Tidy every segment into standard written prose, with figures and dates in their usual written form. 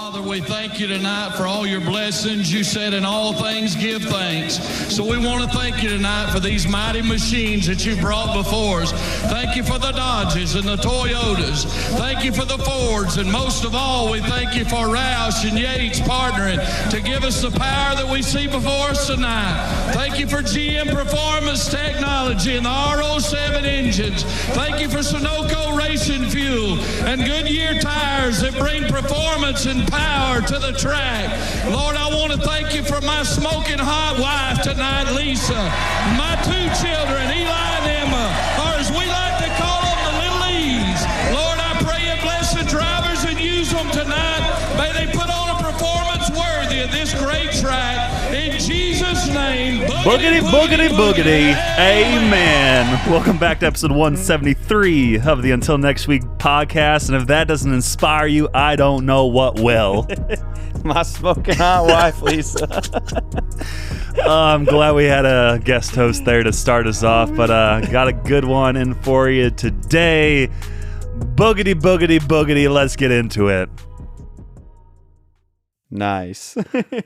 Father, we thank you tonight for all your blessings. You said in all things give thanks. So we want to thank you tonight for these mighty machines that you brought before us. Thank you for the Dodges and the Toyotas. Thank you for the Fords. And most of all, we thank you for Roush and Yates partnering to give us the power that we see before us tonight. Thank you for GM Performance Technology and the RO7 engines. Thank you for Sunoco Racing Fuel and Goodyear tires that bring performance and power to the track. Lord, I want to thank you for my smoking hot wife tonight, Lisa. My two children, Eli and Emma, or as we like to call them, the little E's. Lord, I pray you bless the drivers and use them tonight. May they put on a performance worthy of this great track. In Jesus' name, boogity, boogity, boogity. Amen. Welcome back to episode 173 of the Until Next Week podcast. And if that doesn't inspire you, I don't know what will. My smoking hot wife, Lisa. I'm glad we had a guest host there to start us off, but got a good one in for you today. Boogity, boogity, boogity. Let's get into it. Nice.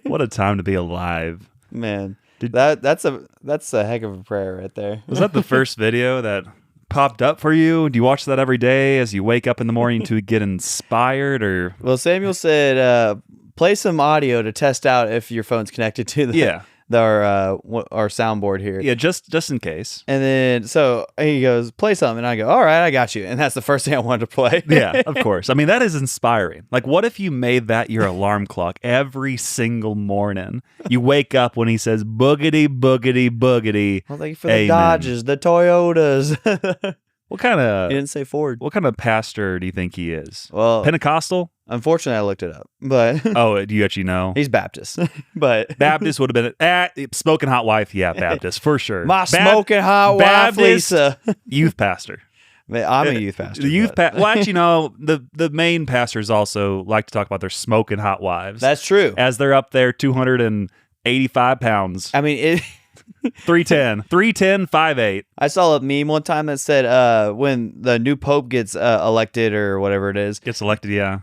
What a time to be alive. Man, that's a heck of a prayer right there. Was that the first video that popped up for you? Do you watch that every day as you wake up in the morning to get inspired? Or Well, Samuel said play some audio to test out if your phone's connected to our soundboard here. Yeah, just in case. And then so he goes, play something, and I go, all right, I got you. And that's the first thing I wanted to play. Yeah, of course. I mean, that is inspiring. Like, what if you made that your alarm clock every single morning? You wake up when he says boogity, boogity, boogity. Well, thank you for the Dodges, the Toyotas. What kind of? He didn't say Ford. What kind of pastor do you think he is? Well, Pentecostal? Unfortunately, I looked it up, but oh, do you actually know? He's Baptist, but Baptist would have been smoking hot wife. Yeah, Baptist for sure. My smoking hot wife, Lisa. Youth pastor. I'm a youth pastor. Well, actually, no. The main pastors also like to talk about their smoking hot wives. That's true. As they're up there, 285 pounds. I mean, 310, 5'8". I saw a meme one time that said when the new pope gets elected or whatever it is. Gets elected, yeah.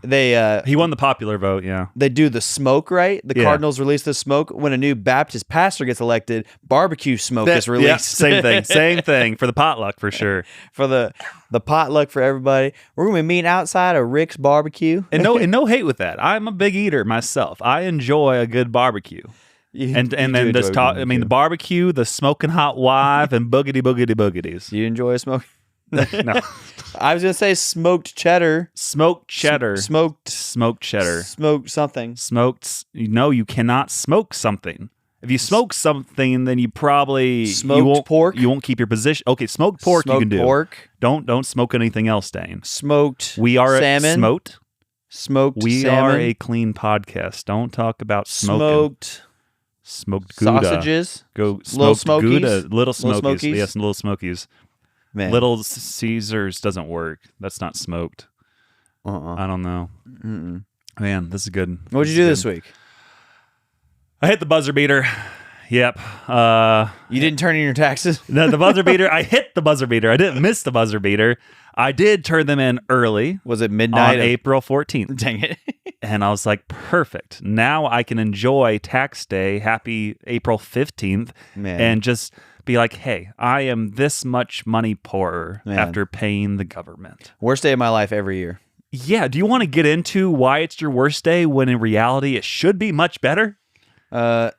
He won the popular vote, yeah. They do the smoke, right? The Cardinals release the smoke. When a new Baptist pastor gets elected, barbecue smoke is released. Yeah, same thing for the potluck for sure. For the potluck for everybody. We're going to be meeting outside of Rick's barbecue. And no hate with that. I'm a big eater myself. I enjoy a good barbecue. And then this talk. I mean, the barbecue, the smoking hot wife, and boogity boogity boogities. You enjoy a smoke? No, I was gonna say smoked cheddar. Smoked cheddar. Smoked cheddar. Smoked something. Smoked. No, you cannot smoke something. If you smoke something, then you probably smoked pork. You won't keep your position. Okay, smoked pork. Smoked you can do. Pork. Don't smoke anything else, Dane. Smoked. We are salmon. Smoked. We salmon. are a clean podcast. Don't talk about smoking. Smoked Gouda. Sausages. Little Smokies. Gouda. Little Smokies. Yes, Little Smokies. Man. Little Caesars doesn't work. That's not smoked. I don't know. Mm-mm. Man, this is good. What did you do this week? I hit the buzzer beater. Yep. You didn't turn in your taxes? The buzzer beater. I hit the buzzer beater. I didn't miss the buzzer beater. I did turn them in early. Was it midnight? On April 14th. Dang it. And I was like, perfect. Now I can enjoy tax day. Happy April 15th. Man. And just be like, hey, I am this much money poorer after paying the government. Worst day of my life every year. Yeah. Do you want to get into why it's your worst day when in reality it should be much better?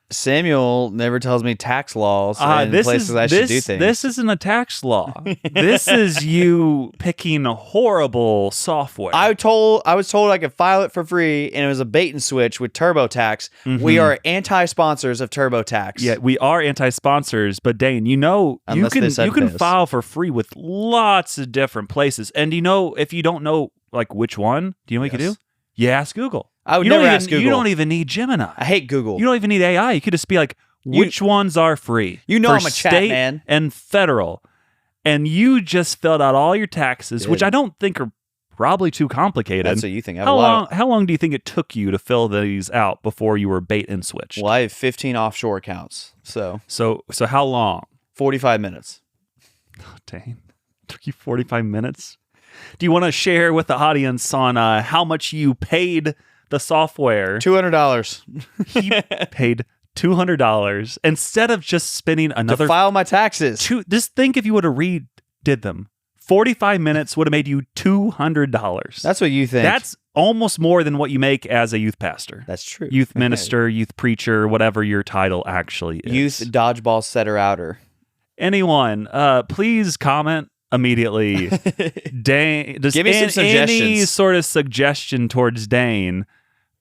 Samuel never tells me tax laws and places I should do things. This isn't a tax law. This is you picking horrible software. I was told I could file it for free, and it was a bait and switch with TurboTax. Mm-hmm. We are anti-sponsors of TurboTax. Yeah, we are anti-sponsors, but Dane, you can file for free with lots of different places. And if you don't know like which one, do you know what you can do? You ask Google. I would never ask Google. You don't even need Gemini. I hate Google. You don't even need AI. You could just be like, which ones are free? I'm a chat state man. And federal. And you just filled out all your taxes, which I don't think are probably too complicated. That's what you think. How long do you think it took you to fill these out before you were bait and switched? Well, I have 15 offshore accounts. So how long? 45 minutes. Oh, dang. It took you 45 minutes? Do you want to share with the audience on how much you paid the software? $200. He paid $200 instead of just spending another to file my taxes. Just think if you would have redid them. 45 minutes would have made you $200. That's what you think. That's almost more than what you make as a youth pastor. That's true. Youth minister, youth preacher, whatever your title actually is. Youth dodgeball setter outer. Anyone, please comment immediately. Dane, just give me some suggestions. Any sort of suggestion towards Dane,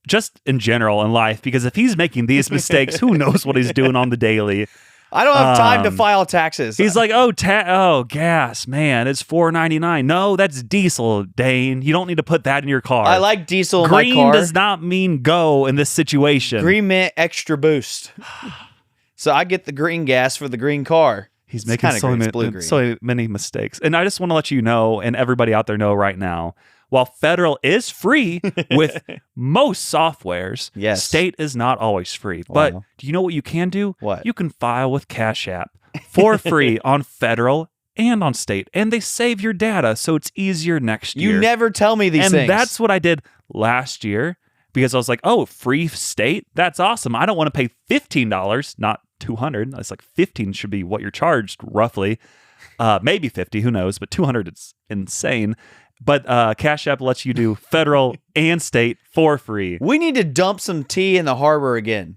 just in general in life, because if he's making these mistakes, who knows what he's doing on the daily. I don't have time to file taxes. He's like, gas, man, it's $4.99. No, that's diesel, Dane. You don't need to put that in your car. I like diesel in Green my car. does not mean go in this situation. Green meant extra boost. So I get the green gas for the green car. He's making so many mistakes. And I just want to let you know, and everybody out there know right now, while federal is free with most softwares, yes, state is not always free. Wow. But do you know what you can do? What? You can file with Cash App for free on federal and on state. And they save your data, so it's easier next year. You never tell me these things. And that's what I did last year, because I was like, oh, free state? That's awesome. I don't want to pay $15, not $200. It's like $15 should be what you're charged, roughly. Maybe $50, who knows? But $200, it's insane. But Cash App lets you do federal and state for free. We need to dump some tea in the harbor again.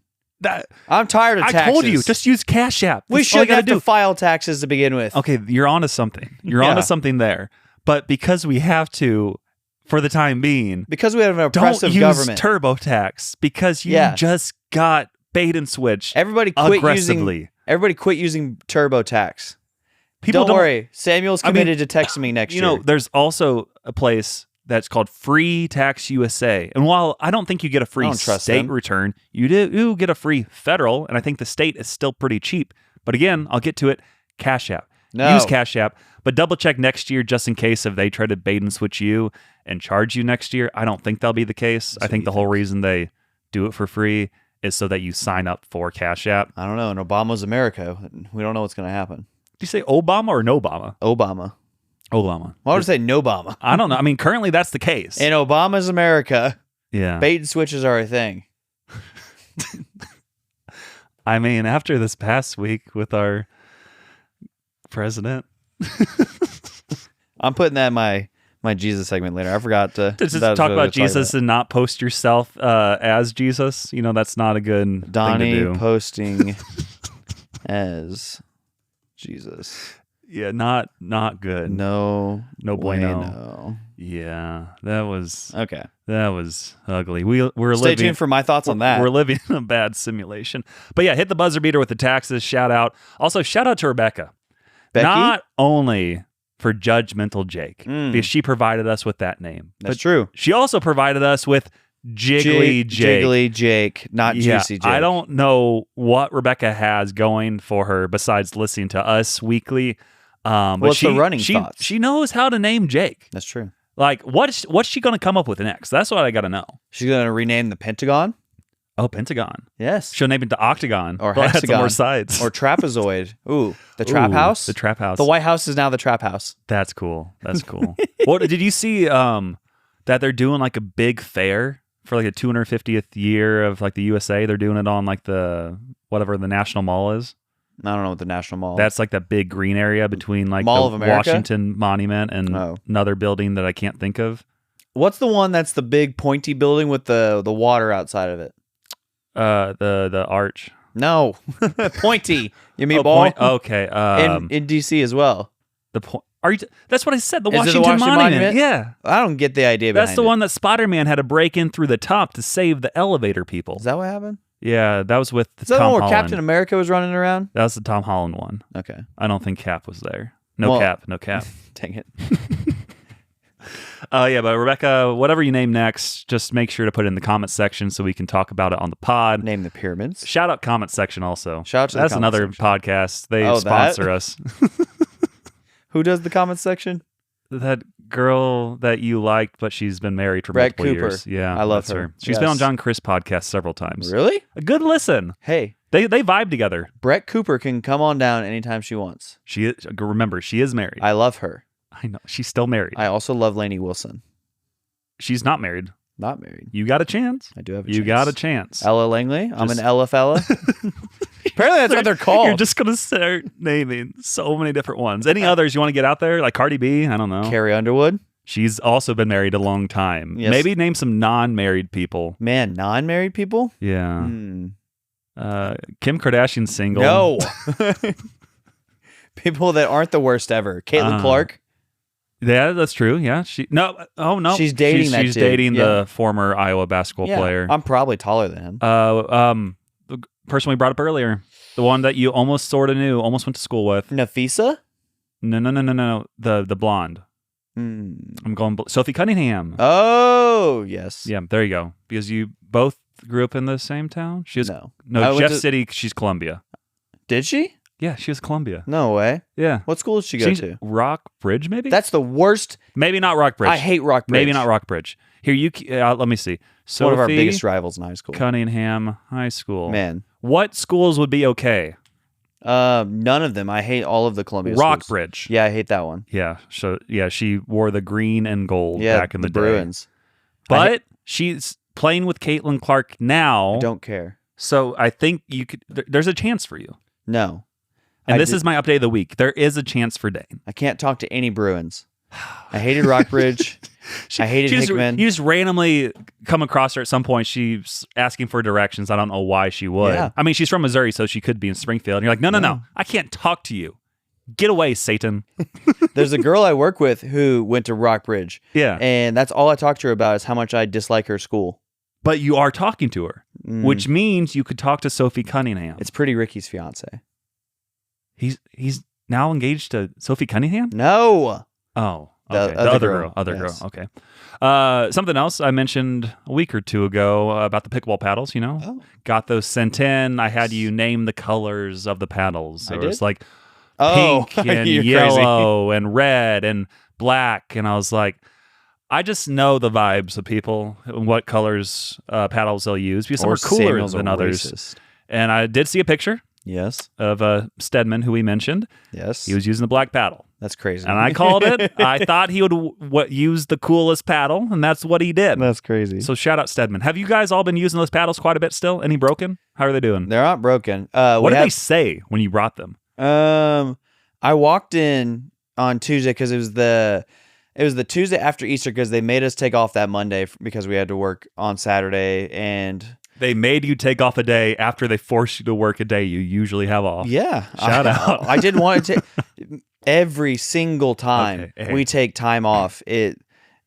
I'm tired of taxes. I told you, just use Cash App. We shouldn't have to file taxes to begin with. Okay, you're onto something. You're onto something there. But because we have to, for the time being, because we have an oppressive government, don't use TurboTax, because you just got bait and switch. Everybody quit using TurboTax. Don't worry. Samuel's committed to texting me next year. You know, there's also a place that's called Free Tax USA. And while I don't think you get a free state return, you do get a free federal. And I think the state is still pretty cheap. But again, I'll get to it. Cash App. No. Use Cash App. But double check next year just in case if they try to bait and switch you and charge you next year. I don't think that'll be the case. I think the whole reason they do it for free is so that you sign up for Cash App. I don't know. In Obama's America, we don't know what's going to happen. Do you say Obama or no Obama? Obama. Why would I say no Obama? I don't know. I mean, currently that's the case. In Obama's America, bait and switches are a thing. I mean, after this past week with our president. I'm putting that in my Jesus segment later. I forgot to just talk about Jesus and not post yourself as Jesus. You know, that's not a good Donnie thing to do. Posting as Jesus. Yeah, not good. No bueno. Yeah, that was okay. That was ugly. We're Stay tuned for my thoughts on that. We're living in a bad simulation. But yeah, hit the buzzer beater with the taxes. Shout out. Also, shout out to Rebecca. Becky? Not only for Judgmental Jake, because she provided us with that name. That's true. She also provided us with Jiggly Jake. Jiggly Jake, not Juicy Jake. I don't know what Rebecca has going for her besides listening to us weekly. What's the running thoughts? She knows how to name Jake. That's true. Like, what's she going to come up with next? That's what I got to know. She's going to rename the Pentagon? Oh, Pentagon. Yes. She'll name it the Octagon. Or Hexagon. More sides. Or Trapezoid. Ooh, the Trap House? The Trap House. The White House is now the Trap House. That's cool. What did you see that they're doing like a big fair for like the 250th year of like the USA? They're doing it on like the whatever the National Mall is. I don't know what the National Mall is. That's like that big green area between like Mall the of America? Washington Monument and another building that I can't think of. What's the one that's the big pointy building with the water outside of it? The arch. No. Pointy. You mean ball? Okay. In DC as well. The point. That's what I said. The Is Washington, it the Washington Monument? Yeah. I don't get the idea behind it. That's the one that Spider-Man had to break in through the top to save the elevator people. Is that what happened? Yeah, that was with Is that the one where Captain America was running around? That was the Tom Holland one. Okay. I don't think Cap was there. No Cap. Dang it. Yeah, but Rebecca, whatever you name next, just make sure to put it in the comment section so we can talk about it on the pod. Name the pyramids. Shout out comment section also. Shout out to That's the comment another section. podcast. They sponsor us. Who does the comment section? That girl that you liked, but she's been married for Brett multiple Cooper. years. Yeah, I love that's her. She's been on John Chris podcast several times. Really? A good listen. Hey. They vibe together. Brett Cooper can come on down anytime she wants. Remember, she is married. I love her. I know. She's still married. I also love Lainey Wilson. She's not married. Not married. You got a chance. I do have a chance. You got a chance. Ella Langley. I'm an Ella fella. Apparently that's what they're called. You're just going to start naming so many different ones. Any others you want to get out there? Like Cardi B? I don't know. Carrie Underwood. She's also been married a long time. Yes. Maybe name some non-married people. Man, non-married people? Yeah. Kim Kardashian's single. No. People that aren't the worst ever. Caitlin Clark. Yeah, that's true. Yeah. No. She's dating that She's dude. dating the former Iowa basketball player. I'm probably taller than him. The person we brought up earlier. The one that you almost sort of knew, almost went to school with. Nafisa? No. The blonde. I'm going Sophie Cunningham. Oh, yes. Yeah, there you go. Because you both grew up in the same town? She was No, Jeff City, she's Columbia. Did she? Yeah, she was Columbia. No way. Yeah. What school did she go to? Rock Bridge, maybe? That's the worst. Maybe not Rock Bridge. I hate Rock Bridge. Maybe not Rock Bridge. Here, let me see. Sophie one of our biggest rivals in high school. Cunningham High School. Man. What schools would be okay? None of them. I hate all of the Columbia Rock schools. Bridge. Yeah, I hate that one. Yeah. So she wore the green and gold back in the Bruins. Day. But she's playing with Caitlin Clark now. I don't care. So I think there's a chance for you. No. And this is my update of the week. There is a chance for Dane. I can't talk to any Bruins. I hated Rockbridge. I hated Hickman. You just randomly come across her at some point. She's asking for directions. I don't know why she would. Yeah. I mean, she's from Missouri, so she could be in Springfield. And you're like, no. I can't talk to you. Get away, Satan. There's a girl I work with who went to Rockbridge. Yeah. And that's all I talk to her about is how much I dislike her school. But you are talking to her, which means you could talk to Sophie Cunningham. It's Pretty Ricky's fiance. He's now engaged to Sophie Cunningham? No. Oh, okay. The other girl. Girl. Okay. Something else I mentioned a week or two ago about the pickleball paddles, Got those sent in. I had you name the colors of the paddles. So it was like pink and yellow and red and black. And I was like, I just know the vibes of people and what colors paddles they'll use because some are cooler than others. Racist. And I did see a picture. Yes. Of Stedman, who we mentioned. Yes. He was using the black paddle. That's crazy. And I called it. I thought he would use the coolest paddle, and that's what he did. That's crazy. So shout out Stedman. Have you guys all been using those paddles quite a bit still? Any broken? How are they doing? They're not broken. What did they say when you brought them? I walked in on Tuesday because it was the Tuesday after Easter because they made us take off that Monday because we had to work on Saturday and... They made you take off a day after they forced you to work a day you usually have off. Yeah. Shout out. I didn't want to take... Every single time we take time off, it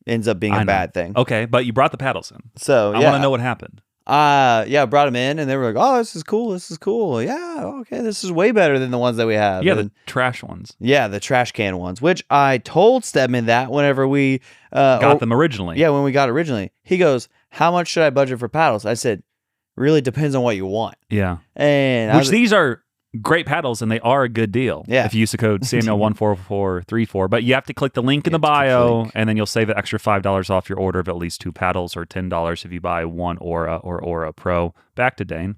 ends up being a bad thing. Okay, but you brought the paddles in. So, I want to know what happened. I brought them in, and they were like, oh, this is cool. Yeah, okay, this is way better than the ones that we have. Yeah, the trash ones. Yeah, the trash can ones, which I told Stedman that whenever we... got them originally. Yeah, when we got originally. He goes, how much should I budget for paddles? I said... Really depends on what you want. Yeah. And these are great paddles and they are a good deal. Yeah. If you use the code Samuel14434. But you have to click the link in the bio and then you'll save an extra $5 off your order of at least 2 paddles or $10 if you buy one Aura or Aura Pro. Back to Dane.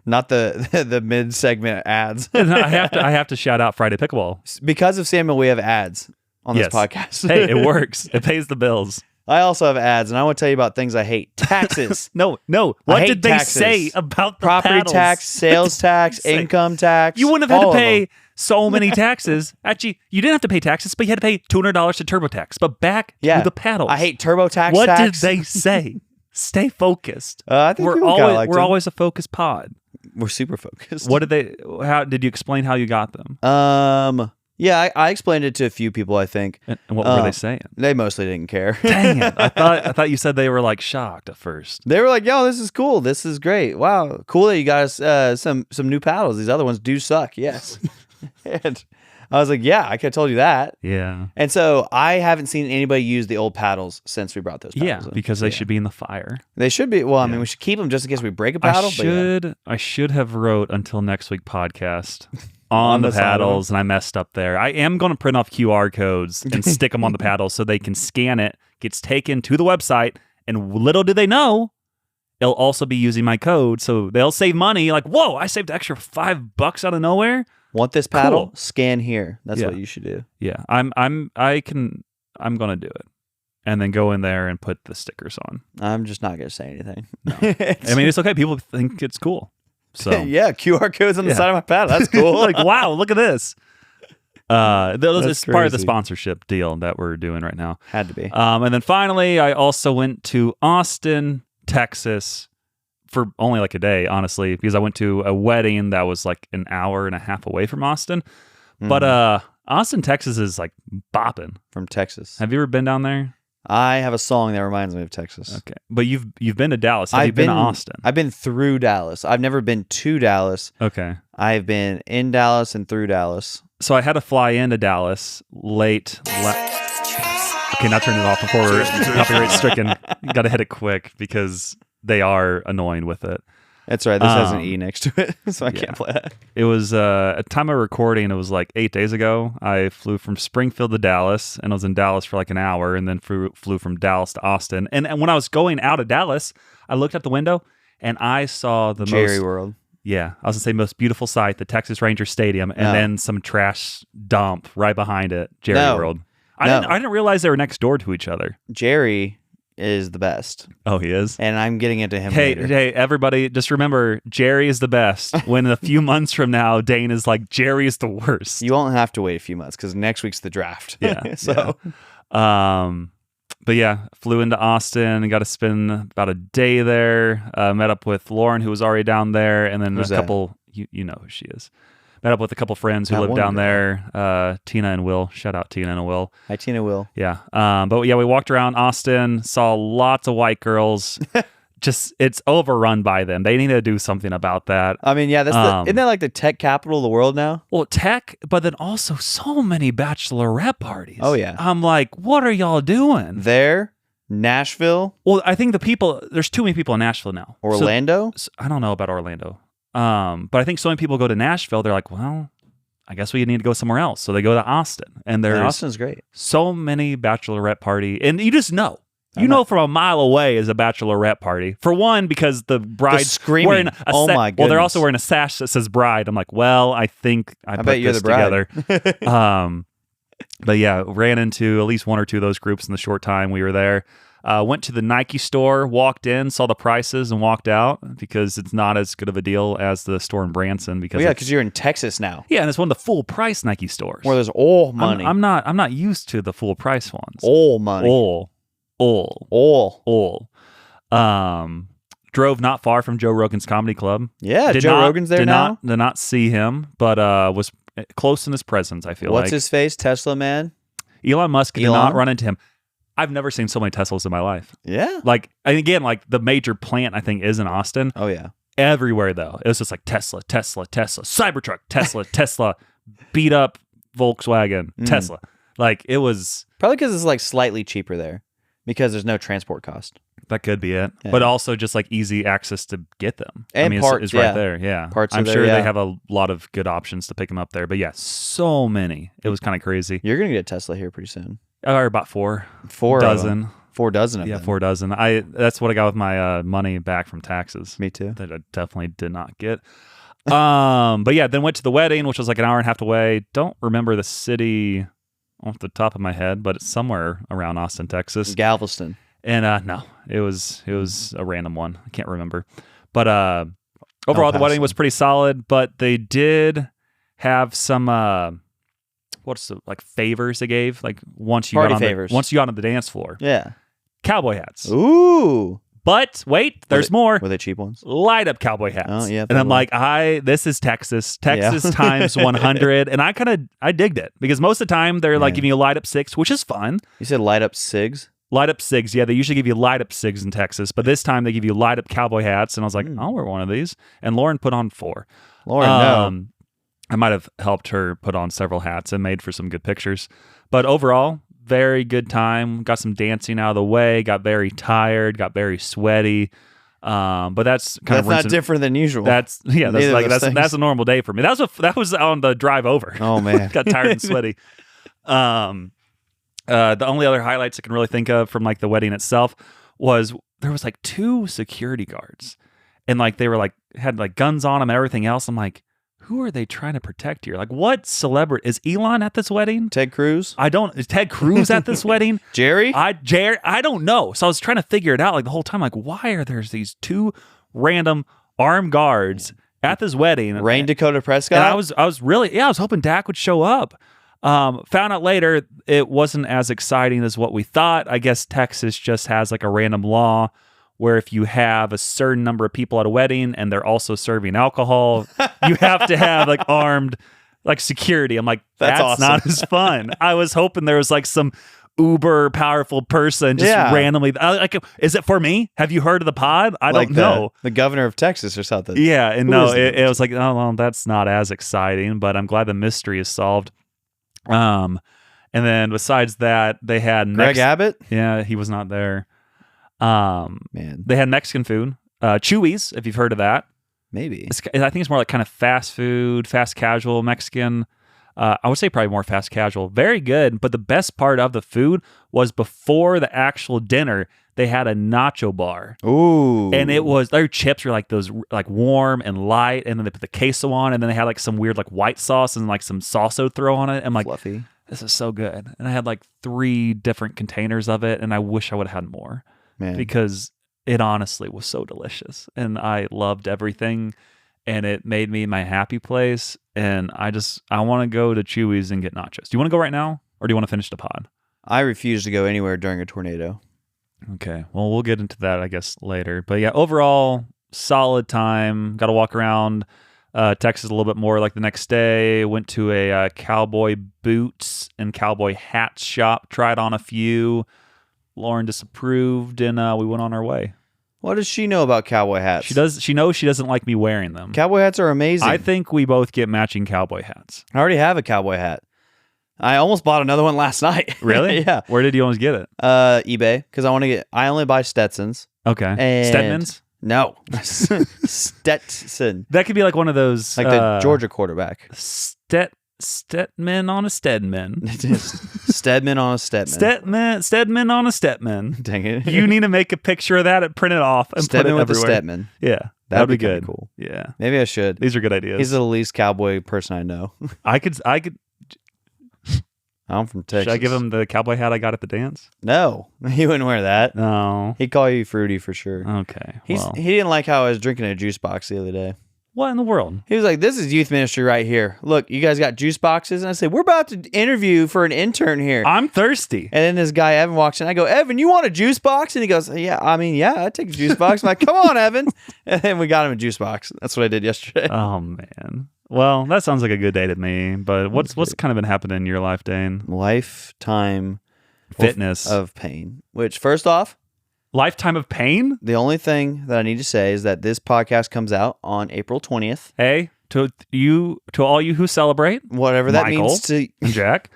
Not the mid-segment ads. And I have to shout out Friday Pickleball. Because of Samuel, we have ads on this podcast. Hey, it works. It pays the bills. I also have ads, and I want to tell you about things I hate. Taxes. No. What did they say about the property paddles? tax, sales tax, income tax? You wouldn't have had to pay so many taxes. Actually, you didn't have to pay taxes, but you had to pay $200 to TurboTax. But back to the paddles. I hate TurboTax. What did they say? Stay focused. I think we're always a focused pod. We're super focused. What did they? How did you explain how you got them? Yeah, I explained it to a few people, I think. And what were they saying? They mostly didn't care. Dang it. I thought you said they were like shocked at first. They were like, yo, this is cool. This is great. Wow. Cool that you got us some new paddles. These other ones do suck. Yes. And I was like, yeah, I could have told you that. Yeah. And so I haven't seen anybody use the old paddles since we brought those paddles in. Because they should be in the fire. They should be. Well, I mean, we should keep them just in case we break a paddle. I should have wrote until next week podcast. On the paddles, and I messed up there. I am going to print off QR codes and stick them on the paddles so they can scan it, gets taken to the website, and little do they know, it'll also be using my code, so they'll save money. Like, whoa, I saved extra $5 out of nowhere. Want this paddle? Cool. Scan here. That's what you should do. Yeah, I'm gonna do it, and then go in there and put the stickers on. I'm just not gonna say anything. No. I mean, it's okay. People think it's cool. So yeah, QR codes on the side of my paddle. That's cool. Like, wow, look at this. It's part of the crazy. sponsorship deal that we're doing right now. Had to be. And then finally, I also went to Austin, Texas for only like a day, honestly, because I went to a wedding that was like an hour and a half away from Austin. But Austin, Texas is like bopping. From Texas. Have you ever been down there? I have a song that reminds me of Texas. Okay. But you've been to Dallas. Have you been to Austin? I've been through Dallas. I've never been to Dallas. Okay. I've been in Dallas and through Dallas. So I had to fly into Dallas late. Okay, now turn it off before we're copyright stricken. Got to hit it quick because they are annoying with it. That's right. This has an E next to it, so I can't play that. It was at time of recording. It was like 8 days ago. I flew from Springfield to Dallas, and I was in Dallas for like an hour, and then flew from Dallas to Austin. And when I was going out of Dallas, I looked out the window and I saw the Jerry World. Yeah, I was gonna say most beautiful sight, the Texas Ranger Stadium, and then some trash dump right behind it, Jerry World. I didn't realize they were next door to each other. Jerry is the best. Oh, he is? And I'm getting into him later. Hey, everybody, just remember, Jerry is the best. When a few months from now, Dane is like, Jerry is the worst. You won't have to wait a few months because next week's the draft. Yeah. So, But yeah, flew into Austin and got to spend about a day there. Met up with Lauren, who was already down there, and then Who's a couple, you know who she is. Met up with a couple friends who That live one down girl. there, Tina and Will. Shout out Tina and Will. hi, Tina Will. Yeah. But yeah, we walked around Austin, saw lots of white girls. Just, it's overrun by them. They need to do something about that. I mean, yeah, isn't that like the tech capital of the world now? Well, tech, but then also so many bachelorette parties. Oh, yeah. I'm like, what are y'all doing? There, Nashville, Well, I think there's too many people in Nashville now. Orlando. So I don't know about Orlando. But I think so many people go to Nashville. They're like, well, I guess we need to go somewhere else. So they go to Austin. And there's Austin's great. so many bachelorette party. And you just know. You know from a mile away is a bachelorette party. For one, because the bride's screaming. wearing a Oh my Well, they're goodness. also wearing a sash that says bride. I'm like, well, I think I put bet you're this the bride. together. But yeah, ran into at least one or two of those groups in the short time we were there. Went to the Nike store, walked in, saw the prices, and walked out because it's not as good of a deal as the store in Branson. Because because you're in Texas now, yeah, and it's one of the full price Nike stores. where there's all money. I'm not used to the full price ones. all money. All. Drove not far from Joe Rogan's comedy club. Yeah, Joe Rogan's there now. Did not see him, but was close in his presence. I feel What's like his face? Tesla man. Elon Musk did Elon? not run into him. I've never seen so many Teslas in my life. Yeah. Like, and again, like the major plant I think is in Austin. Oh yeah. Everywhere though, it was just like Tesla, Cybertruck, Tesla, beat up Volkswagen, Tesla. Like it was. Probably because it's like slightly cheaper there because there's no transport cost. That could be it, Yeah. but also just like easy access to get them. And I mean, parts, it's right yeah. there. Yeah, Parts are I'm there, sure yeah. they have a lot of good options to pick them up there. But yeah, so many. It was kind of crazy. You're gonna get a Tesla here pretty soon. Or about 4 4 dozen. of them. 4 dozen of Yeah, them. 4 dozen. That's what I got with my money back from taxes. Me too. That I definitely did not get. But yeah, then went to the wedding, which was like an hour and a half away. Don't remember the city off the top of my head, but it's somewhere around Austin, Texas. Galveston. And no, it was a random one. I can't remember. But overall, the wedding was pretty solid. But they did have some favors they gave. Like once you Party got favors. once you got on the dance floor, Yeah. cowboy hats. Ooh. But wait, there's more. Were they cheap ones? Light up cowboy hats. Oh, yeah, And I'm probably. like, this is Texas times 100. And I digged it because most of the time they're like giving you a light up 6, which is fun. You said light up SIGs? Light up SIGs. Yeah, they usually give you light up SIGs in Texas, but this time they give you light up cowboy hats. And I was like, I'll wear one of these. And Lauren put on 4. Lauren, no. I might have helped her put on several hats and made for some good pictures. But overall, very good time. Got some dancing out of the way. Got very tired. Got very sweaty. But that's kind That's not different than usual. That's Neither of those things. that's a normal day for me. That was on the drive over. Oh man. Got tired and sweaty. The only other highlights I can really think of from like the wedding itself was there was like 2 security guards, and like they were like had like guns on them and everything else. I'm like, who are they trying to protect here? Like, what celebrity is Elon at this wedding? Ted Cruz? Is Ted Cruz at this wedding? Jerry? I don't know. So I was trying to figure it out like the whole time. Like, why are there these 2 random armed guards at this wedding? Rain Dakota Prescott? And I was hoping Dak would show up. Found out later it wasn't as exciting as what we thought. I guess Texas just has like a random law where if you have a certain number of people at a wedding and they're also serving alcohol, you have to have like armed like security. I'm like, that's awesome. not as fun. I was hoping there was like some uber powerful person just randomly. Like, is it for me? Have you heard of the pod? I don't know. The governor of Texas or something. Yeah, and it was like, oh, well, that's not as exciting, but I'm glad the mystery is solved. And then besides that, they had Greg Abbott? Yeah, he was not there. Man, they had Mexican food, Chewy's, if you've heard of that. Maybe. I think it's more like kind of fast food, fast casual Mexican. I would say probably more fast casual. Very good, but the best part of the food was before the actual dinner, they had a nacho bar. Ooh. And their chips were like those like warm and light, and then they put the queso on, and then they had like some weird like white sauce and like some salsa throw on it. I'm like, fluffy. This is so good. And I had like 3 different containers of it, and I wish I would have had more. Man. Because it honestly was so delicious, and I loved everything, and it made me my happy place. And I want to go to Chewy's and get nachos. Do you want to go right now, or do you want to finish the pod? I refuse to go anywhere during a tornado. Okay, well, we'll get into that, I guess, later. But yeah, overall, solid time. Got to walk around Texas a little bit more. Like the next day, went to a Cowboy boots and Cowboy hats shop. Tried on a few. Lauren disapproved, and we went on our way. What does she know about cowboy hats? She knows she doesn't like me wearing them. Cowboy hats are amazing. I think we both get matching cowboy hats. I already have a cowboy hat. I almost bought another one last night. Really? Yeah. Where did you almost get it? eBay, because I only buy Stetsons. Okay. And Stedman's? No. Stetson. That could be like one of those... Like the Georgia quarterback. Stedman on a Stedman. Stedman on a Stedman. Stedman on a Stedman. Dang it. You need to make a picture of that and print it off and Stedman put it with everywhere. the Stedman. Yeah. That'd be be kinda good. cool. Yeah. Maybe I should. These are good ideas. He's the least cowboy person I know. I could. I'm from Texas. Should I give him the cowboy hat I got at the dance? No. He wouldn't wear that. No. He'd call you fruity for sure. Okay. He didn't like how I was drinking a juice box the other day. What in the world? He was like, this is youth ministry right here. Look, you guys got juice boxes? And I said, we're about to interview for an intern here. I'm thirsty. And then this guy, Evan, walks in. I go, Evan, you want a juice box? And he goes, yeah, I take a juice box. I'm like, come on, Evan. And then we got him a juice box. That's what I did yesterday. Oh, man. Well, that sounds like a good day to me. But what's kind of been happening in your life, Dane? Lifetime fitness of pain. Which, first off, lifetime of pain? the only thing that I need to say is that this podcast comes out on April 20th. Hey, to all you who celebrate, Whatever that Michael means to and Jack.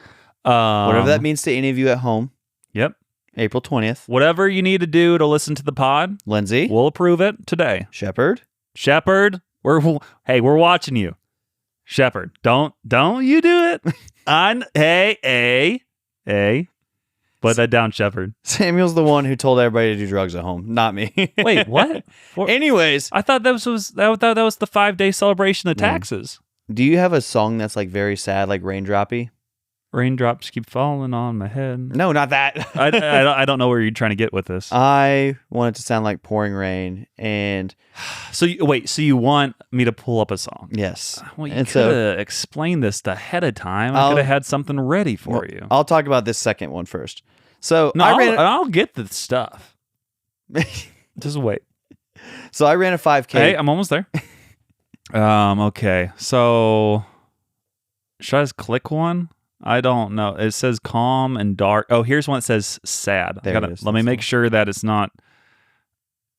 whatever that means to any of you at home. Yep. April 20th. Whatever you need to do to listen to the pod, Lindsay. we'll approve it today. Shepard. We're watching you. Shepard, don't you do it. Hey. Put that down, Shepard. Samuel's the one who told everybody to do drugs at home, not me. Wait, what? Anyways, I thought that was the 5-day celebration of taxes. do you have a song that's like very sad, like raindroppy? Raindrops keep falling on my head. No, not that. I don't know where you're trying to get with this. I want it to sound like pouring rain, and So you want me to pull up a song? yes. Well, you And could have explained this ahead of time. I could have had something ready for you. I'll talk about this second one first. So No, I'll get the stuff. Just wait. So I ran a 5K. Hey, I'm almost there. Okay. So should I just click one? I don't know. It says calm and dark. Oh, here's one that says sad. There it is. Let me That's make the sure that it's not.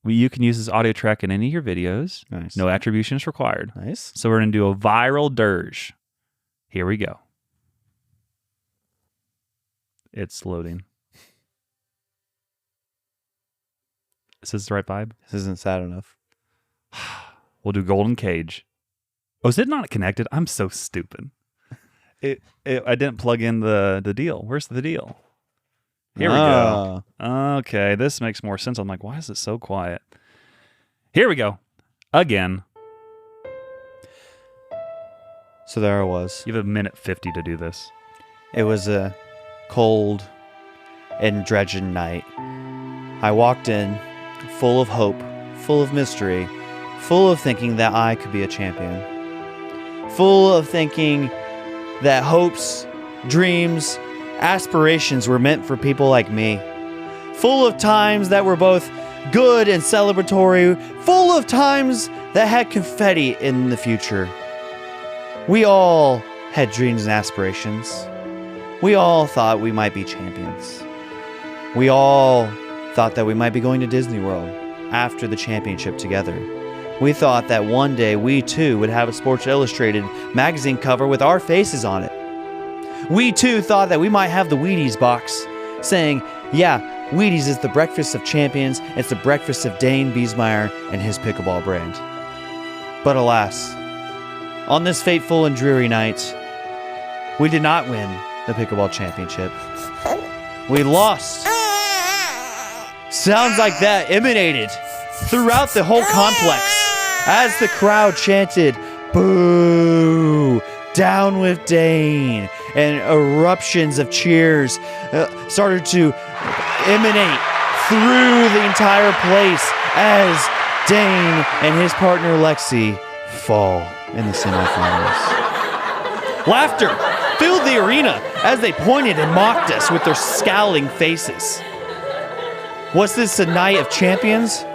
You can use this audio track in any of your videos. Nice. No attribution is required. Nice. So we're going to do a viral dirge. Here we go. It's loading. Is this the right vibe? This isn't sad enough. We'll do Golden Cage. Oh, is it not connected? I'm so stupid. I didn't plug in the deal. Where's the deal? Here we go. Okay, this makes more sense. I'm like, why is it so quiet? Here we go. Again. So there I was. You have a minute 50 to do this. It was a cold and dredging night. I walked in full of hope, full of mystery, full of thinking that I could be a champion. Full of thinking that hopes, dreams, aspirations were meant for people like me. Full of times that were both good and celebratory. Full of times that had confetti in the future. We all had dreams and aspirations. We all thought we might be champions. We all thought that we might be going to Disney World after the championship together. We thought that one day we too would have a Sports Illustrated magazine cover with our faces on it. We too thought that we might have the Wheaties box saying, yeah, Wheaties is the breakfast of champions. It's the breakfast of Dane Biesmeyer and his pickleball brand. But alas, on this fateful and dreary night, we did not win the pickleball championship. We lost. Sounds like that emanated throughout the whole complex as the crowd chanted, "Boo! Down with Dane!" and eruptions of cheers started to emanate through the entire place as Dane and his partner Lexi fall in the semifinals. Laughter filled the arena as they pointed and mocked us with their scowling faces. Was this the night of champions?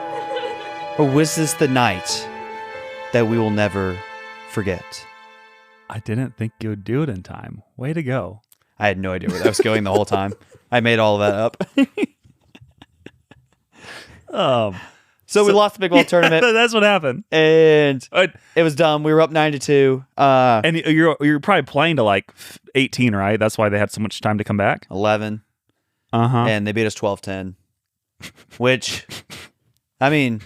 Or was this the night that we will never forget? I didn't think you would do it in time. Way to go. I had no idea where that was going the whole time. I made all of that up. So we lost the pickleball tournament. That's what happened. And it was dumb. We were up 9-2. And you're probably playing to like 18, right? That's why they had so much time to come back? 11. Uh-huh. And they beat us 12-10. Which, I mean...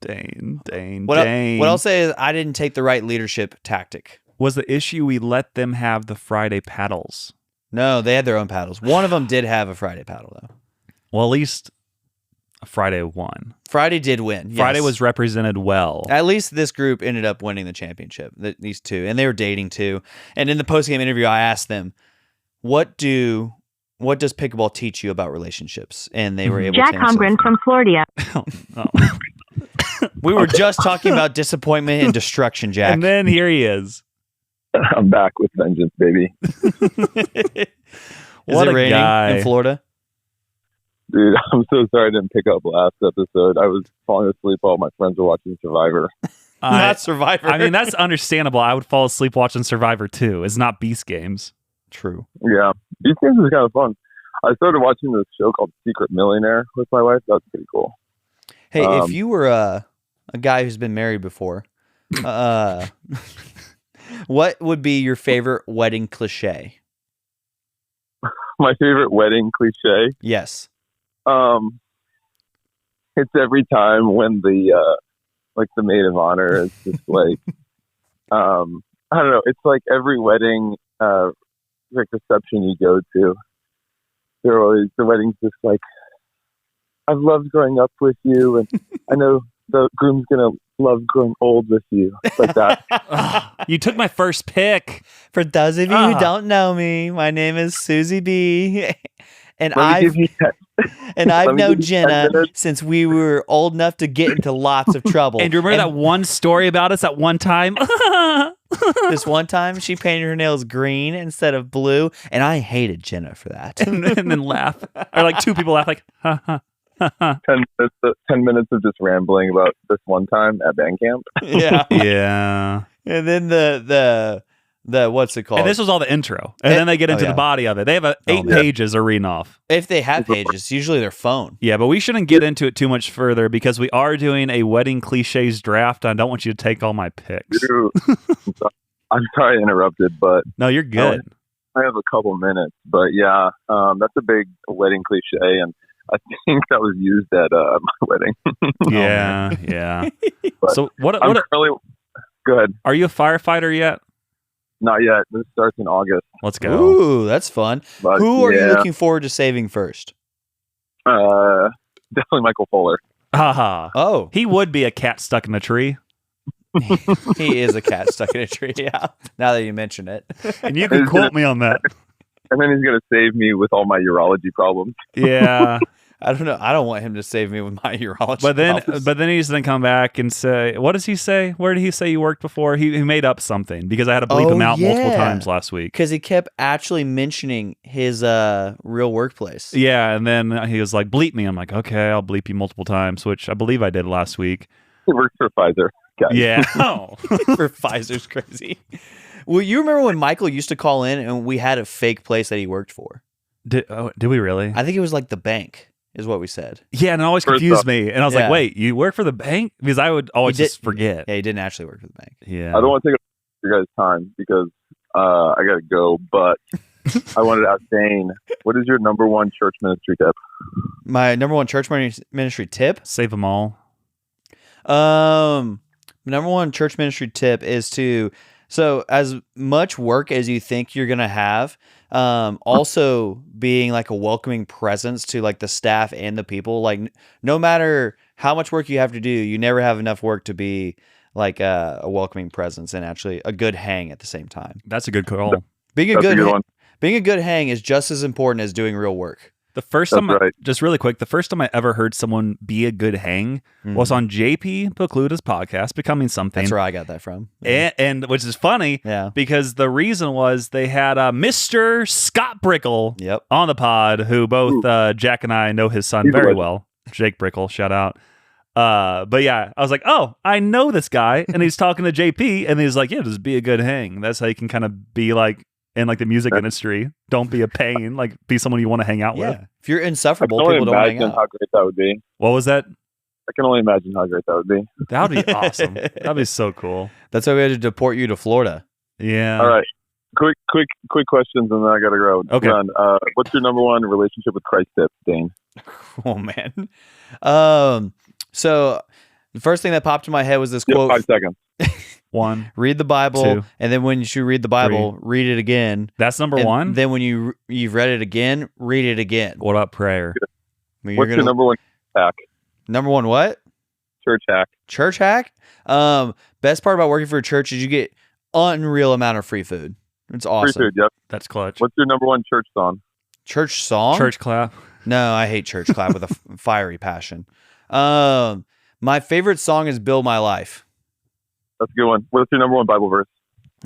Dane. What I'll say is I didn't take the right leadership tactic. Was the issue we let them have the Friday paddles? No, they had their own paddles. One of them did have a Friday paddle, though. Well, at least Friday won. Friday did win. Yes. Friday was represented well. At least this group ended up winning the championship, these two. And they were dating, too. And in the postgame interview, I asked them, what does pickleball teach you about relationships? And they were able Jack to answer. Holmgren from Florida. Oh. We were just talking about disappointment and destruction, Jack. And then here he is. I'm back with vengeance, baby. Is What it a raining guy. in Florida? Dude, I'm so sorry I didn't pick up last episode. I was falling asleep while my friends were watching Survivor. Not Survivor. I mean, that's understandable. I would fall asleep watching Survivor too. It's not Beast Games. True. Yeah. These games is kind of fun. I started watching this show called Secret Millionaire with my wife. That's pretty cool. Hey, if you were a guy who's been married before, what would be your favorite wedding cliche? My favorite wedding cliche? Yes. It's every time when the maid of honor is just like, I don't know. It's like every wedding, reception you go to, the wedding's just like, I've loved growing up with you, and I know the groom's gonna love growing old with you. It's like that. You took my first pick. For those of you who don't know me, my name is Susie B. And I've known Jenna since we were old enough to get into lots of trouble. And do you remember that one story about us at one time? This one time, she painted her nails green instead of blue, and I hated Jenna for that. and then laugh. Or like two people laugh like, ha ha. 10 minutes of just rambling about this one time at band camp. Yeah. Yeah. And then the what's it called? And this was all the intro. And then they get into the body of it. They have 8 pages they're reading off. If they have pages, usually their phone. Yeah, but we shouldn't get into it too much further because we are doing a wedding cliches draft. I don't want you to take all my picks. Dude, I'm sorry I interrupted, but No, you're good. I have a couple minutes. But yeah, that's a big wedding cliche, and I think that was used at my wedding. Yeah, yeah. So what go ahead. Are you a firefighter yet? Not yet. This starts in August. Let's go. Ooh, that's fun. But, Who are you looking forward to saving first? Definitely Michael Fuller. Haha. Oh, He would be a cat stuck in a tree. he is a cat stuck in a tree. Yeah. Now that you mention it. And you can quote me on that. And then he's going to save me with all my urology problems. Yeah. I don't know. I don't want him to save me with my urology. But then he's then come back and say, what does he say? Where did he say you worked before? He made up something because I had to bleep him out multiple times last week. Because he kept actually mentioning his real workplace. Yeah, and then he was like, bleep me. I'm like, okay, I'll bleep you multiple times, which I believe I did last week. He works for Pfizer. Guys. Yeah. Oh. For Pfizer's crazy. Well, you remember when Michael used to call in and we had a fake place that he worked for? Did we really? I think it was like the bank. Is what we said. Yeah, and it always confused me. And I was like, wait, you work for the bank? Because I would always just forget. Yeah, he didn't actually work for the bank. Yeah. I don't want to take up your guys' time because I got to go, but I wanted to ask Dane, what is your number one church ministry tip? My number one church ministry tip? Save them all. Number one church ministry tip is so as much work as you think you're going to have, also being like a welcoming presence to like the staff and the people. Like no matter how much work you have to do, you never have enough work to be like a welcoming presence and actually a good hang at the same time. That's a good call. Being a good hang is just as important as doing real work. The first time, just really quick, the first time I ever heard someone be a good hang was on JP Pokluda's podcast, Becoming Something. That's where I got that from. And which is funny because the reason was they had Mr. Scott Brickle on the pod, who both Jack and I know his son very well. Jake Brickle, shout out. But yeah, I was like, oh, I know this guy. And he's talking to JP and he's like, yeah, just be a good hang. That's how you can kind of be like, in like the music industry, don't be a pain. Like, be someone you want to hang out with. If you're insufferable, people don't hang out. How great that would be. What was that? I can only imagine how great that would be. That would be awesome. That'd be so cool. That's why we had to deport you to Florida. Yeah. All right. Quick questions, and then I gotta go. Okay. What's your number one relationship with Christ tip, Dane? Oh man. So the first thing that popped in my head was this quote. 5 seconds. 1. Read the Bible, 2. and then when you read the Bible, 3. read it again. That's number 1. Then when you've read it again, read it again. What about prayer? What's your number one hack? Number one what? Church hack. Church hack? Best part about working for a church is you get unreal amount of free food. It's awesome. Free food, yep. That's clutch. What's your number one church song? Church song? Church clap. No, I hate church clap with a fiery passion. My favorite song is Build My Life. That's a good one. What's your number one Bible verse?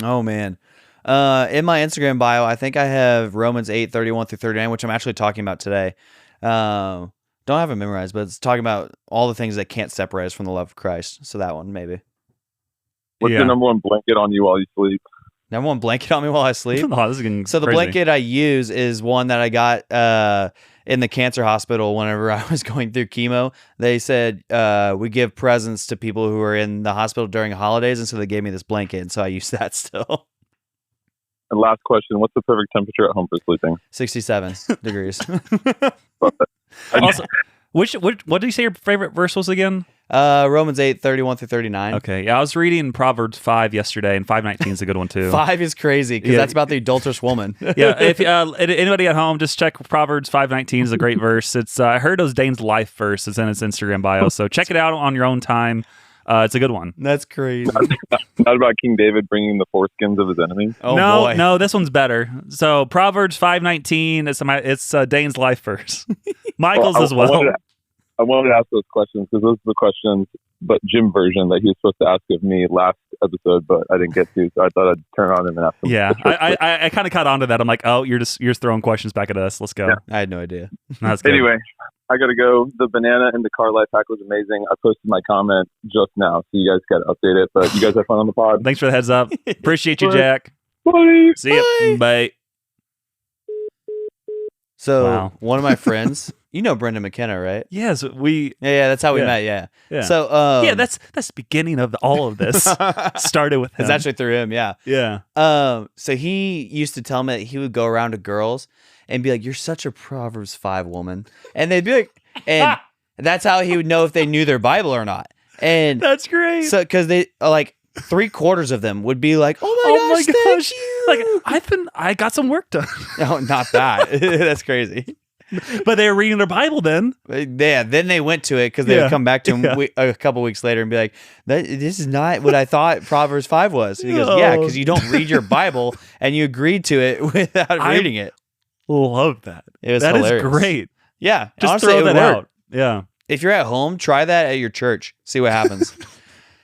Oh, man. In my Instagram bio, I think I have Romans 8:31-39, which I'm actually talking about today. Don't have it memorized, but it's talking about all the things that can't separate us from the love of Christ. So that one, maybe. What's your number one blanket on you while you sleep? Number one blanket on me while I sleep? Oh, this is getting so the crazy. blanket I use is one that I got in the cancer hospital whenever I was going through chemo. They said we give presents to people who are in the hospital during holidays, and so they gave me this blanket, and so I use that still. And last question, what's the perfect temperature at home for sleeping? 67 degrees. Also, what did you say your favorite verse was again? Romans 8:31-39. Okay, yeah, I was reading Proverbs 5 yesterday, and 5:19 is a good one too. 5 is crazy because that's about the adulterous woman. Yeah, if anybody at home, just check Proverbs 5:19 is a great verse. It's I heard it was Dane's life verse. It's in his Instagram bio, so check it out on your own time. It's a good one. That's crazy. Not about King David bringing the foreskins of his enemies. Oh, no, boy. no, this one's better. So Proverbs 5:19 it's Dane's life verse. Michael's as well. I wanted to ask those questions because those are the questions, but Jim version that he was supposed to ask of me last episode, but I didn't get to, so I thought I'd turn on him and ask him. Yeah, I kind of caught on to that. I'm like, oh, you're just throwing questions back at us. Let's go. Yeah. I had no idea. That's good. Anyway, I got to go. The banana in the car life hack was amazing. I posted my comment just now, so you guys got to update it. But you guys have fun on the pod. Thanks for the heads up. Appreciate you, Jack. Bye. See ya. Bye. So one of my friends, you know Brendan McKenna, right? Yes, we. Yeah, that's how we met. Yeah. So that's the beginning of all of this. Started with him. It's actually through him. Yeah. Yeah. So he used to tell me that he would go around to girls and be like, "You're such a Proverbs 5 woman," and they'd be like, and that's how he would know if they knew their Bible or not. And that's great. So because they like 3/4 of them would be like, "Oh my gosh, thank you." Like I got some work done. No, not that. That's crazy. But they were reading their Bible then. Yeah, then they went to it because they would come back to him a couple weeks later and be like, this is not what I thought Proverbs 5 was. And he goes, yeah, because you don't read your Bible and you agreed to it without reading it. Love that. It was hilarious. hilarious. Is great. Yeah. Just honestly, throw it that worked. out. Yeah. If you're at home, try that at your church. See what happens.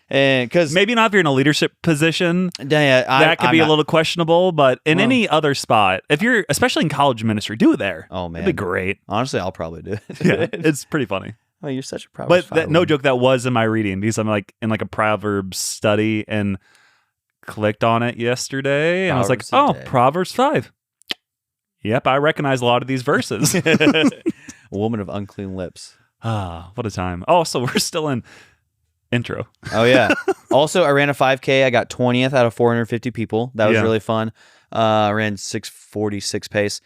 And because maybe not if you're in a leadership position, that could be a little questionable. But in any other spot, if you're, especially in college ministry, do it there. Oh man, it'd be great. Honestly, I'll probably do it. Yeah, it's pretty funny. Oh, you're such a Proverbs. But no joke, that was in my reading because I'm like in like a Proverbs study and clicked on it yesterday, and I was like, oh, Proverbs 5. Yep, I recognize a lot of these verses. A woman of unclean lips. Ah, what a time. Oh, so we're still in intro. Oh, yeah. Also, I ran a 5K. I got 20th out of 450 people. That was really fun. I ran 6:46 pace.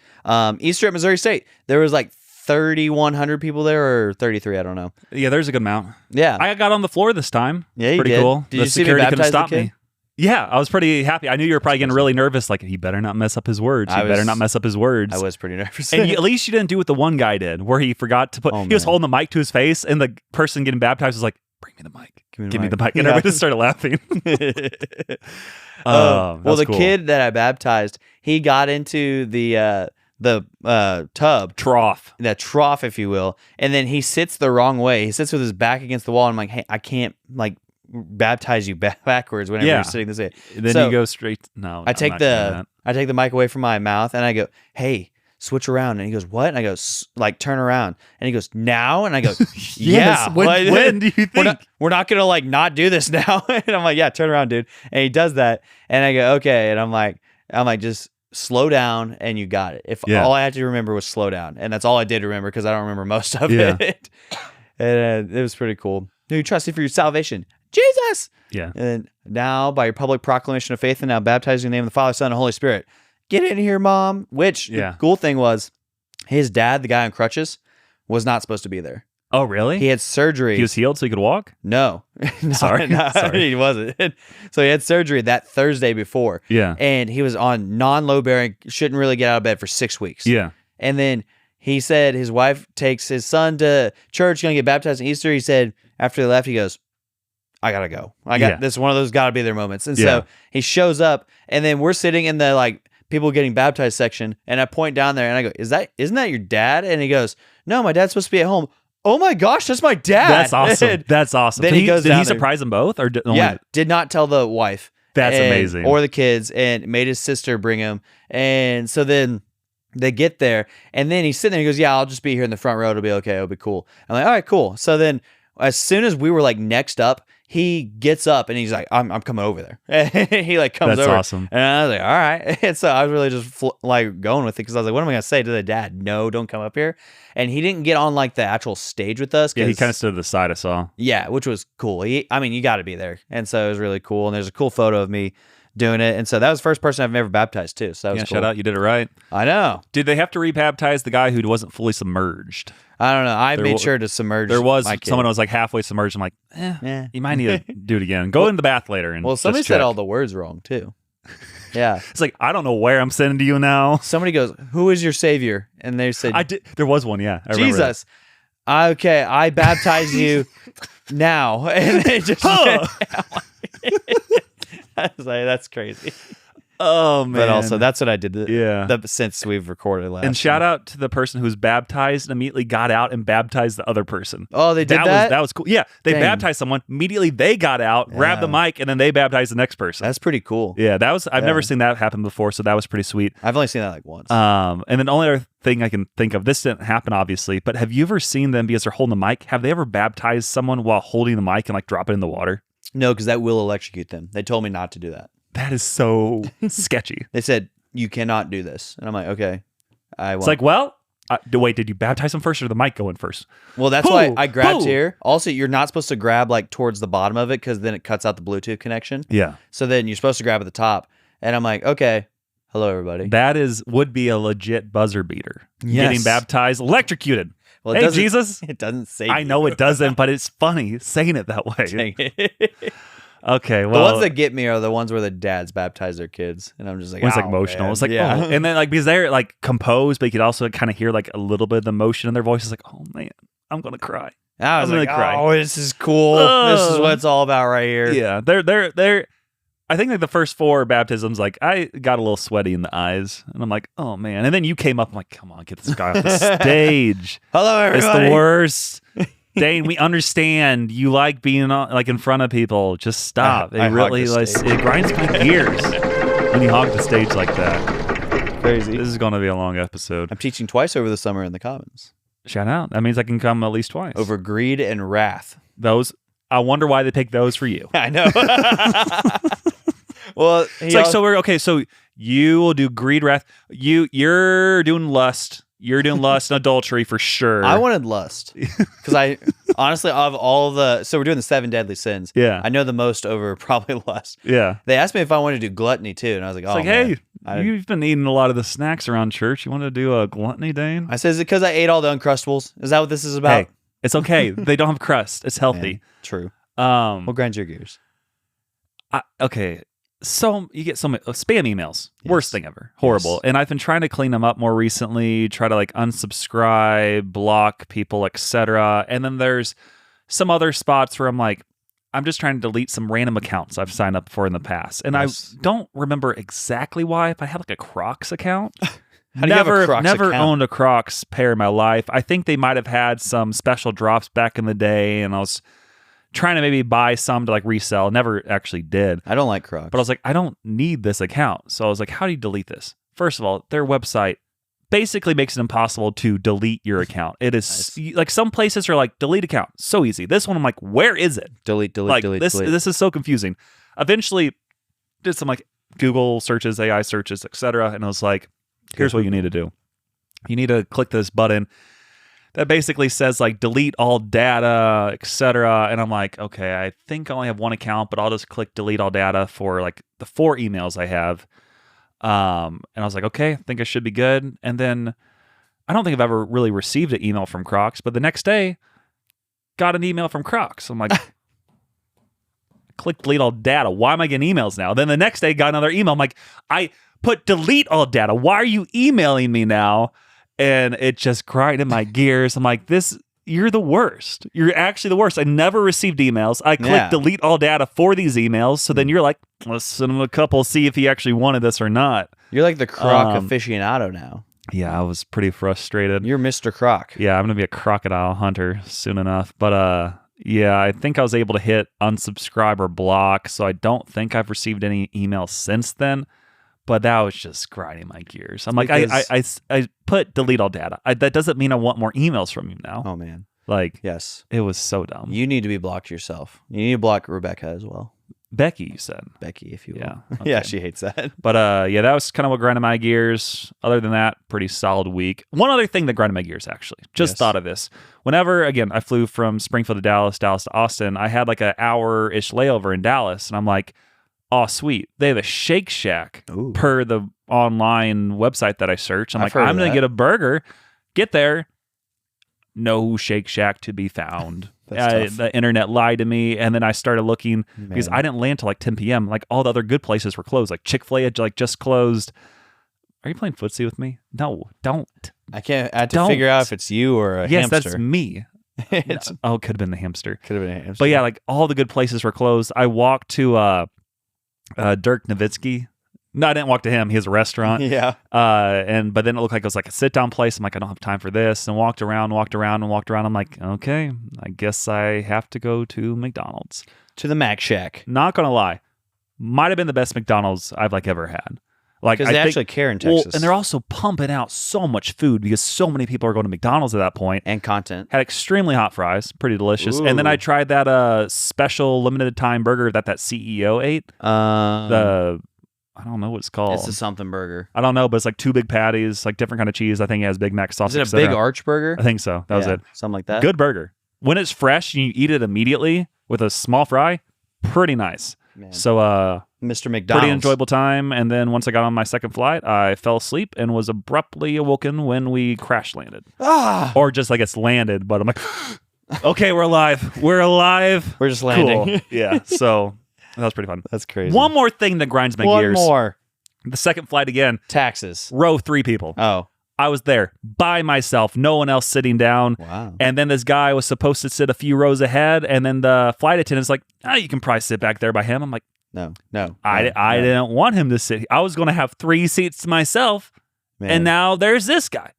Easter at Missouri State. There was like 3,100 people there, or 33, I don't know. Yeah, there's a good amount. Yeah. I got on the floor this time. Yeah, you pretty did. cool. Did the you see me security couldn't baptize stop the kid? me. Yeah, I was pretty happy. I knew you were probably getting really nervous. Like, he better not mess up his words. He better not mess up his words. I was pretty nervous. And at least you didn't do what the one guy did, where he forgot to put. He was holding the mic to his face, and the person getting baptized was like, "Bring me the mic. Give me the mic." And everybody just started laughing. Well, the cool. kid that I baptized, he got into the tub trough, that trough, if you will, and then he sits the wrong way. He sits with his back against the wall, and I'm like, hey, I can't baptize you backwards whenever you're sitting this way. Then you go straight. No, I take the mic away from my mouth, and I go, hey, switch around. And he goes, what? And I go, turn around. And he goes, now? And I go, yeah. When do you think? We're not going to not do this now. And I'm like, yeah, turn around, dude. And he does that. And I go, okay. And I'm like, just slow down, and you got it. If all I had to remember was slow down. And that's all I did remember, because I don't remember most of it. And it was pretty cool. Do you trust you for your salvation? Jesus. Yeah. And now, by your public proclamation of faith, and now baptizing in the name of the Father, Son, and Holy Spirit. Get in here, Mom. Which the cool thing was, his dad, the guy on crutches, was not supposed to be there. Oh, really? He had surgery. He was healed so he could walk? No. Sorry. He wasn't. So he had surgery that Thursday before. Yeah. And he was on non-low bearing, shouldn't really get out of bed for 6 weeks. Yeah. And then he said his wife takes his son to church, going to get baptized on Easter. He said, after they left, he goes, I gotta go. This is one of those gotta be there moments. And so he shows up, and then we're sitting in the people getting baptized section, and I point down there and I go, isn't that your dad? And he goes, no, my dad's supposed to be at home. Oh my gosh, that's my dad. That's awesome. That's awesome. Then did he he surprise them both, or did not tell the wife. That's amazing. Or the kids, and made his sister bring him. And so then they get there, and then he's sitting there. He goes, yeah, I'll just be here in the front row. It'll be okay. It'll be cool. I'm like, all right, cool. So then as soon as we were next up, he gets up and he's like, I'm coming over there. And he comes over. That's awesome. And I was like, all right. And so I was really just going with it, because I was like, what am I going to say to the dad? No, don't come up here. And he didn't get on the actual stage with us. Yeah, he kind of stood to the side, I saw. Yeah, which was cool. You got to be there. And so it was really cool. And there's a cool photo of me doing it. And so that was the first person I've ever baptized too. So that was cool. Shout out. You did it right. I know. Did they have to rebaptize the guy who wasn't fully submerged? I don't know. I made sure to submerge. There was my kid. someone who was halfway submerged. I'm like, you might need to do it again. Go in the bath later. And somebody just said check. all the words wrong too. Yeah. It's I don't know where I'm sending to you now. Somebody goes, who is your savior? And they said, I did. There was one. Yeah. I Jesus. Okay. I baptize you now. And they just, I was like, that's crazy. Oh, man. But also, that's what I did yeah. Since we've recorded last. And shout out to the person who was baptized and immediately got out and baptized the other person. Oh, they did that? That was cool. Yeah. They baptized someone. Immediately they got out, grabbed the mic, and then they baptized the next person. That's pretty cool. Yeah. I've never seen that happen before, so that was pretty sweet. I've only seen that once. And then the only other thing I can think of, this didn't happen, obviously, but have you ever seen them, because they're holding the mic, have they ever baptized someone while holding the mic and drop it in the water? No, because that will electrocute them. They told me not to do that. That is so sketchy. They said, you cannot do this. And I'm like, okay, I won't. It's wait, did you baptize them first, or the mic go in first? Well, that's why I grabbed here. Also, you're not supposed to grab towards the bottom of it, because then it cuts out the Bluetooth connection. Yeah. So then you're supposed to grab at the top. And I'm like, okay, hello, everybody. That would be a legit buzzer beater. Yes. Getting baptized, electrocuted. Well, hey, Jesus. It doesn't say. I know it doesn't, but it's funny saying it that way. Okay, The well, ones that get me are the ones where the dads baptize their kids, and I'm just like, when it's like "Oh, emotional. man." It's like, yeah. oh. And then like because they're like composed, but you could also kind of hear like a little bit of the emotion in their voice. It's like, oh man, I'm gonna cry. I was I'm like, gonna cry. oh, this is cool. This is what it's all about right here. Yeah, they're. I think like the first 4 baptisms, like I got a little sweaty in the eyes, and I'm like, oh man. And then you came up, I'm like, come on, get this guy off the stage. Hello, everybody. It's the worst. Dane, we understand you like being like in front of people. Just stop. I It really hog the like stage. it grinds my gears when you hog the stage like that. Crazy. This is going to be a long episode. I'm teaching twice over the summer in the Commons Shout out. That means I can come at least twice. over greed and wrath. Those. I wonder why they picked those for you. I know. Well, It's like so we're okay. So you will do greed, wrath. You're doing lust. You're doing lust and adultery for sure. I wanted lust because I honestly of all the we're doing the 7 deadly sins. Yeah. I know the most over probably lust. Yeah. They asked me if I wanted to do gluttony too, and I was like, It's oh, like, man. hey, you've been eating a lot of the snacks around church. You want to do a gluttony, Dane? I said, is it because I ate all the Uncrustables? Is that what this is about? Hey, it's okay. They don't have crust. It's healthy. Man, true. Um, We'll grind your gears. okay. So you get so many spam emails. Yes. Worst thing ever. Horrible. Yes. And I've been trying to clean them up more recently, try to like unsubscribe, block people, etc. And then there's some other spots where I'm like, I'm just trying to delete some random accounts I've signed up for in the past. And Yes. I don't remember exactly why. If I had like a Crocs account. How do you have a Crocs never account? owned a Crocs pair in my life. I think they might have had some special drops back in the day, and I was trying to maybe buy some to like resell. Never actually did. I don't like Crocs. But I was like, I don't need this account. So I was like, how do you delete this? First of all, their website basically makes it impossible to delete your account. It is like some places are like delete account. So easy. This one I'm like, where is it? delete, Like delete. this is so confusing. Eventually did some like Google searches, AI searches, etc. And I was like, here's what you need to do. You need to click this button that basically says like delete all data, etc. And I'm like, okay, I think I only have one account, but I'll just click delete all data for like the 4 emails I have. And I was like, okay, I think I should be good. And then I don't think I've ever really received an email from Crocs, but the next day got an email from Crocs. I'm like, click delete all data. Why am I getting emails now? Then the next day got another email. I'm like, I put delete all data. Why are you emailing me now? And it just grinded my gears. I'm like, you're the worst. You're actually the worst. I never received emails. I clicked delete all data for these emails. So then you're like, let's send him a couple, see if he actually wanted this or not. You're like the Croc aficionado now. Yeah, I was pretty frustrated. You're Mr. Croc. Yeah, I'm going to be a crocodile hunter soon enough. But yeah, I think I was able to hit unsubscribe or block. So I don't think I've received any emails since then. But that was just grinding my gears. I'm like, I put delete all data. That doesn't mean I want more emails from you now. Oh, man. Like, Yes. it was so dumb. You need to be blocked yourself. You need to block Rebecca as well. Becky, you said. Becky, if you will. Yeah, Yeah, okay. she hates that. But yeah, that was kind of what grinded my gears. Other than that, pretty solid week. One other thing that grinded my gears, actually. Just Yes. thought of this. Whenever, again, I flew from Springfield to Dallas, Dallas to Austin, I had like an hour-ish layover in Dallas. And I'm like, oh, sweet. They have a Shake Shack Ooh. per the online website that I searched. I'm I've like, heard of I'm going that. to get a burger. Get there. No Shake Shack to be found. That's tough. The internet lied to me. And then I started looking because Man. I didn't land till like 10 p.m. Like all the other good places were closed. Like Chick-fil-A had like just closed. Are you playing footsie with me? No, don't. I can't. I had to Don't. figure out if it's you or a Yes, hamster. that's me. It's Oh, it could have been the hamster. could have been a hamster. But yeah, like all the good places were closed. I walked to Dirk Nowitzki. No, I didn't walk to him. He has a restaurant. yeah. But then it looked like it was like a sit down place. I'm like, I don't have time for this. And walked around. I'm like, okay, I guess I have to go to McDonald's. To the Mac Shack. Not gonna lie, might have been the best McDonald's I've like ever had. Like Because I they think, actually care in well, Texas. and they're also pumping out so much food because so many people are going to McDonald's at that point. and content. Had extremely hot fries, pretty delicious. And then I Ooh. tried that special limited time burger that CEO ate. I don't know what it's called. It's a something burger. I don't know, but it's like 2 big patties, like different kind of cheese. I think it has Big Mac sauce. Is it a etc. big arch burger? I think so. That was Yeah, it. Something like that. Good burger. When it's fresh and you eat it immediately with a small fry, pretty nice. Man. So Mr. McDonald's. pretty enjoyable time. And then once I got on my second flight, I fell asleep and was abruptly awoken when we crash landed. Ah! Or just like it's landed, but I'm like, okay, we're alive. We're alive. We're just landing. Cool. Yeah. So That was pretty fun. That's crazy. One more thing that grinds my One gears. more. The second flight again. Taxes. Row 3 people. Oh. I was there by myself, no one else sitting down. Wow. And then this guy was supposed to sit a few rows ahead, and then the flight attendant's like, you can probably sit back there by him. I'm like, No. I didn't want him to sit. I was going to have 3 seats to myself, Man. and now there's this guy.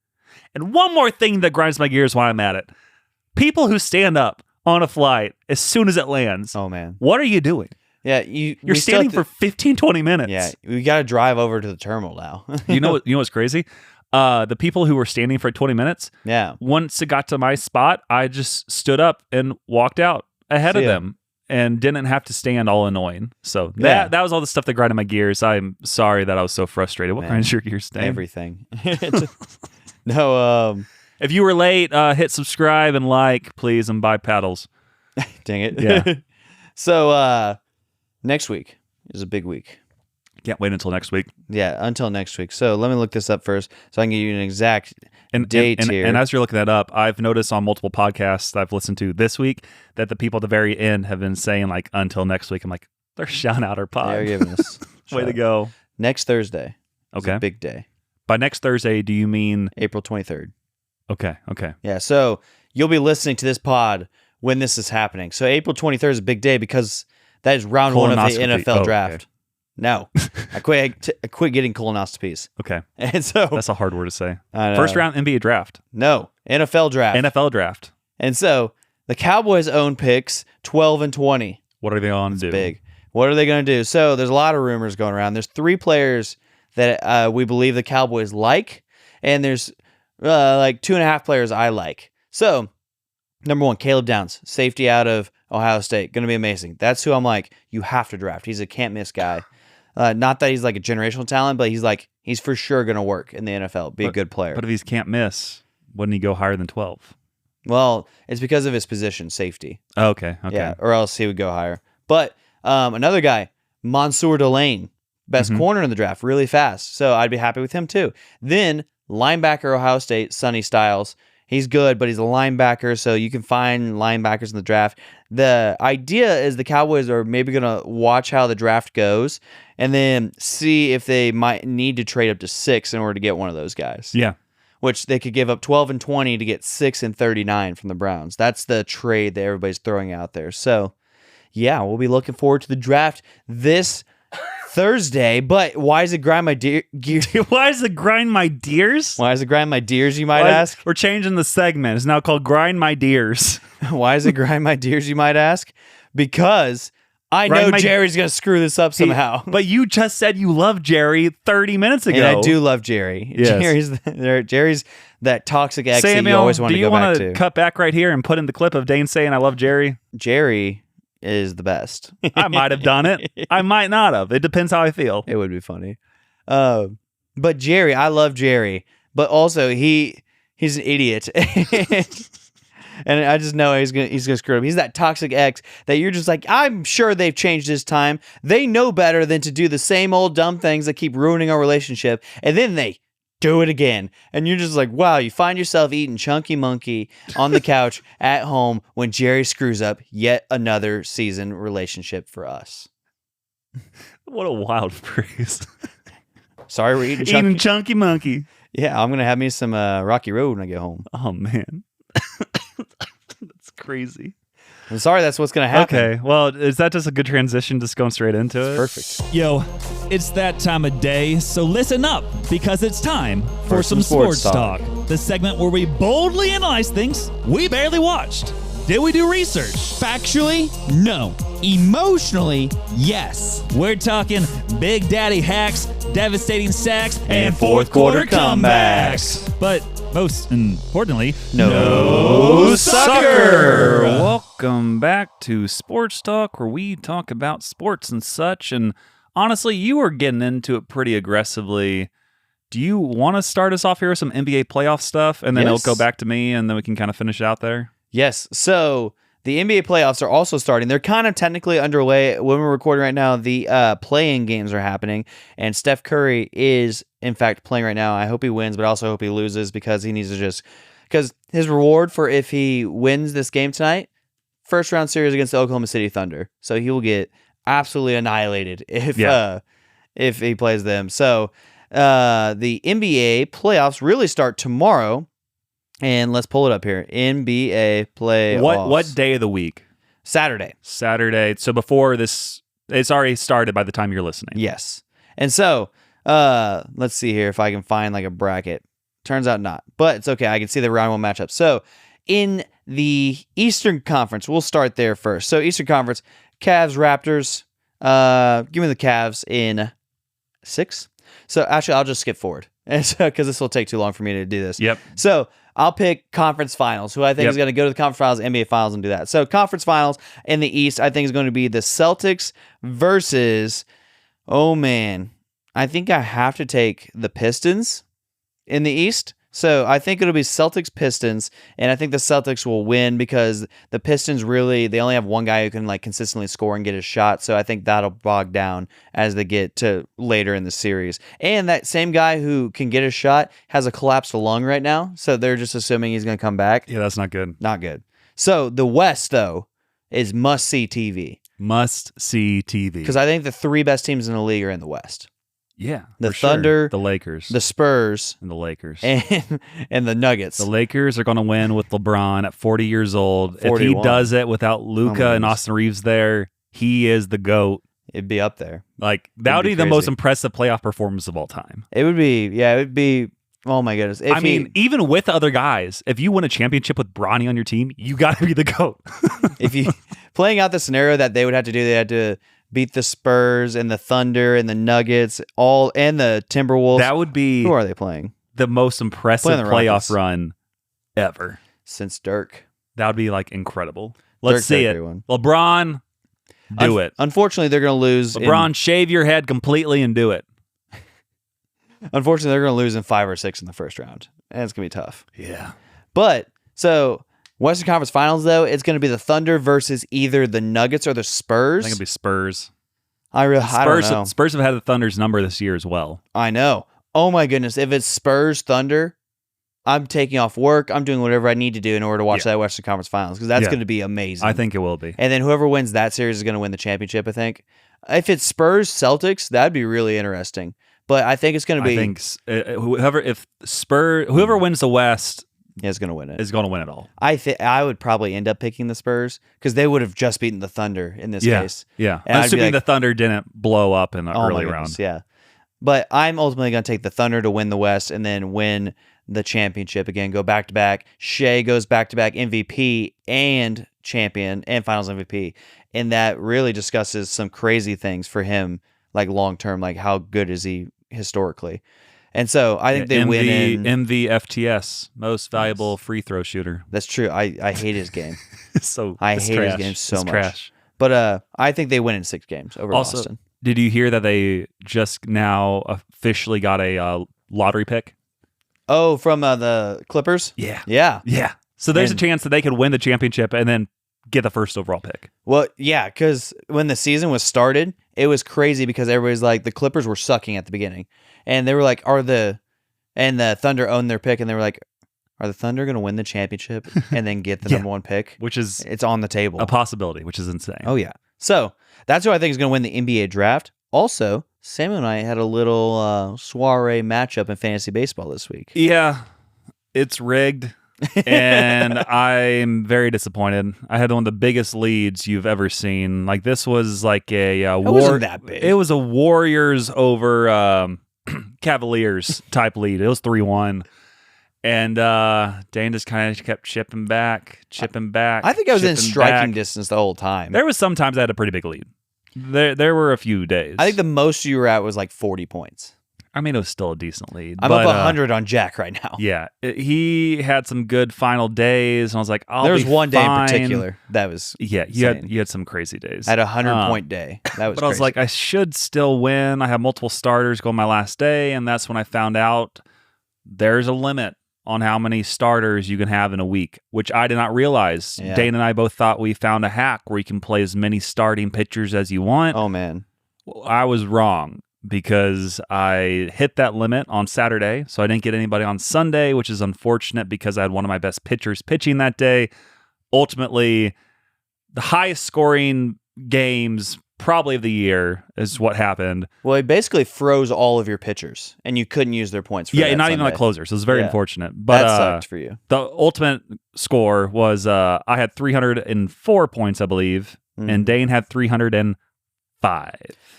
And one more thing that grinds my gears while I'm at it. People who stand up on a flight as soon as it lands. Oh, man. What are you doing? Yeah, You're standing for 15, 20 minutes. Yeah, we got to drive over to the terminal now. You know what's crazy? The people who were standing for 20 minutes, Yeah. once it got to my spot, I just stood up and walked out ahead of them and didn't have to stand all annoying. So that was all the stuff that grinded my gears. I'm sorry that I was so frustrated. What grinds your gears, Dane? Everything. No, If you were late, hit subscribe and like, please, and buy paddles. dang it. Yeah. So, next week is a big week. Can't wait until next week. Yeah, until next week. So let me look this up first so I can give you an exact date here. And as you're looking that up, I've noticed on multiple podcasts I've listened to this week that the people at the very end have been saying like until next week. I'm like, they're shouting out our pod. They're giving us Way to go. Next Thursday. Is Okay. a big day. By next Thursday, do you mean? April 23rd. Okay. Yeah, so you'll be listening to this pod when this is happening. So April 23rd is a big day because that is round 1 of the Colonoscopy. NFL Oh, draft. okay. No, I quit getting colonoscopies. Okay. And so That's a hard word to say. I know. First round NBA draft. No, NFL draft. NFL draft. And so the Cowboys own picks 12 and 20. What are they on to do? Big. What are they going to do? So there's a lot of rumors going around. There's 3 players that we believe the Cowboys like, and there's like 2.5 players I like. So number 1, Caleb Downs, safety out of Ohio State, going to be amazing. That's who I'm like, you have to draft. He's a can't miss guy. Not that he's like a generational talent, but he's for sure going to work in the NFL, be a good player. But if he's can't miss, wouldn't he go higher than 12? Well, it's because of his position, safety. Oh, okay. Yeah, or else he would go higher. But another guy, Mansour Delane, best corner in the draft, really fast. So I'd be happy with him too. Then linebacker, Ohio State, Sonny Styles. He's good, but he's a linebacker, so you can find linebackers in the draft. The idea is the Cowboys are maybe going to watch how the draft goes and then see if they might need to trade up to 6 in order to get one of those guys. Yeah. Which they could give up 12 and 20 to get 6 and 39 from the Browns. That's the trade that everybody's throwing out there. So, yeah, we'll be looking forward to the draft this Thursday. But why does it grind my gears? Why does it grind my deers? Why does it grind my gears, you might ask? We're changing the segment. It's now called Grind My Deers. Why does it grind my gears, you might ask? Because I know Jerry's going to screw this up somehow. But you just said you love Jerry 30 minutes ago. And I do love Jerry. Yes. Jerry's that toxic ex that you Samuel, always want to go back to. do you want to cut back right here and put in the clip of Dane saying I love Jerry? Jerry is the best. I might have done it. I might not have. It depends how I feel. It would be funny. But Jerry, I love Jerry. But also, he's an idiot. And I just know he's gonna screw up. He's that toxic ex that you're just like, I'm sure they've changed this time. They know better than to do the same old dumb things that keep ruining our relationship. And then they do it again. And you're just like, wow, you find yourself eating Chunky Monkey on the couch at home when Jerry screws up yet another season relationship for us. What a wild phrase. Sorry, we're eating Chunky Monkey. Yeah, I'm going to have me some Rocky Road when I get home. Oh, man. That's crazy. I'm sorry, that's what's going to happen. Okay, well, is that just a good transition, just going straight into it? Perfect. Yo, it's that time of day, so listen up, because it's time for some sports talk. The segment where we boldly analyze things we barely watched. Did we do research? Factually, no. Emotionally, yes. We're talking Big Daddy hacks, devastating sacks, And fourth quarter comebacks. But most importantly, No sucker! Welcome back to Sports Talk, where we talk about sports and such. And honestly, you were getting into it pretty aggressively. Do you want to start us off here with some NBA playoff stuff? And then Yes. it'll go back to me, and then we can kind of finish out there? Yes. So the NBA playoffs are also starting. They're kind of technically underway. When we're recording right now, the play-in games are happening, and Steph Curry is, in fact, playing right now. I hope he wins, but I also hope he loses because he needs to because his reward for if he wins this game tonight, first-round series against the Oklahoma City Thunder. So he will get absolutely annihilated if he plays them. So the NBA playoffs really start tomorrow. And let's pull it up here. NBA playoffs. What day of the week? Saturday. So before this, it's already started by the time you're listening. Yes. And so let's see here if I can find like a bracket. Turns out not, but it's okay. I can see the round 1 matchup. So in the Eastern Conference, we'll start there first. So Eastern Conference, Cavs, Raptors. Give me the Cavs in 6. So actually, I'll just skip forward because this will take too long for me to do this. Yep. So I'll pick conference finals, who I think is going to go to the conference finals, NBA finals, and do that. So conference finals in the East, I think is going to be the Celtics versus, oh man, I think I have to take the Pistons in the East. So I think it'll be Celtics Pistons, and I think the Celtics will win because the Pistons they only have one guy who can like consistently score and get his shot. So I think that'll bog down as they get to later in the series. And that same guy who can get his shot has a collapsed lung right now, so they're just assuming he's going to come back. Yeah, that's not good. Not good. So the West though is must-see TV. Must-see TV. Because I think the 3 best teams in the league are in the West. Yeah, The for sure. Thunder, the Lakers, the Spurs, and the Lakers. And the Nuggets. The Lakers are going to win with LeBron at 40 years old. 41. If he does it without Luka and Austin Reeves there, he is the GOAT. It'd be up there. Like, that would be the crazy. most impressive playoff performance of all time. It would be, oh my goodness. I mean, even with other guys, if you win a championship with Bronny on your team, you got to be the GOAT. if you, playing out the scenario that they would have to do, they had to beat the Spurs and the Thunder and the Nuggets, and the Timberwolves. That would be Who are they playing? the most impressive Playing the playoff Rockets. run ever. Since Dirk. That would be like incredible. Let's Dirk's see it. everyone. LeBron, do it. Unfortunately, they're going to lose. LeBron, shave your head completely and do it. Unfortunately, they're going to lose in 5 or 6 in the first round. And it's going to be tough. Yeah. But, so, Western Conference Finals, though, it's going to be the Thunder versus either the Nuggets or the I Spurs. think it'd be Spurs. I don't know. Spurs have had the Thunder's number this year as well. I know. Oh my goodness. If it's Spurs Thunder, I'm taking off work. I'm doing whatever I need to do in order to watch that Western Conference Finals because that's going to be amazing. I think it will be. And then whoever wins that series is going to win the championship, I think. If it's Spurs Celtics, that'd be really interesting. But I think it's going to be. I think whoever wins the West is going to win it. is going to win it all. I would probably end up picking the Spurs because they would have just beaten the Thunder in this case. Yeah. And I'd be Assuming like, the Thunder didn't blow up in the oh my early goodness, round. yeah. But I'm ultimately going to take the Thunder to win the West and then win the championship again, go back to back. Shea goes back to back MVP and champion and finals MVP. And that really discusses some crazy things for him, like long term, like how good is he historically. And so I think they win in MVFTS, most valuable free throw shooter. That's true. I hate his game. I hate his game so much. Trash. But I think they win in 6 games over Boston. Did you hear that they just now officially got a lottery pick? Oh, from the Clippers? Yeah. Yeah. So there's a chance that they could win the championship and then get the first overall pick. Well, yeah, because when the season was started, it was crazy because everybody's like, the Clippers were sucking at the beginning. And they were like, and the Thunder owned their pick, and they were like, are the Thunder going to win the championship and then get the number 1 pick? It's on the table. A possibility, which is insane. Oh, yeah. So that's who I think is going to win the NBA draft. Also, Samuel and I had a little soiree matchup in fantasy baseball this week. Yeah, it's rigged, and I'm very disappointed. I had one of the biggest leads you've ever seen. Like, this was like a wasn't that big. It was a Warriors over Cavaliers type lead. It was 3-1. And Dane just kind of kept chipping back. I think I was in striking distance the whole time. There was sometimes I had a pretty big lead. There were a few days. I think the most you were at was like 40 points. I mean, it was still a decent lead. I'm up 100 on Jack right now. Yeah. He had some good final days, and I was like, there was one day in fine. particular that was you had some crazy days. I had a 100-point day. That was But I was like, I should still win. I have multiple starters go my last day, and that's when I found out there's a limit on how many starters you can have in a week, which I did not realize. Yeah. Dane and I both thought we found a hack where you can play as many starting pitchers as you want. Oh, man. I was wrong because I hit that limit on Saturday, so I didn't get anybody on Sunday, which is unfortunate because I had one of my best pitchers pitching that day. Ultimately, the highest scoring games probably of the year is what happened. Well, it basically froze all of your pitchers, and you couldn't use their points for Yeah, that not even Sunday. the closers. So it was very Yeah. unfortunate. But That sucked for you. the ultimate score was I had 304 points, I believe, and Dane had 305.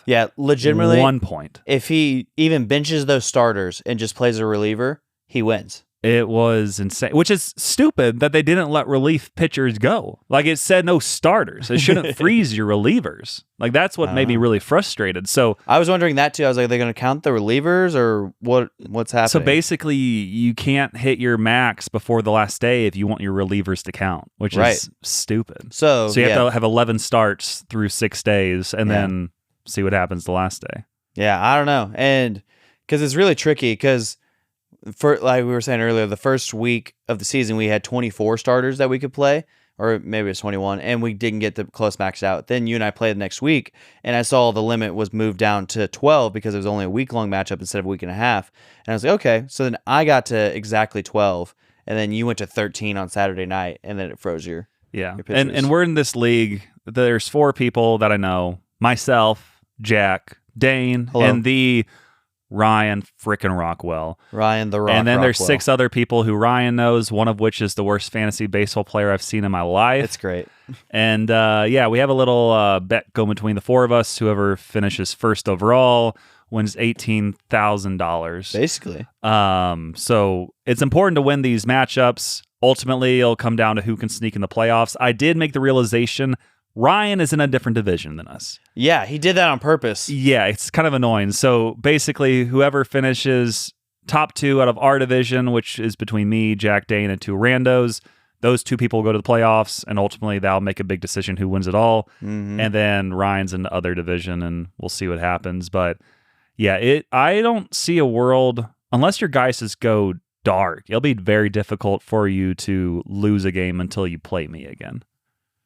Yeah, legitimately, 1 point. if he even benches those starters and just plays a reliever, he wins. It was insane, which is stupid that they didn't let relief pitchers go. Like it said no starters. It shouldn't freeze your relievers. Like that's what made me really frustrated. So I was wondering that too. I was like, are they going to count the relievers or what's happening? So basically, you can't hit your max before the last day if you want your relievers to count, which is stupid. So you have to have 11 starts through 6 days and then see what happens the last day. Yeah, I don't know. And because it's really tricky because for like we were saying earlier, the first week of the season, we had 24 starters that we could play, or maybe it was 21, and we didn't get the close maxed out. Then you and I played the next week, and I saw the limit was moved down to 12 because it was only a week-long matchup instead of a week and a half. And I was like, okay. So then I got to exactly 12, and then you went to 13 on Saturday night, and then it froze your pitchers. And we're in this league. There's 4 people that I know: myself, Jack, Dane, and the Ryan frickin' Rockwell. Ryan the Rock. And then there's Rockwell. 6 other people who Ryan knows, one of which is the worst fantasy baseball player I've seen in my life. It's great. And we have a little bet going between the 4 of us. Whoever finishes first overall wins $18,000. Basically. So it's important to win these matchups. Ultimately, it'll come down to who can sneak in the playoffs. I did make the realization Ryan is in a different division than us. Yeah, he did that on purpose. Yeah, it's kind of annoying. So basically, whoever finishes top 2 out of our division, which is between me, Jack, Dane, and 2 randos, those 2 people will go to the playoffs, and ultimately that'll make a big decision who wins it all. Mm-hmm. And then Ryan's in the other division, and we'll see what happens. But yeah, I don't see a world, unless your guys go dark, it'll be very difficult for you to lose a game until you play me again.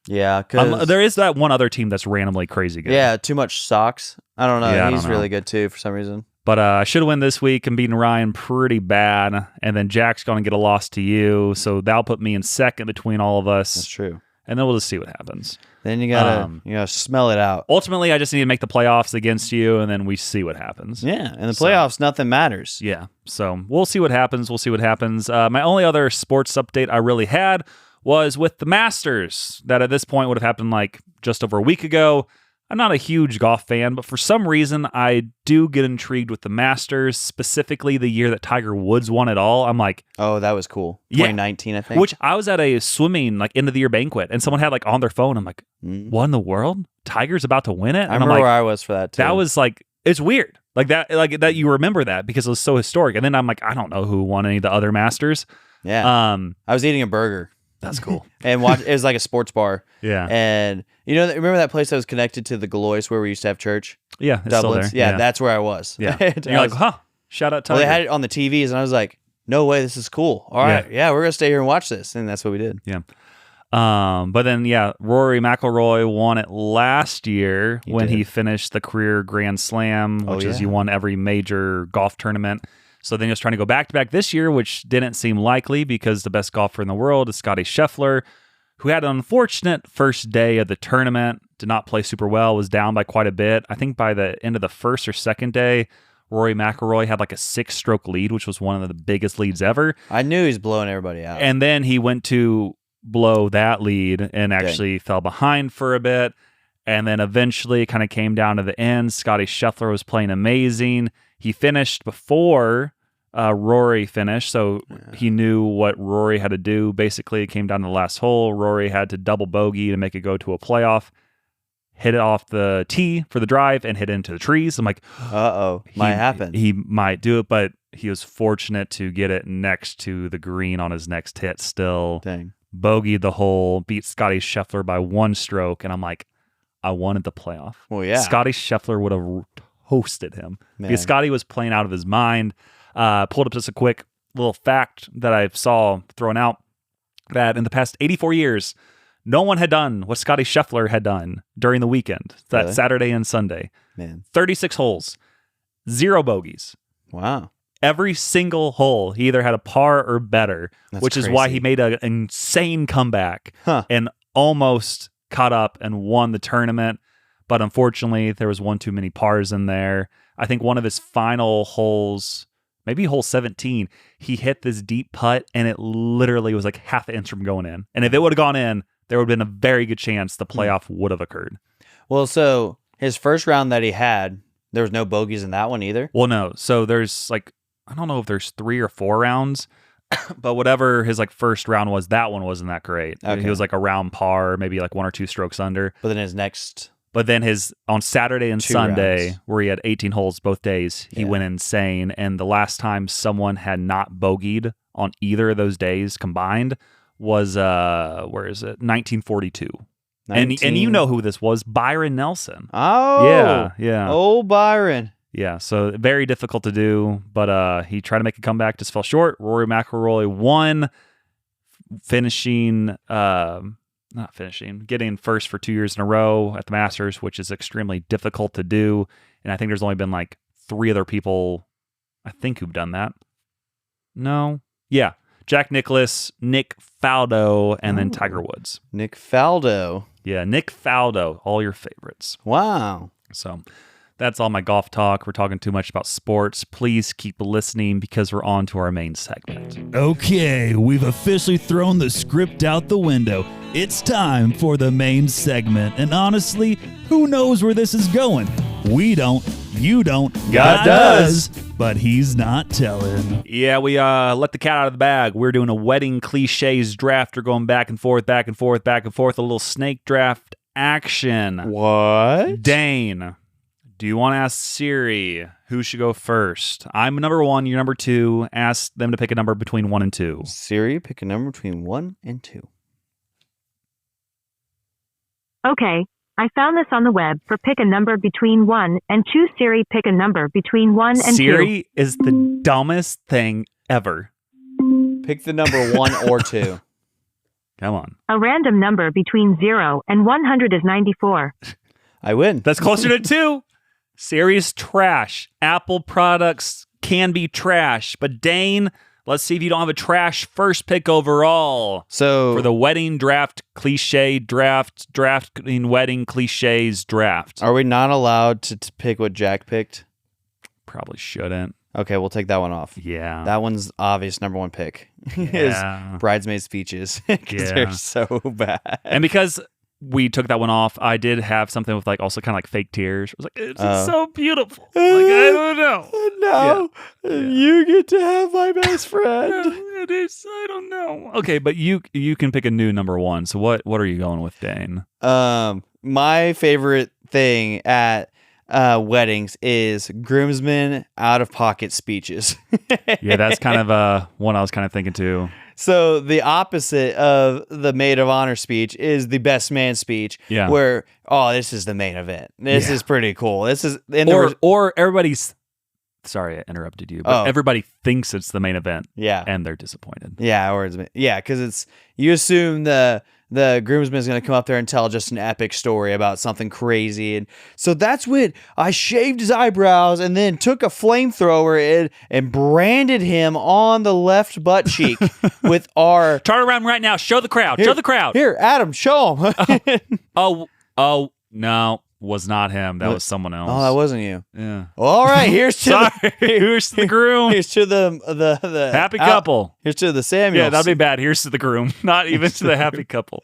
Yeah, because there is that one other team that's randomly crazy good. yeah, too much socks. I don't know. Yeah, I He's don't know. really good too for some reason. But I should have won this week and beaten Ryan pretty bad. And then Jack's going to get a loss to you. So that'll put me in second between all of us. That's true. And then we'll just see what happens. Then you gotta smell it out. Ultimately, I just need to make the playoffs against you, and then we see what happens. Yeah, in the playoffs, nothing matters. Yeah. So we'll see what happens. My only other sports update I really had was with the Masters, that at this point would have happened like just over a week ago. I'm not a huge golf fan, but for some reason, I do get intrigued with the Masters, specifically the year that Tiger Woods won it all. I'm like, Oh, that was cool. Yeah. 2019, I think. which I was at a swimming like end of the year banquet, and someone had like on their phone. I'm like, what in the world? Tiger's about to win it? And I I'm remember like, where I was for that too. that was like, it's weird. Like that you remember that because it was so historic. And then I'm like, I don't know who won any of the other Masters. I was eating a burger. That's cool. And it was like a sports bar. Yeah. And remember that place that was connected to the Galois where we used to have church? Yeah, it's still Doublets? there. Yeah, that's where I was. Yeah. And And you're like, huh, shout out well, Tiger. they had it on the TVs, and I was like, no way, this is cool. All right, yeah, we're going to stay here and watch this. And that's what we did. Yeah. But then, Rory McIlroy won it last year when he finished the career Grand Slam, which is he won every major golf tournament. So then he was trying to go back-to-back this year, which didn't seem likely because the best golfer in the world is Scotty Scheffler, who had an unfortunate first day of the tournament, did not play super well, was down by quite a bit. I think by the end of the first or second day, Rory McIlroy had like a 6-stroke lead, which was one of the biggest leads ever. I knew he was blowing everybody out. And then he went to blow that lead and actually fell behind for a bit. And then eventually it kind of came down to the end. Scotty Scheffler was playing amazing. He finished before Rory finished, so he knew what Rory had to do. Basically, it came down to the last hole. Rory had to double bogey to make it go to a playoff, hit it off the tee for the drive, and hit it into the trees. I'm like, might happen. He might do it, but he was fortunate to get it next to the green on his next hit still. Dang. Bogeyed the hole, beat Scotty Scheffler by 1 stroke, and I'm like, I wanted the playoff. Well, yeah. Scotty Scheffler would have toasted him Man. because Scotty was playing out of his mind. Pulled up just a quick little fact that I saw thrown out that in the past 84 years, no one had done what Scotty Scheffler had done during the weekend, that Really? Saturday and Sunday. Man. 36 holes, 0 bogeys. Wow. Every single hole, he either had a par or better, That's which is why crazy. he made an insane comeback Huh. and almost caught up and won the tournament. but unfortunately there was one too many pars in there. I think one of his final holes, maybe hole 17, he hit this deep putt and it literally was like half an inch from going in. And if it would have gone in, there would have been a very good chance the playoff would have occurred. Well, so his first round that he had, there was no bogeys in that one either? Well, no. So there's like, I don't know if there's 3 or 4 rounds, but whatever his like first round was, that one wasn't that great. Okay. He was like around par, maybe like 1 or 2 strokes under. But then his next... But then on Saturday and 2 Sunday, rounds. where he had 18 holes both days, he Yeah. went insane. And the last time someone had not bogeyed on either of those days combined was, where is it? 1942. And you know who this was, Byron Nelson. Oh. Yeah. Oh, Byron. Yeah, so very difficult to do, but he tried to make a comeback, just fell short. Rory McIlroy won, getting first for 2 years in a row at the Masters, which is extremely difficult to do. And I think there's only been like 3 other people, I think, who've done that. No? Yeah. Jack Nicklaus, Nick Faldo, and then Tiger Woods. Nick Faldo. Yeah, Nick Faldo, all your favorites. Wow. So that's all my golf talk. We're talking too much about sports. Please keep listening because we're on to our main segment. Okay, we've officially thrown the script out the window. It's time for the main segment. And honestly, who knows where this is going? We don't. You don't. God does. But he's not telling. Yeah, we let the cat out of the bag. We're doing a wedding cliches draft. We're going back and forth, back and forth, back and forth. A little snake draft action. What? Dane, do you want to ask Siri who should go first? I'm number 1, you're number 2. Ask them to pick a number between 1 and 2. Siri, pick a number between 1 and 2. Okay, I found this on the web for pick a number between 1 and 2. Siri, pick a number between 1 and 2. Siri is the dumbest thing ever. Pick the number 1 or 2. Come on. A random number between 0 and 100 is 94. I win. That's closer to 2. Siri is trash. Apple products can be trash. But Dane, let's see if you don't have a trash first pick overall. So For the wedding draft, cliche drafting wedding cliches draft. are we not allowed to pick what Jack picked? Probably shouldn't. Okay, we'll take that one off. Yeah. That one's obvious number 1 pick. Yeah. His bridesmaid speeches. Because Yeah. they're so bad. And because we took that one off, I did have something with like also kind of like fake tears. I was like, it's so beautiful. Like, I don't know. No, you get to have my best friend. It is. I don't know. Okay, but you can pick a new number 1. So what are you going with, Dane? My favorite thing at weddings is groomsmen out of pocket speeches. Yeah, that's kind of one I was kind of thinking too. So the opposite of the maid of honor speech is the best man speech. Yeah. Where, this is the main event. This is pretty cool. This is Or everybody's. Sorry, I interrupted you. But everybody thinks it's the main event. Yeah. And they're disappointed. Yeah, because it's you assume the groomsman is going to come up there and tell just an epic story about something crazy, and so that's when I shaved his eyebrows and then took a flamethrower and branded him on the left butt cheek with our. Turn around right now. Show the crowd. Here, Show the crowd. Here, Adam, show him. Oh no, was not him. That was someone else. Oh, that wasn't you. Yeah. All right, here's to Sorry. Here's to the groom. Here's to the Happy couple. Here's to the Samuels. Yeah, that'd be bad. Here's to the groom. Not even to the happy couple.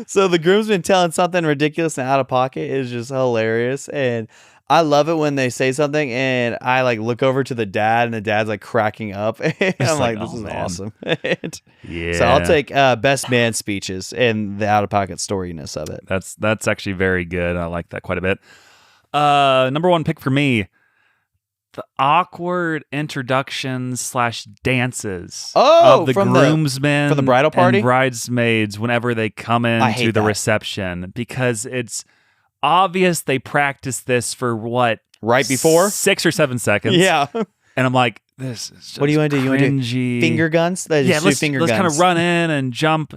So the groomsman telling something ridiculous and out of pocket is just hilarious, and I love it when they say something and I like look over to the dad and the dad's like cracking up and I'm like, this oh, is man. awesome. Yeah. So I'll take best man speeches and the out of pocket storiness of it. That's actually very good. I like that quite a bit. Number 1 pick for me, the awkward introductions / dances of the groomsmen from the bridal party and bridesmaids whenever they come into the reception, because it's obvious they practice this for what? Right before? 6 or 7 seconds. Yeah. And I'm like, this is just what do you want to do? You want to do cringy. finger guns? Let's finger kind guns. of run in and jump.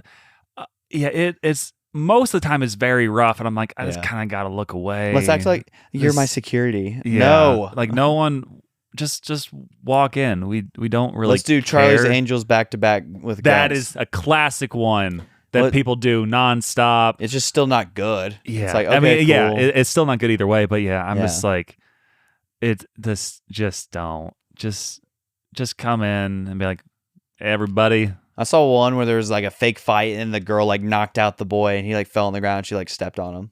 It's most of the time is very rough, and I'm like, I just kind of got to look away. Let's act like you're my security. Yeah, no. Like no one, just walk in. We don't really Let's do Charlie's care. Angels back to back with That guns. is a classic one. that people do nonstop. It's just still not good. Yeah, It's like, okay, I mean, cool. yeah, it's still not good either way. But yeah, I'm Yeah. just like, just don't just come in and be like, hey, everybody. I saw one where there was like a fake fight and the girl like knocked out the boy and he like fell on the ground and she like stepped on him.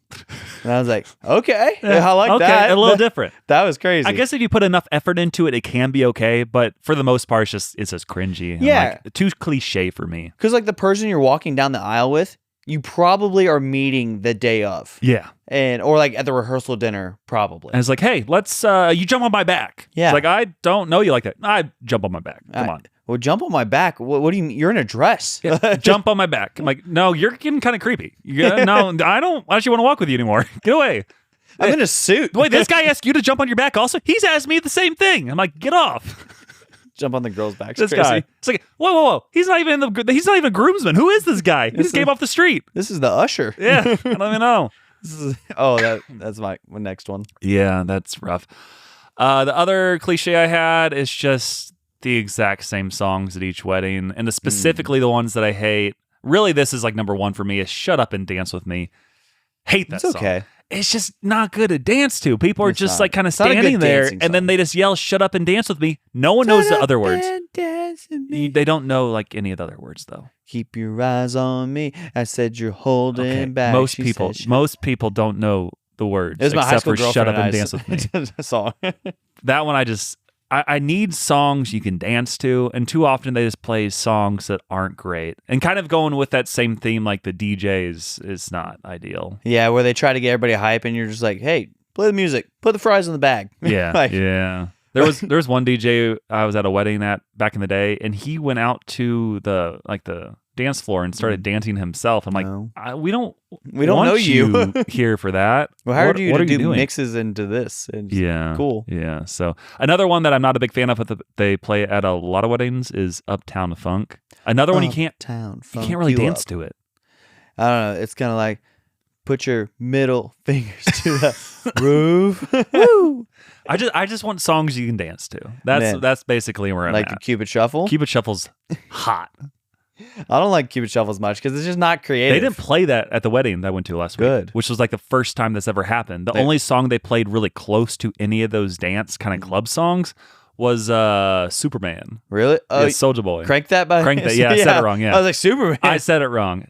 And I was like, okay, I like that. A little different. That was crazy. I guess if you put enough effort into it, it can be okay. But for the most part, it's just cringy. And Yeah. like, too cliche for me. Because like the person you're walking down the aisle with, you probably are meeting the day of. Yeah. Or like at the rehearsal dinner, probably. And it's like, hey, let's you jump on my back. Yeah. It's like, I don't know you like that. I jump on my back. Come on. Well, jump on my back. What do you mean? You're in a dress. Yeah, jump on my back. I'm like, no, you're getting kind of creepy. No, I don't actually want to walk with you anymore. Get away. I'm in a suit. Wait, this guy asked you to jump on your back also? He's asked me the same thing. I'm like, get off. Jump on the girl's back. This Crazy. guy. It's like, whoa. He's not even a groomsman. Who is this guy? He just came off the street. This is the usher. Yeah, I don't even know. That's my next one. Yeah, that's rough. The other cliche I had is just the exact same songs at each wedding, and specifically the ones that I hate. Really, this is like number one for me is "Shut Up and Dance with Me." Hate that song. Okay. It's just not good to dance to. People are just like kind of standing there, and then they just yell "Shut up and dance with me." No one knows the other words. They don't know like any of the other words though. Keep your eyes on me. I said you're holding back. Most people don't know the words it was my except high school for "Shut up and dance with me." Song. That one I need songs you can dance to, and too often they just play songs that aren't great. And kind of going with that same theme, like the DJs is not ideal. Yeah, where they try to get everybody hype, and you're just like, "Hey, play the music, put the fries in the bag." Yeah, yeah. There was one DJ I was at a wedding at back in the day, and he went out to the dance floor and started dancing himself. I'm like, we don't know you here for that. Well, how do you do doing? mixes into this? Yeah, cool. Yeah. So another one that I'm not a big fan of, but they play at a lot of weddings is Uptown Funk. Another one you can't really dance to it. I don't know. It's kind of like put your middle fingers to the roof. Woo! I just want songs you can dance to. That's basically where I'm at. Like Cupid Shuffle. Cupid Shuffle's hot. I don't like Cupid Shuffle as much because it's just not creative. They didn't play that at the wedding that I went to last week, which was like the first time that's ever happened. The only song they played really close to any of those dance kind of club songs was Superman. Really? Yeah, Soulja Boy. Crank That by Crank That. Yeah, I said it wrong. Yeah, I was like Superman. I said it wrong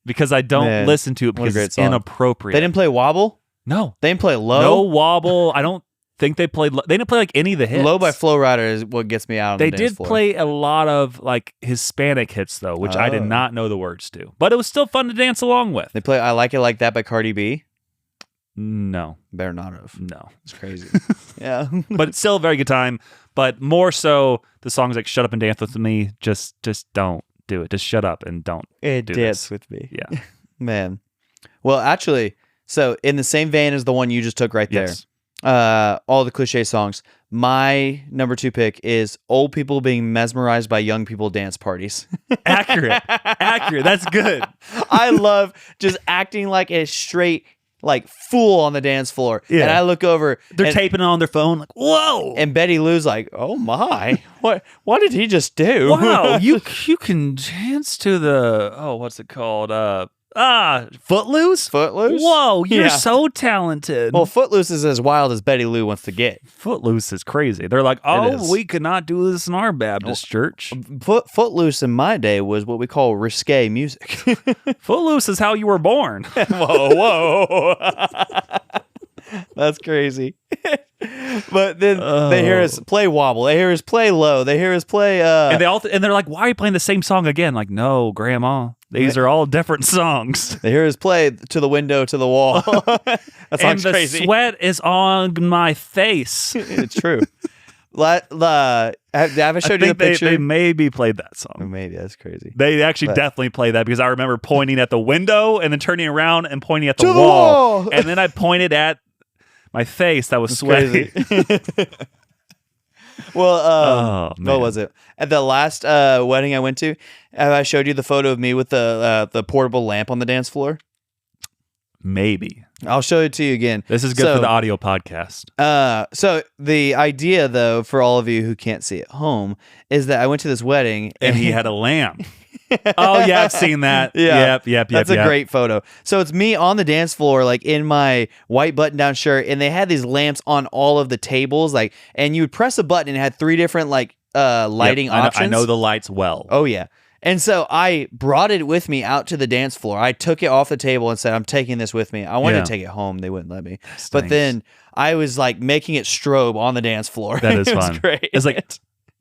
because I don't listen to it because it's inappropriate. They didn't play Wobble? No. They didn't play Low? No Wobble. I don't think they played. They didn't play like any of the hits. Low by Flow Rider is what gets me out on the dance floor. They did play a lot of like Hispanic hits though, which I did not know the words to. But it was still fun to dance along with. They play I Like It Like That by Cardi B? No. Better not have. No. It's crazy. Yeah. But it's still a very good time. But more so the songs like Shut Up and Dance With Me, just don't do it. Just shut up and don't do dance this. with me. Yeah. Man. Well, actually, so in the same vein as the one you just took right there. Yes. All the cliche songs. My number 2 pick is old people being mesmerized by young people dance parties. Accurate. That's good. I love just acting like a straight like fool on the dance floor. Yeah. And I look over. They're taping it on their phone like, whoa. And Betty Lou's like, oh my, what did he just do? Wow, you can dance to the, what's it called? Footloose? Footloose? Whoa, you're so talented. Well, Footloose is as wild as Betty Lou wants to get. Footloose is crazy. They're like, we could not do this in our Baptist church. Footloose in my day was what we call risque music. Footloose is how you were born. Whoa. That's crazy. But then they hear us play Wobble. They hear us play Low. They hear us play and they're like, why are you playing the same song again? Like, no, Grandma. These are all different songs. They hear us play To the Window, to the Wall. That sounds crazy. And the sweat is on my face. It's true. Have I showed you the picture? They maybe played that song. Maybe. That's crazy. They actually definitely played that because I remember pointing at the window and then turning around and pointing at the wall. And then I pointed at my face that was sweaty. Well, what was it? At the last wedding I went to, I showed you the photo of me with the portable lamp on the dance floor. Maybe. I'll show it to you again. This is good for the audio podcast. So the idea, though, for all of you who can't see at home, is that I went to this wedding and he had a lamp. Oh yeah, I've seen that. Yeah. Yep. That's a great photo. So it's me on the dance floor, like in my white button-down shirt, and they had these lamps on all of the tables, like, and you would press a button and it had 3 different like lighting options. I know the lights well. Oh yeah. And so I brought it with me out to the dance floor. I took it off the table and said, I'm taking this with me. I wanted to take it home. They wouldn't let me. But then I was like making it strobe on the dance floor. That is It was fun. great. It's like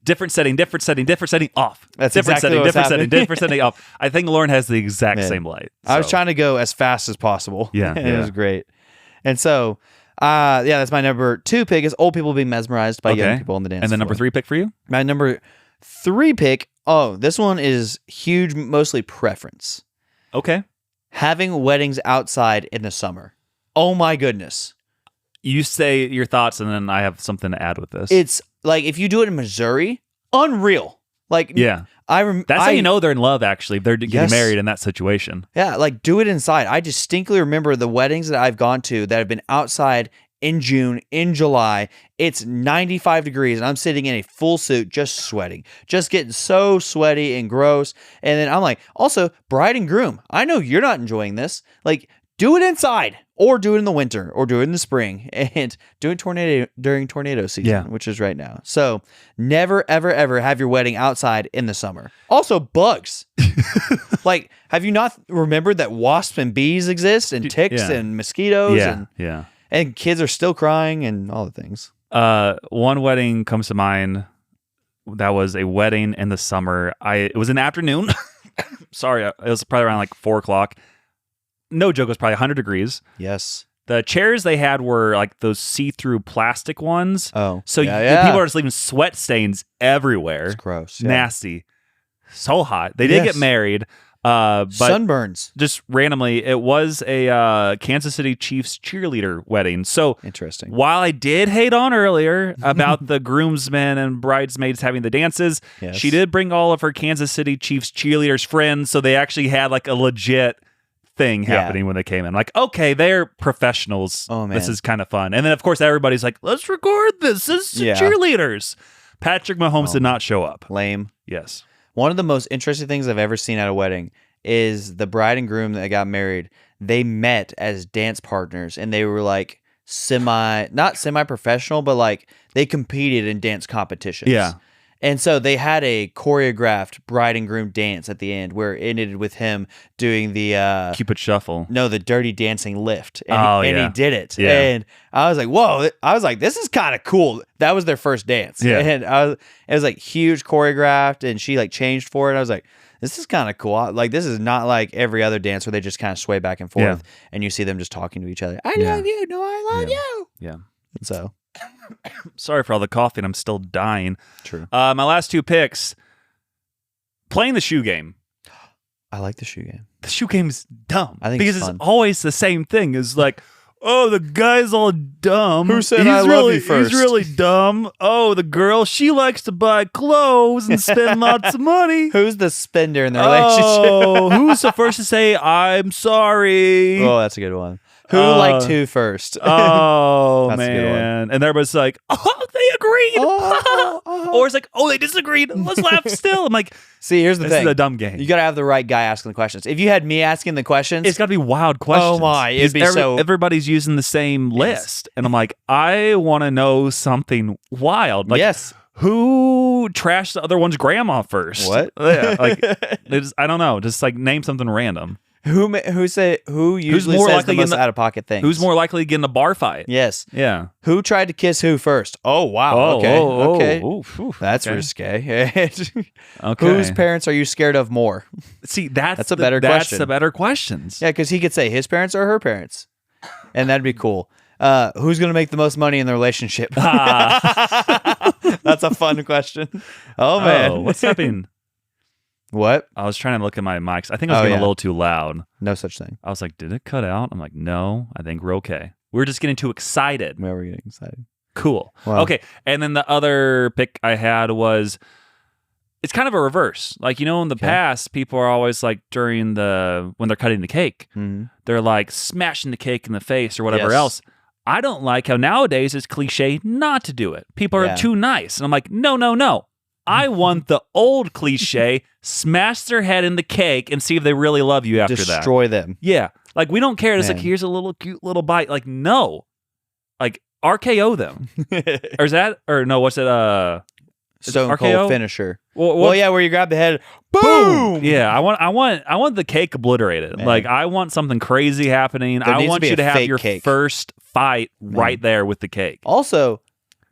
different setting, off. That's different exactly setting, what's different setting, happening. different setting, off. I think Lauren has the exact same light. I was so. trying to go as fast as possible. Yeah, And it was great. And so, that's my number 2 pick is old people being mesmerized by young people on the dance floor. And then number 3 pick for you? My number 3 pick, this one is huge, mostly preference. Okay. Having weddings outside in the summer. Oh my goodness. You say your thoughts, and then I have something to add with this. It's like if you do it in Missouri, unreal. Like, yeah. That's how you know they're in love, actually. They're getting married in that situation. Yeah, like do it inside. I distinctly remember the weddings that I've gone to that have been outside in June, in July. It's 95 degrees, and I'm sitting in a full suit just sweating, just getting so sweaty and gross. And then I'm like, also, bride and groom, I know you're not enjoying this. Like, do it inside, or do it in the winter, or do it in the spring, and do it during tornado season, which is right now. So never, ever, ever have your wedding outside in the summer. Also, bugs. Like, have you not remembered that wasps and bees exist, and ticks and mosquitoes? And kids are still crying and all the things. One wedding comes to mind. That was a wedding in the summer. It was an afternoon. Sorry, it was probably around like 4:00. No joke, it was probably 100 degrees. Yes. The chairs they had were like those see-through plastic ones. Oh. So people are just leaving sweat stains everywhere. It's gross. Yeah. Nasty. So hot. They did get married. But sunburns. Just randomly, it was a Kansas City Chiefs cheerleader wedding. So interesting. While I did hate on earlier about the groomsmen and bridesmaids having the dances, she did bring all of her Kansas City Chiefs cheerleaders friends. So they actually had like a legit thing happening when they came in. Like, okay, they're professionals. Oh man, this is kind of fun. And then of course everybody's like, let's record this. This is cheerleaders. Patrick Mahomes did not show up. Lame. Yes. One of the most interesting things I've ever seen at a wedding is the bride and groom that got married. They met as dance partners, and they were like not semi-professional, but like they competed in dance competitions. Yeah. And so they had a choreographed bride and groom dance at the end where it ended with him doing the Cupid Shuffle. No, the Dirty Dancing lift. And, he did it. Yeah. And I was like, whoa. I was like, this is kind of cool. That was their first dance. Yeah. And it was like huge choreographed, and she like changed for it. I was like, this is kind of cool. Like, this is not like every other dance where they just kind of sway back and forth and you see them just talking to each other. I love you. No, I love you. Yeah. And so. Sorry for all the coughing. I'm still dying. True. My last 2 picks. Playing the shoe game. I like the shoe game. The shoe game's dumb. I think because it's always the same thing. It's like, oh, the guy's all dumb. Who said I love you first? He's really dumb. Oh, the girl, she likes to buy clothes and spend lots of money. Who's the spender in the relationship? Oh, who's the first to say, I'm sorry? Oh, that's a good one. Who liked who first? Oh, That's a good man. And everybody's like, oh, they agreed. Or it's like, oh, they disagreed. Let's laugh still. I'm like, see, here's the thing. This is a dumb game. You got to have the right guy asking the questions. If you had me asking the questions, it's got to be wild questions. Oh, my. It'd be everybody's using the same list. And I'm like, I want to know something wild. Like, who trashed the other one's grandma first? What? Yeah, like, I don't know. Just like name something random. Who usually says the most out of pocket things? Who's more likely to get in a bar fight? Yes. Yeah. Who tried to kiss who first? Oh wow. Okay. That's risque. Okay. Whose parents are you scared of more? See, that's a better question. That's the better questions. Yeah, because he could say his parents or her parents, and that'd be cool. Who's going to make the most money in the relationship? That's a fun question. Oh man, what's happening? What? I was trying to look at my mics. I think I was getting a little too loud. No such thing. I was like, did it cut out? I'm like, no, I think we're okay. We're just getting too excited. Yeah, we're getting excited. Cool. Wow. Okay. And then the other pick I had was, it's kind of a reverse. Like, in the past, people are always like when they're cutting the cake, they're like smashing the cake in the face or whatever else. I don't like how nowadays it's cliche not to do it. People are too nice. And I'm like, no. I want the old cliche, smash their head in the cake and see if they really love you after that. Destroy them. Yeah. Like, we don't care. It's like, Man. here's a little cute little bite. Like, no. Like, RKO them. Or is that, or no, what's it? Stone RKO? Cold finisher. Well, Yeah, where you grab the head, boom. Yeah, I want the cake obliterated. Man. Like, I want something crazy happening. There I needs want to be you a to have fake your cake. first fight right there with the cake. Also,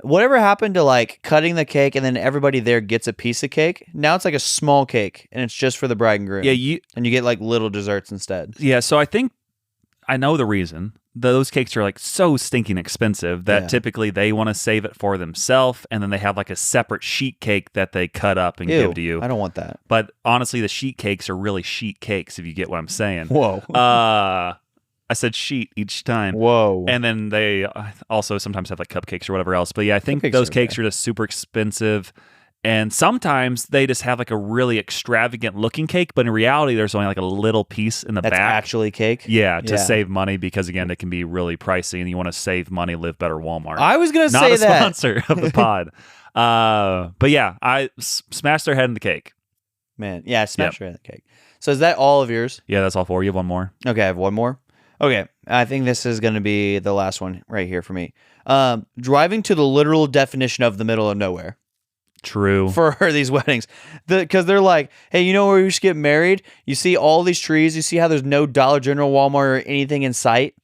whatever happened to like cutting the cake and then everybody there gets a piece of cake? Now it's like a small cake and it's just for the bride and groom. Yeah, and you get like little desserts instead. Yeah, so I think I know the reason. Those cakes are like so stinking expensive that Yeah. typically they want to save it for themselves, and then they have like a separate sheet cake that they cut up and Ew, give to you. I don't want that. But honestly, the sheet cakes are really sheet cakes, if you get what I'm saying. Whoa. I said sheet each time. Whoa. And then they also sometimes have like cupcakes or whatever else. But yeah, I think Cupcakes those are cakes okay. are just super expensive. And sometimes they just have like a really extravagant looking cake, but in reality, there's only like a little piece in the That's back. actually cake? Yeah, to Yeah. save money because again, it can be really pricey, and you want to save money, live better. Walmart. I was going to Not say a that. sponsor of the pod. But yeah, I smashed their head in the cake. Man, yeah, smash right in the cake. So is that all of yours? Yeah, that's all four. You have one more. Okay, I have one more. Okay, I think this is going to be the last one right here for me. Driving to the literal definition of the middle of nowhere. True. For these weddings, because they're like, hey, you know where we should get married? You see all these trees. You see how there's no Dollar General, Walmart, or anything in sight.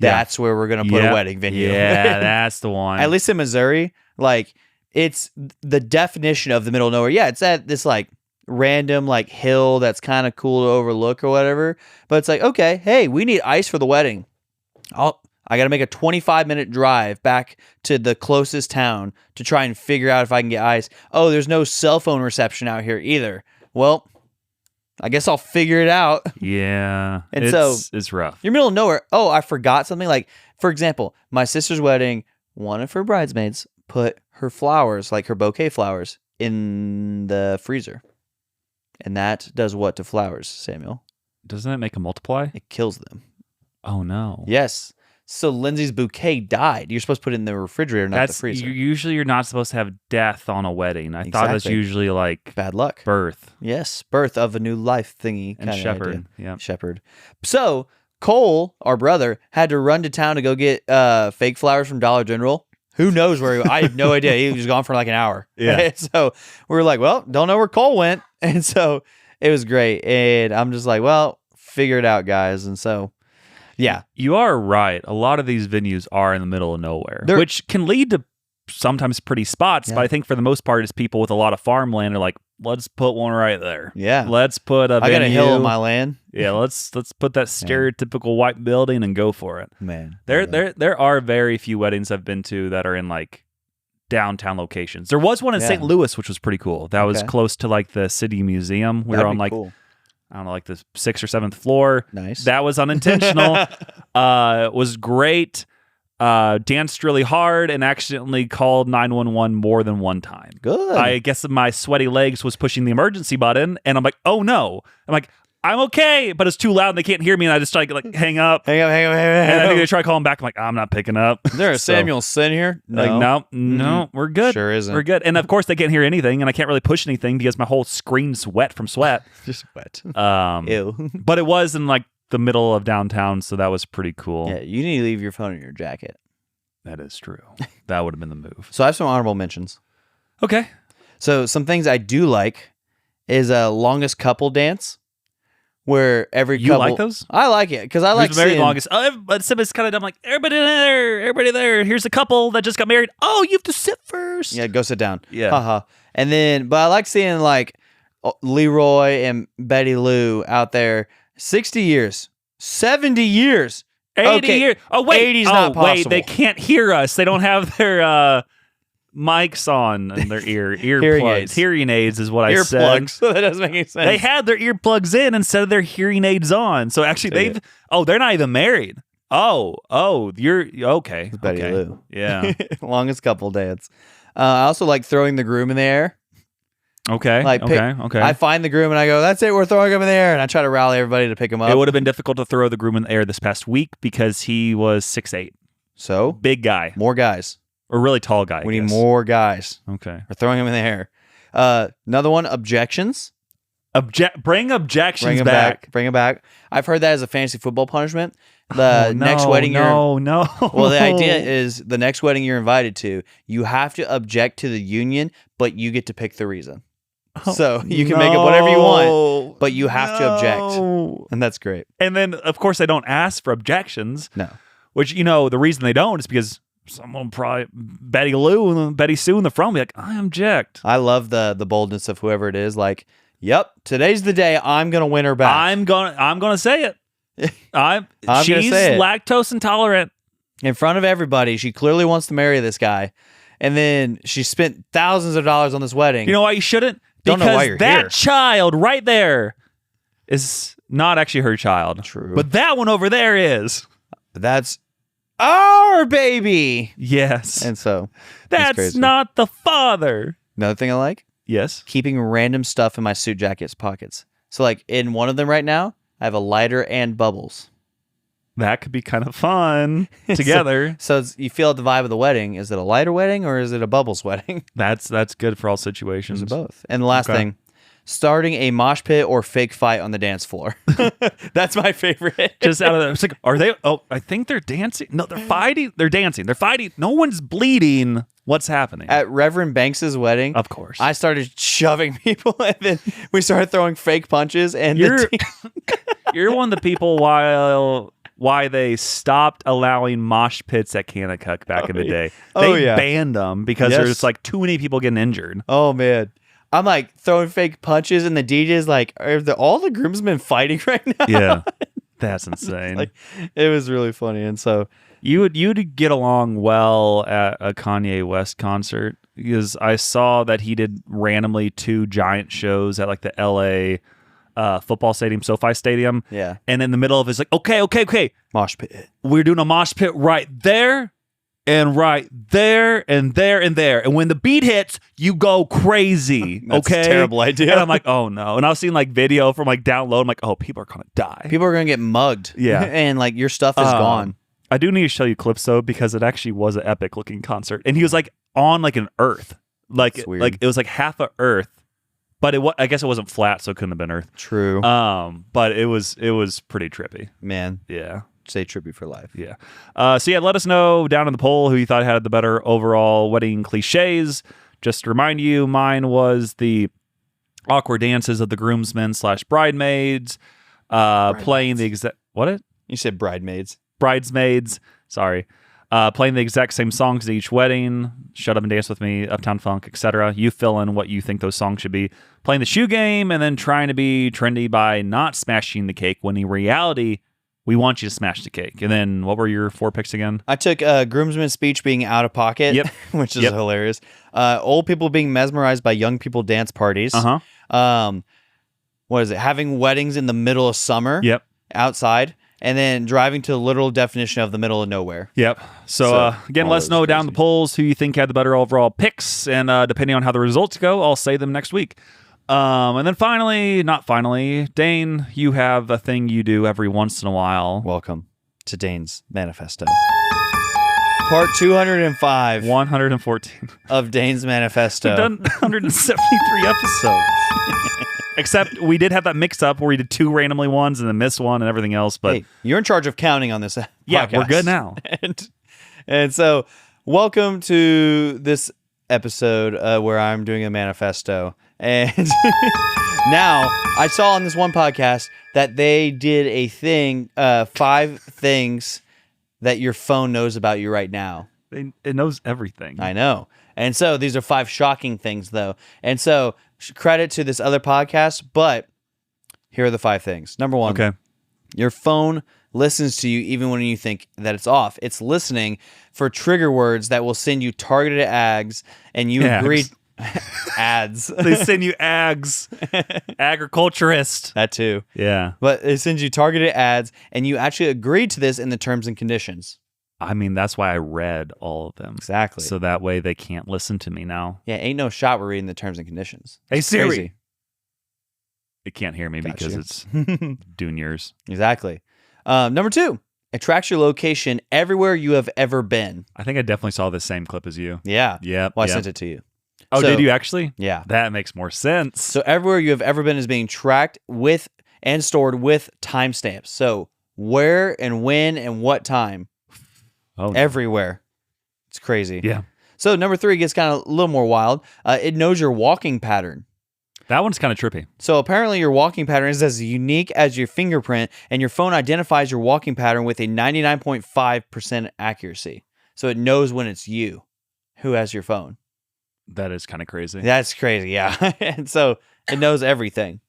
That's where we're gonna put a wedding venue. Yeah, that's the one. At least in Missouri, like it's the definition of the middle of nowhere. Yeah, it's at this like random like hill that's kind of cool to overlook or whatever. But it's like, okay, hey, we need ice for the wedding. I got to make a 25-minute drive back to the closest town to try and figure out if I can get ice. Oh, there's no cell phone reception out here either. Well, I guess I'll figure it out. Yeah. And it's rough. You're middle of nowhere. Oh, I forgot something. Like, for example, my sister's wedding, one of her bridesmaids put her flowers, like her bouquet flowers, in the freezer. And that does what to flowers, Samuel? Doesn't it make them multiply? It kills them. Oh, no. Yes. So Lindsay's bouquet died. You're supposed to put it in the refrigerator, not the freezer. Usually you're not supposed to have death on a wedding. I thought that's Exactly. usually like Bad luck. birth Yes, birth of a new life thingy. and kinda shepherd. idea. Yeah. Shepherd. So Cole, our brother, had to run to town to go get fake flowers from Dollar General. Who knows where I have no idea. He was gone for like an hour. Yeah. So we were like, well, don't know where Cole went. And so it was great. And I'm just like, well, figure it out, guys. And so, yeah. You are right. A lot of these venues are in the middle of nowhere, They're- which can lead to sometimes pretty spots. Yeah. But I think for the most part, it's people with a lot of farmland are like, let's put one right there. Yeah. Let's put a I got a hill venue. on my land. Yeah, let's put that stereotypical white building and go for it. Man. There are very few weddings I've been to that are in like downtown locations. There was one in Yeah. St. Louis, which was pretty cool. That was Okay. close to like the city museum. We That'd were on be like cool. I don't know, like the 6th or 7th floor. Nice. That was unintentional. It was great. Danced really hard and accidentally called 911 more than one time. Good. I guess my sweaty legs was pushing the emergency button, and I'm like, oh no. I'm like, I'm okay, but it's too loud and they can't hear me, and I just try to like hang up. hang on. And I think they try calling back. I'm like, I'm not picking up. Is there a So, Samuel Sin here? Like, no, we're good. Sure isn't. We're good. And of course, they can't hear anything, and I can't really push anything because my whole screen's wet from sweat. Just wet. Ew. But it was in like the middle of downtown, so that was pretty cool. Yeah, you need to leave your phone in your jacket. That is true. That would have been the move. So I have some honorable mentions. Okay. So some things I do like is a longest couple dance, where every You couple. like those? I like it because I like the very seeing, longest. But it's kind of dumb. Like everybody there. Here's a couple that just got married. Oh, you have to sit first. Yeah, go sit down. Yeah. Haha. And then, but I like seeing like Leroy and Betty Lou out there. 60 years, 70 years. 80 Okay, years. Oh wait, 80's not wait. possible. They can't hear us. They don't have their mics on in their ear Hearing plugs. aids. Hearing aids is what I said. Earplugs. That doesn't make any sense. They had their earplugs in instead of their hearing aids on. So actually, they're not even married. Oh, you're okay. Betty okay. Lou. Yeah. Longest couple dance. I also like throwing the groom in the air. Okay. Like okay. I find the groom and I go, that's it, we're throwing him in the air. And I try to rally everybody to pick him up. It would have been difficult to throw the groom in the air this past week because he was 6'8". So, Big guy. more guys. Or really tall guy. We need more guys. Okay. We're throwing him in the air. Another one, objections. Bring objections Bring him back. Bring him back. I've heard that as a fantasy football punishment. The next wedding No. Well, the idea is the next wedding you're invited to, you have to object to the union, but you get to pick the reason. So you can make it whatever you want, but you have to object. And that's great. And then, of course, they don't ask for objections. No. Which, the reason they don't is because someone probably, Betty Sue in the front will be like, I object. I love the boldness of whoever it is. Like, yep, today's the day I'm going to win her back. I'm gonna say it. She's gonna say it. lactose intolerant. In front of everybody, she clearly wants to marry this guy. And then she spent thousands of dollars on this wedding. You know why you shouldn't? Don't know why you're that here. child right there is not actually her child. True. But that one over there is. That's our baby. Yes. And so That's crazy. not the father. Another thing I like, Yes. keeping random stuff in my suit jacket's pockets. So like in one of them right now, I have a lighter and bubbles. That could be kind of fun together. So you feel the vibe of the wedding. Is it a lighter wedding or is it a bubbles wedding? That's good for all situations. It's both. And the last Okay. thing, starting a mosh pit or fake fight on the dance floor. That's my favorite. Just out of the, it's like, are they? Oh, I think they're dancing. No, they're fighting. They're dancing. They're fighting. No one's bleeding. What's happening? At Reverend Banks's wedding, Of course. I started shoving people, and then we started throwing fake punches. And You're you're one of the people why they stopped allowing mosh pits at Kanakuk back in the day. They banned them because Yes. there's like too many people getting injured. oh man, I'm like throwing fake punches, and the DJ's like, "Are all the groomsmen fighting right now?" Yeah, that's insane. Like, it was really funny, and so You'd get along well at a Kanye West concert because I saw that he did randomly 2 giant shows at like the LA football stadium, SoFi Stadium. yeah, And in the middle of it's like, okay, mosh pit. we're doing a mosh pit right there and right there and there and there. And when the beat hits, you go crazy. That's okay? a terrible idea. And I'm like, oh no. And I was seeing like video from like down low. I'm like, oh, people are going to die. People are gonna get mugged. Yeah. and like your stuff is gone. I do need to show you clips though, because it actually was an epic looking concert. And he was like on like an earth. Like That's weird. like it was like half a earth. But I guess it wasn't flat, so it couldn't have been earth. True, But it was pretty trippy. man. Yeah. Say trippy for life. Yeah. So yeah, let us know down in the poll who you thought had the better overall wedding cliches. Just to remind you, mine was the awkward dances of the groomsmen / bridesmaids, playing the exact You said bridesmaids. bridesmaids. Sorry. Playing the exact same songs at each wedding, Shut Up and Dance With Me, Uptown Funk, etc. You fill in what you think those songs should be. Playing the shoe game and then trying to be trendy by not smashing the cake when in reality, we want you to smash the cake. And then what were your 4 picks again? I took groomsmen's speech being out of pocket, Yep. which is Yep. hilarious. Old people being mesmerized by young people dance parties. Uh-huh. What is it? Having weddings in the middle of summer Yep. outside, and then driving to the literal definition of the middle of nowhere. Yep. So again, all let us those know down crazy. the polls who you think had the better overall picks. And depending on how the results go, I'll say them next week. And then finally, Dane, you have a thing you do every once in a while. Welcome to Dane's Manifesto. Part 205 114. of Dane's Manifesto. We've done 173 episodes. Except we did have that mix up where we did 2 randomly ones and then missed one and everything else. But Hey, you're in charge of counting on this yeah, podcast. we're good now. And so, welcome to this episode where I'm doing a manifesto. And now, I saw on this one podcast that they did a thing, 5 things that your phone knows about you right now. It knows everything. I know. And so, these are 5 shocking things, though. And so, credit to this other podcast, but here are the 5 things. Number 1. Okay. Your phone listens to you even when you think that it's off. It's listening for trigger words that will send you targeted ads, and you agree. Ads. They send you ags. Agriculturist. That too. Yeah. But it sends you targeted ads, and you actually agreed to this in the terms and conditions. I mean, that's why I read all of them. Exactly. So that way they can't listen to me now. Yeah, ain't no shot we're reading the terms and conditions. Hey, It's Siri. crazy. It can't hear me Got because you. it's doing yours. Exactly. Number 2, it tracks your location everywhere you have ever been. I think I definitely saw the same clip as you. Yeah. Yep. Well, I yep. sent it to you. Oh, So- did you actually? Yeah. That makes more sense. So everywhere you have ever been is being tracked with and stored with timestamps. So where and when and what time, Oh, everywhere. It's crazy. yeah. So number 3 gets kind of a little more wild. It knows your walking pattern. That one's kind of trippy. So apparently your walking pattern is as unique as your fingerprint, and your phone identifies your walking pattern with a 99.5% accuracy. So it knows when it's you who has your phone. That is kind of crazy. That's crazy, yeah. And so it knows everything.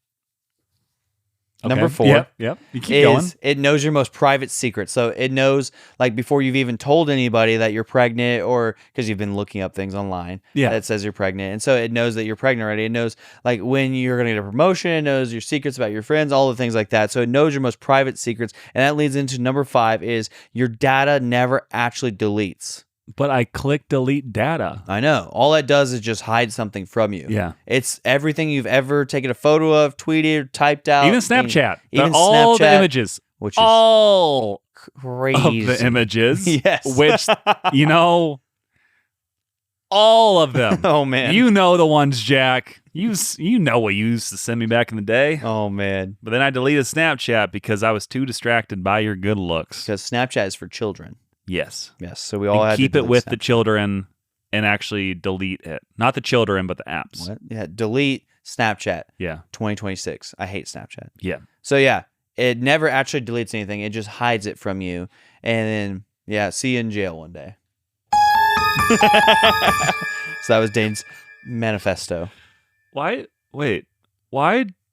Okay. Number 4 Yep. You keep going. it knows your most private secrets. So it knows, like, before you've even told anybody that you're pregnant, or because you've been looking up things online that says you're pregnant. And so it knows that you're pregnant already. It knows, like, when you're going to get a promotion. It knows your secrets about your friends, all the things like that. So it knows your most private secrets. And that leads into number 5 is your data never actually deletes. But I click delete data. I know. All that does is just hide something from you. Yeah. It's everything you've ever taken a photo of, tweeted, typed out. Even Snapchat. Even all the Snapchat, images. which is All crazy. of the images. Yes. Which, all of them. Oh, man. You know the ones, Jack. You know what you used to send me back in the day. Oh, man. But then I deleted Snapchat because I was too distracted by your good looks. Because Snapchat is for children. Yes. Yes. So we all And had keep to it delete with Snapchat. the children and actually delete it. Not the children, but the apps. What? Yeah. Delete Snapchat Yeah. 2026. I hate Snapchat. Yeah. So, yeah. It never actually deletes anything. It just hides it from you. And then, yeah, see you in jail one day. So that was Dane's manifesto. Why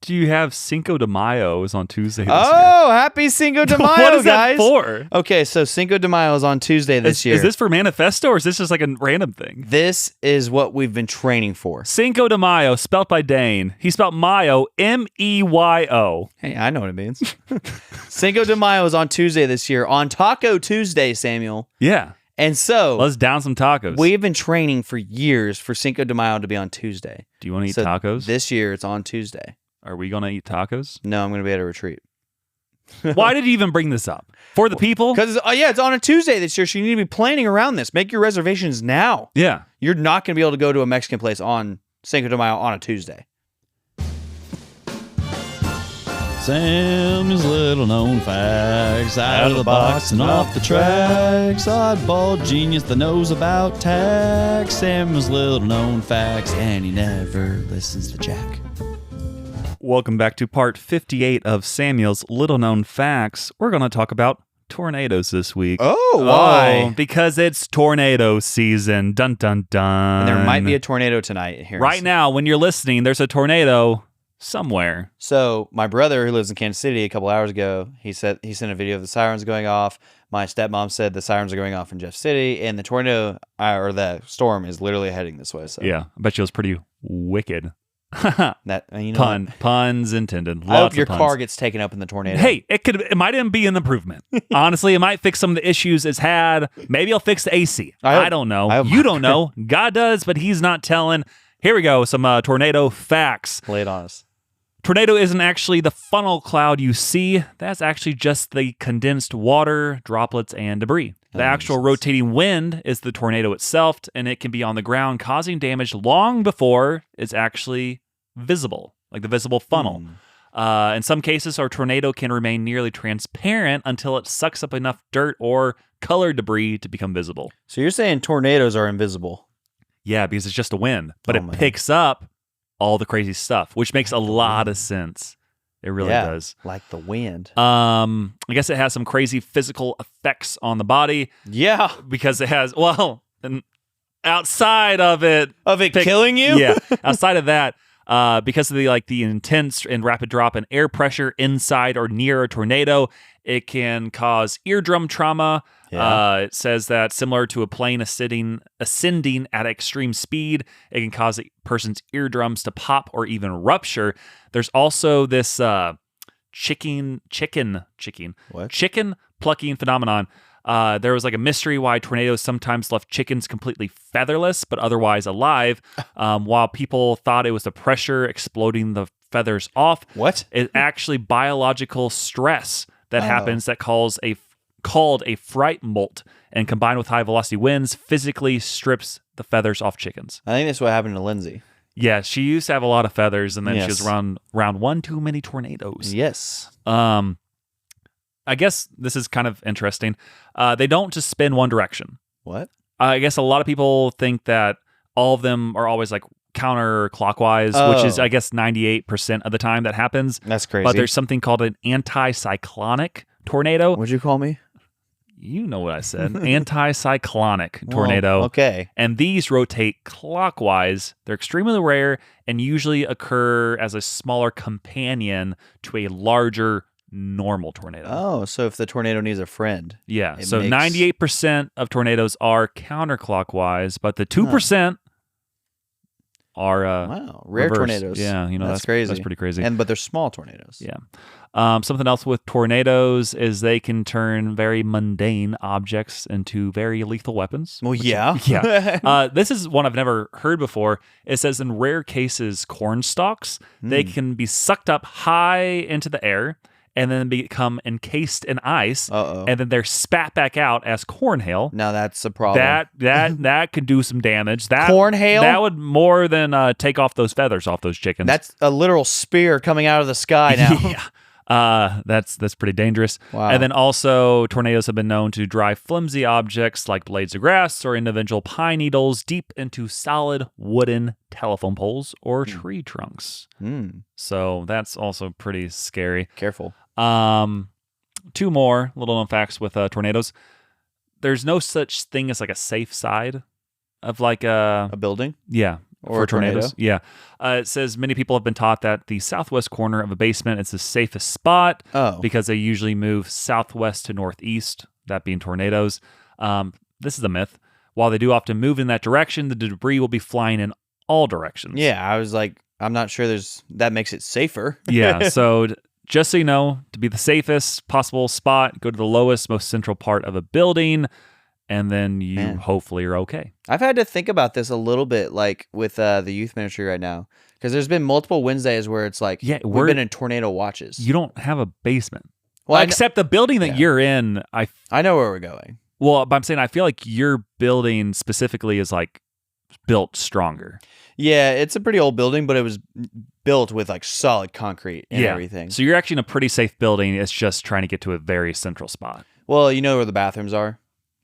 do you have Cinco de Mayo is on Tuesday this year? Oh, happy Cinco de Mayo, What is guys. that for? Okay, so Cinco de Mayo is on Tuesday this year. Is this for manifesto or is this just like a random thing? This is what we've been training for. Cinco de Mayo, spelt by Dane. He spelled Mayo, M-E-Y-O. Hey, I know what it means. Cinco de Mayo is on Tuesday this year, on Taco Tuesday, Samuel. Yeah. And so Let's down some tacos. we've been training for years for Cinco de Mayo to be on Tuesday. Do you want to eat So tacos? This year it's on Tuesday. Are we going to eat tacos? No, I'm going to be at a retreat. Why did you even bring this up? For the people? Because, it's on a Tuesday this year, so you need to be planning around this. Make your reservations now. Yeah. You're not going to be able to go to a Mexican place on Cinco de Mayo on a Tuesday. Sam's little known facts, out of the box and off the tracks. Oddball genius that knows about tax. Sam's little known facts, and he never listens to Jack. Welcome back to part 58 of Samuel's Little Known Facts. We're going to talk about tornadoes this week. Oh, why? Because it's tornado season. Dun, dun, dun. And there might be a tornado tonight here. Right now, when you're listening, there's a tornado somewhere. So my brother, who lives in Kansas City, a couple hours ago, he sent a video of the sirens going off. My stepmom said the sirens are going off in Jeff City, and the tornado or the storm is literally heading this way. So Yeah, I bet you it was pretty wicked. that Puns intended. Lots I hope your of puns. car gets taken up in the tornado. Hey, it might even be an improvement. Honestly, it might fix some of the issues it's had. Maybe it'll fix the AC. I don't know. You don't know. God does, but he's not telling. Here we go. Some tornado facts. Lay it on us. Tornado isn't actually the funnel cloud you see. That's actually just the condensed water, droplets, and debris. The actual rotating wind is the tornado itself, and it can be on the ground causing damage long before it's actually visible, like the visible funnel. In some cases, our tornado can remain nearly transparent until it sucks up enough dirt or colored debris to become visible. So you're saying tornadoes are invisible? Yeah, because it's just a wind, but man. picks up all the crazy stuff, which makes a lot of sense. It really does. Like the wind. I guess it has some crazy physical effects on the body. Yeah. Because it has, and outside of it. Killing you? Yeah. Outside of that, because of the intense and rapid drop in air pressure inside or near a tornado, it can cause eardrum trauma. Yeah. It says that similar to a plane ascending at extreme speed, it can cause a person's eardrums to pop or even rupture. There's also this chicken plucking phenomenon. There was a mystery why tornadoes sometimes left chickens completely featherless but otherwise alive, while people thought it was the pressure exploding the feathers off. What? It's actually biological stress that happens that called a fright molt, and combined with high velocity winds physically strips the feathers off chickens. I think that's what happened to Lindsay. Yeah, she used to have a lot of feathers, and then Yes. she was around one too many tornadoes. Yes. I guess this is kind of interesting. They don't just spin one direction. What? I guess a lot of people think that all of them are always like counterclockwise, which is, I guess, 98% of the time that happens. That's crazy. But there's something called an anticyclonic tornado. What'd you call me? You know what I said. Anticyclonic tornado. Okay. And these rotate clockwise. They're extremely rare and usually occur as a smaller companion to a larger normal tornado. Oh, so if the tornado needs a friend. Yeah. It So makes- 98% of tornadoes are counterclockwise, but the 2% are Wow. Rare reversed. tornadoes. Yeah, that's crazy. That's pretty crazy. But they're small tornadoes. Yeah. Something else with tornadoes is they can turn very mundane objects into very lethal weapons. Well, yeah. Yeah. This is one I've never heard before. It says in rare cases, corn stalks, they can be sucked up high into the air and then become encased in ice. Uh-oh. And then they're spat back out as corn hail. Now that's a problem. That could do some damage. That Corn hail? That would more than take off those feathers off those chickens. That's a literal spear coming out of the sky now. Yeah. That's pretty dangerous. Wow. And then also tornadoes have been known to drive flimsy objects like blades of grass or individual pine needles deep into solid wooden telephone poles or tree trunks. So that's also pretty scary. Careful. Two more little known facts with tornadoes. There's no such thing as like a safe side of like A building? yeah. Or For a tornado? tornadoes. Yeah. It says many people have been taught that the southwest corner of a basement is the safest spot because they usually move southwest to northeast, that being tornadoes. This is a myth. While they do often move in that direction, the debris will be flying in all directions. Yeah, I was like, I'm not sure that makes it safer. Yeah. So just so you know, to be the safest possible spot, go to the lowest, most central part of a building, and then you hopefully are okay. I've had to think about this a little bit, like with the youth ministry right now, because there's been multiple Wednesdays where it's like, we've been in tornado watches. You don't have a basement. Well, except the building that you're in, I know where we're going. Well, but I'm saying I feel like your building specifically is like built stronger. Yeah, it's a pretty old building, but it was built with like solid concrete and everything. So you're actually in a pretty safe building. It's just trying to get to a very central spot. Well, you know where the bathrooms are?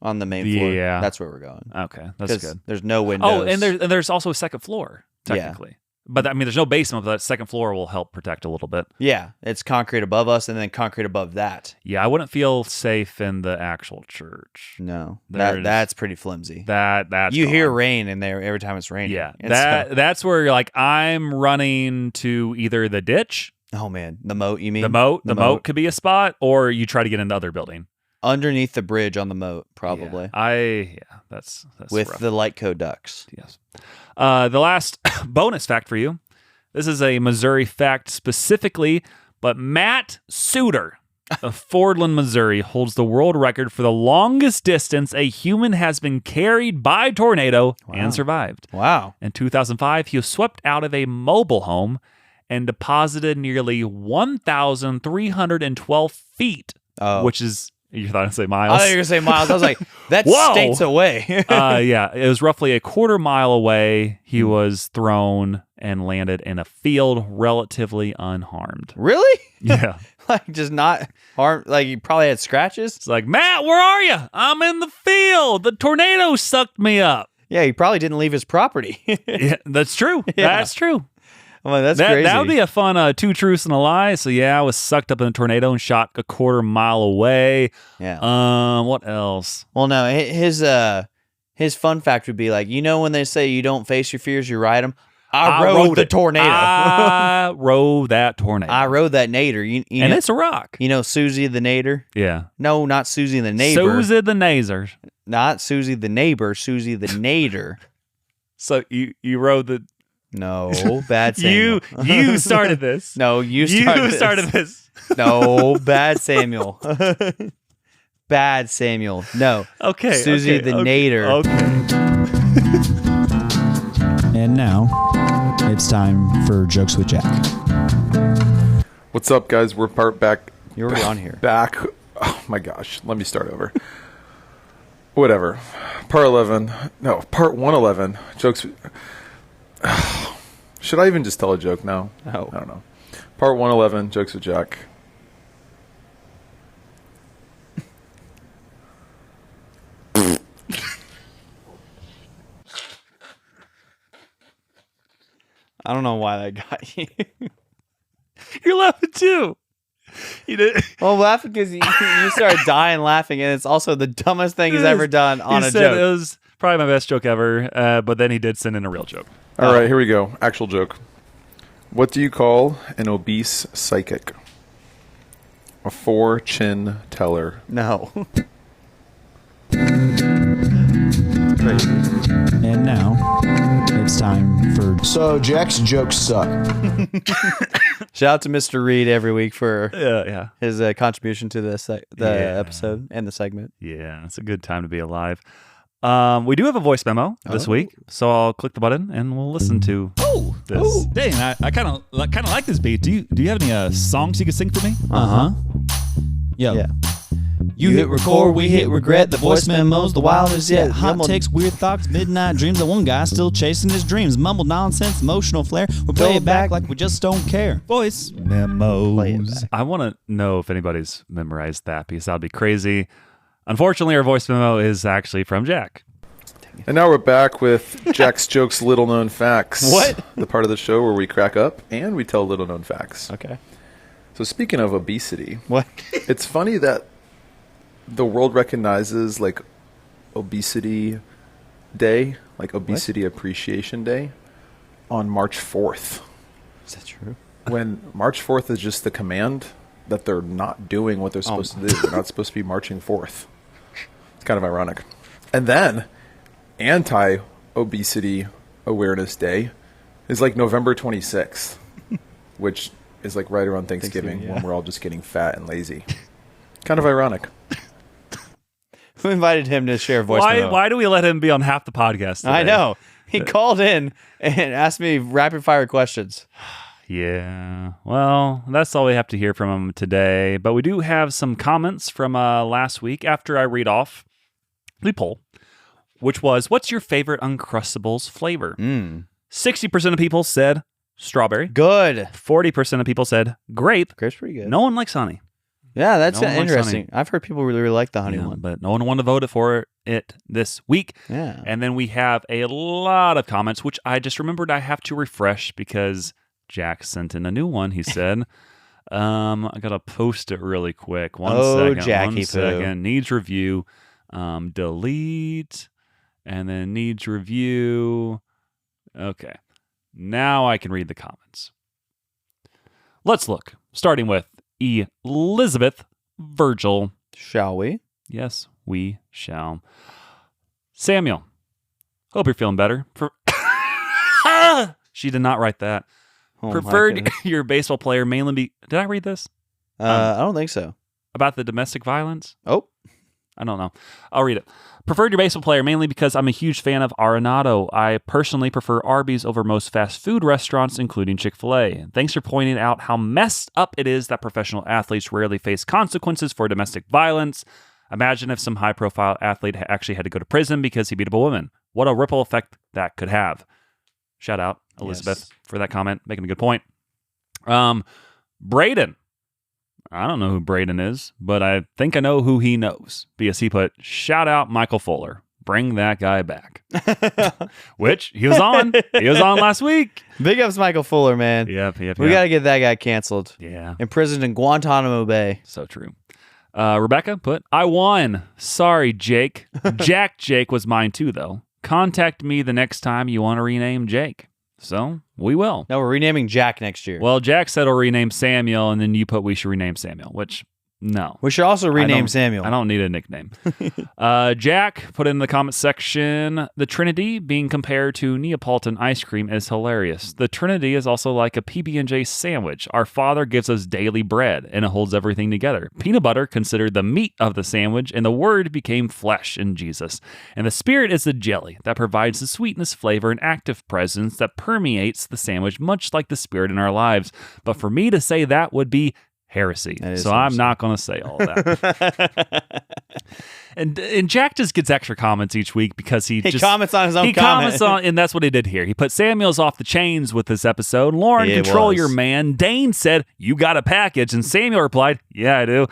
On the main floor. Yeah. That's where we're going. Okay, that's good. There's no windows. Oh, and there's also a second floor, technically. But I mean, there's no basement, but that second floor will help protect a little bit. Yeah, it's concrete above us and then concrete above that. Yeah, I wouldn't feel safe in the actual church. No, that's pretty flimsy. That's you gone. hear rain in there every time it's raining. Yeah, It's that's where you're like, I'm running to either the ditch. Oh man, the moat. You mean the moat could be a spot, or you try to get in the other building. Underneath the bridge on the moat, probably. That's with rough. the Lightco ducks. Yes. The last bonus fact for you. This is a Missouri fact specifically, but Matt Suter of Fordland, Missouri, holds the world record for the longest distance a human has been carried by tornado and survived. Wow. In 2005, he was swept out of a mobile home and deposited nearly 1,312 feet, which is... You thought I'd say miles? I thought you were going to say miles. I was like, that's states away. Yeah, it was roughly a quarter-mile away. He was thrown and landed in a field relatively unharmed. Really? Yeah. Like, just not harmed? Like, you probably had scratches? It's like, Matt, where are you? I'm in the field. The tornado sucked me up. Yeah, he probably didn't leave his property. Yeah, that's true. Yeah. That's true. I'm like, that's crazy. That would be a fun 2 truths and a lie. So yeah, I was sucked up in a tornado and shot a quarter-mile away. Yeah. What else? Well, no, his fun fact would be like, you know when they say you don't face your fears, you ride them? I rode the tornado. I rode that tornado. I rode that nader. You and know, it's a rock. You know Susie the nader? Yeah. No, not Susie the neighbor. Susie the Nazer. Not Susie the neighbor, Susie the nader. So you rode the... No, bad Samuel. You started this. No, you started this. No, bad Samuel. Bad Samuel. No. Okay. Susie the nader. Okay. And now, it's time for Jokes with Jack. What's up, guys? We're back. You're already on here. Back. Oh, my gosh. Let me start over. Whatever. Part 111. Jokes. Should I even just tell a joke now? No. I don't know. Part 111, Jokes with Jack. I don't know why that got you. You're laughing too. You did. Well, laughing because you started dying laughing, and it's also the dumbest thing he's ever done on He a said joke. it was probably my best joke ever, but then he did send in a real joke. All right, here we go. Actual joke. What do you call an obese psychic? A 4-chin teller. No. And now it's time for So Jack's jokes suck. Shout out to Mr. Reed every week for Yeah. his contribution to the episode and the segment. Yeah, it's a good time to be alive. We do have a voice memo this week, so I'll click the button and we'll listen to this. Dang, I kind of like this beat. Do you have any songs you could sing for me? Yo. Yeah. You hit record, we hit regret. The voice memos, the wildest yet. Hot Mumbled- takes, weird thoughts, midnight dreams. The one guy still chasing his dreams. Mumbled nonsense, emotional flair. We play it back like we just don't care. Voice memos. Play it back. I want to know if anybody's memorized that because that would be crazy. Unfortunately, our voice memo is actually from Jack. And now we're back with Jack's Jokes Little Known Facts. What? The part of the show where we crack up and we tell little known facts. Okay. So speaking of obesity, What? it's funny that the world recognizes like Obesity Day, like Obesity Appreciation Day on March 4th. Is that true? When March 4th is just the command that they're not doing what they're supposed to do. They're not supposed to be marching forth. It's kind of ironic. And then Anti-Obesity Awareness Day is like November 26th, which is like right around Thanksgiving when we're all just getting fat and lazy. Kind of ironic. Who invited him to share voice memo? Why do we let him be on half the podcast today? I know. He called in and asked me rapid fire questions. Yeah. Well, that's all we have to hear from him today. But we do have some comments from last week after I read off the poll, which was, what's your favorite Uncrustables flavor? 60% of people said strawberry. Good. 40% of people said grape. Grape's pretty good. No one likes honey. Yeah, that's No one likes interesting. honey. I've heard people really like the honey Yeah, one. but no one wanted to vote for it this week. Yeah. And then we have a lot of comments, which I just remembered I have to refresh because Jack sent in a new one. He said, I got to post it really quick. One second. Jackie One second. Needs review. Delete. And then needs review. Okay. Now I can read the comments. Let's look. Starting with Elizabeth Virgil. Shall we? Yes, we shall. Samuel, hope you're feeling better. She did not write that. Oh my Preferred goodness. your baseball player mainly be... Did I read this? I don't think so. About the domestic violence? Oh. I don't know. I'll read it. Preferred your baseball player mainly because I'm a huge fan of Arenado. I personally prefer Arby's over most fast food restaurants, including Chick-fil-A. Thanks for pointing out how messed up it is that professional athletes rarely face consequences for domestic violence. Imagine if some high-profile athlete actually had to go to prison because he beat up a woman. What a ripple effect that could have. Shout out, Elizabeth, for that comment, making a good point. Braden. I don't know who Braden is, but I think I know who he knows because he put, shout out Michael Fuller. Bring that guy back. Which he was on. He was on last week. Big ups Michael Fuller, man. Yep. We got to get that guy canceled. Yeah. Imprisoned in Guantanamo Bay. So true. Rebecca put, I won. Sorry, Jake. Jake was mine too, though. Contact me the next time you want to rename Jake. So we will. No, we're renaming Jack next year. Well, Jack said he'll rename Samuel, and then you put we should rename Samuel, which no. We should also rename Samuel. I don't need a nickname. Jack put in the comment section, the Trinity being compared to Neapolitan ice cream is hilarious. The Trinity is also like a PB&J sandwich. Our Father gives us daily bread, and it holds everything together. Peanut butter considered the meat of the sandwich, and the Word became flesh in Jesus. And the Spirit is the jelly that provides the sweetness, flavor, and active presence that permeates the sandwich, much like the Spirit in our lives. But for me to say that would be heresy. is So I'm not going to say all that. And Jack just gets extra comments each week because he comments on his own He comments on, and that's what he did here. He put Samuel's off the chains with this episode. Lauren, It control was. your man. Dane said, you got a package. And Samuel replied, yeah, I do.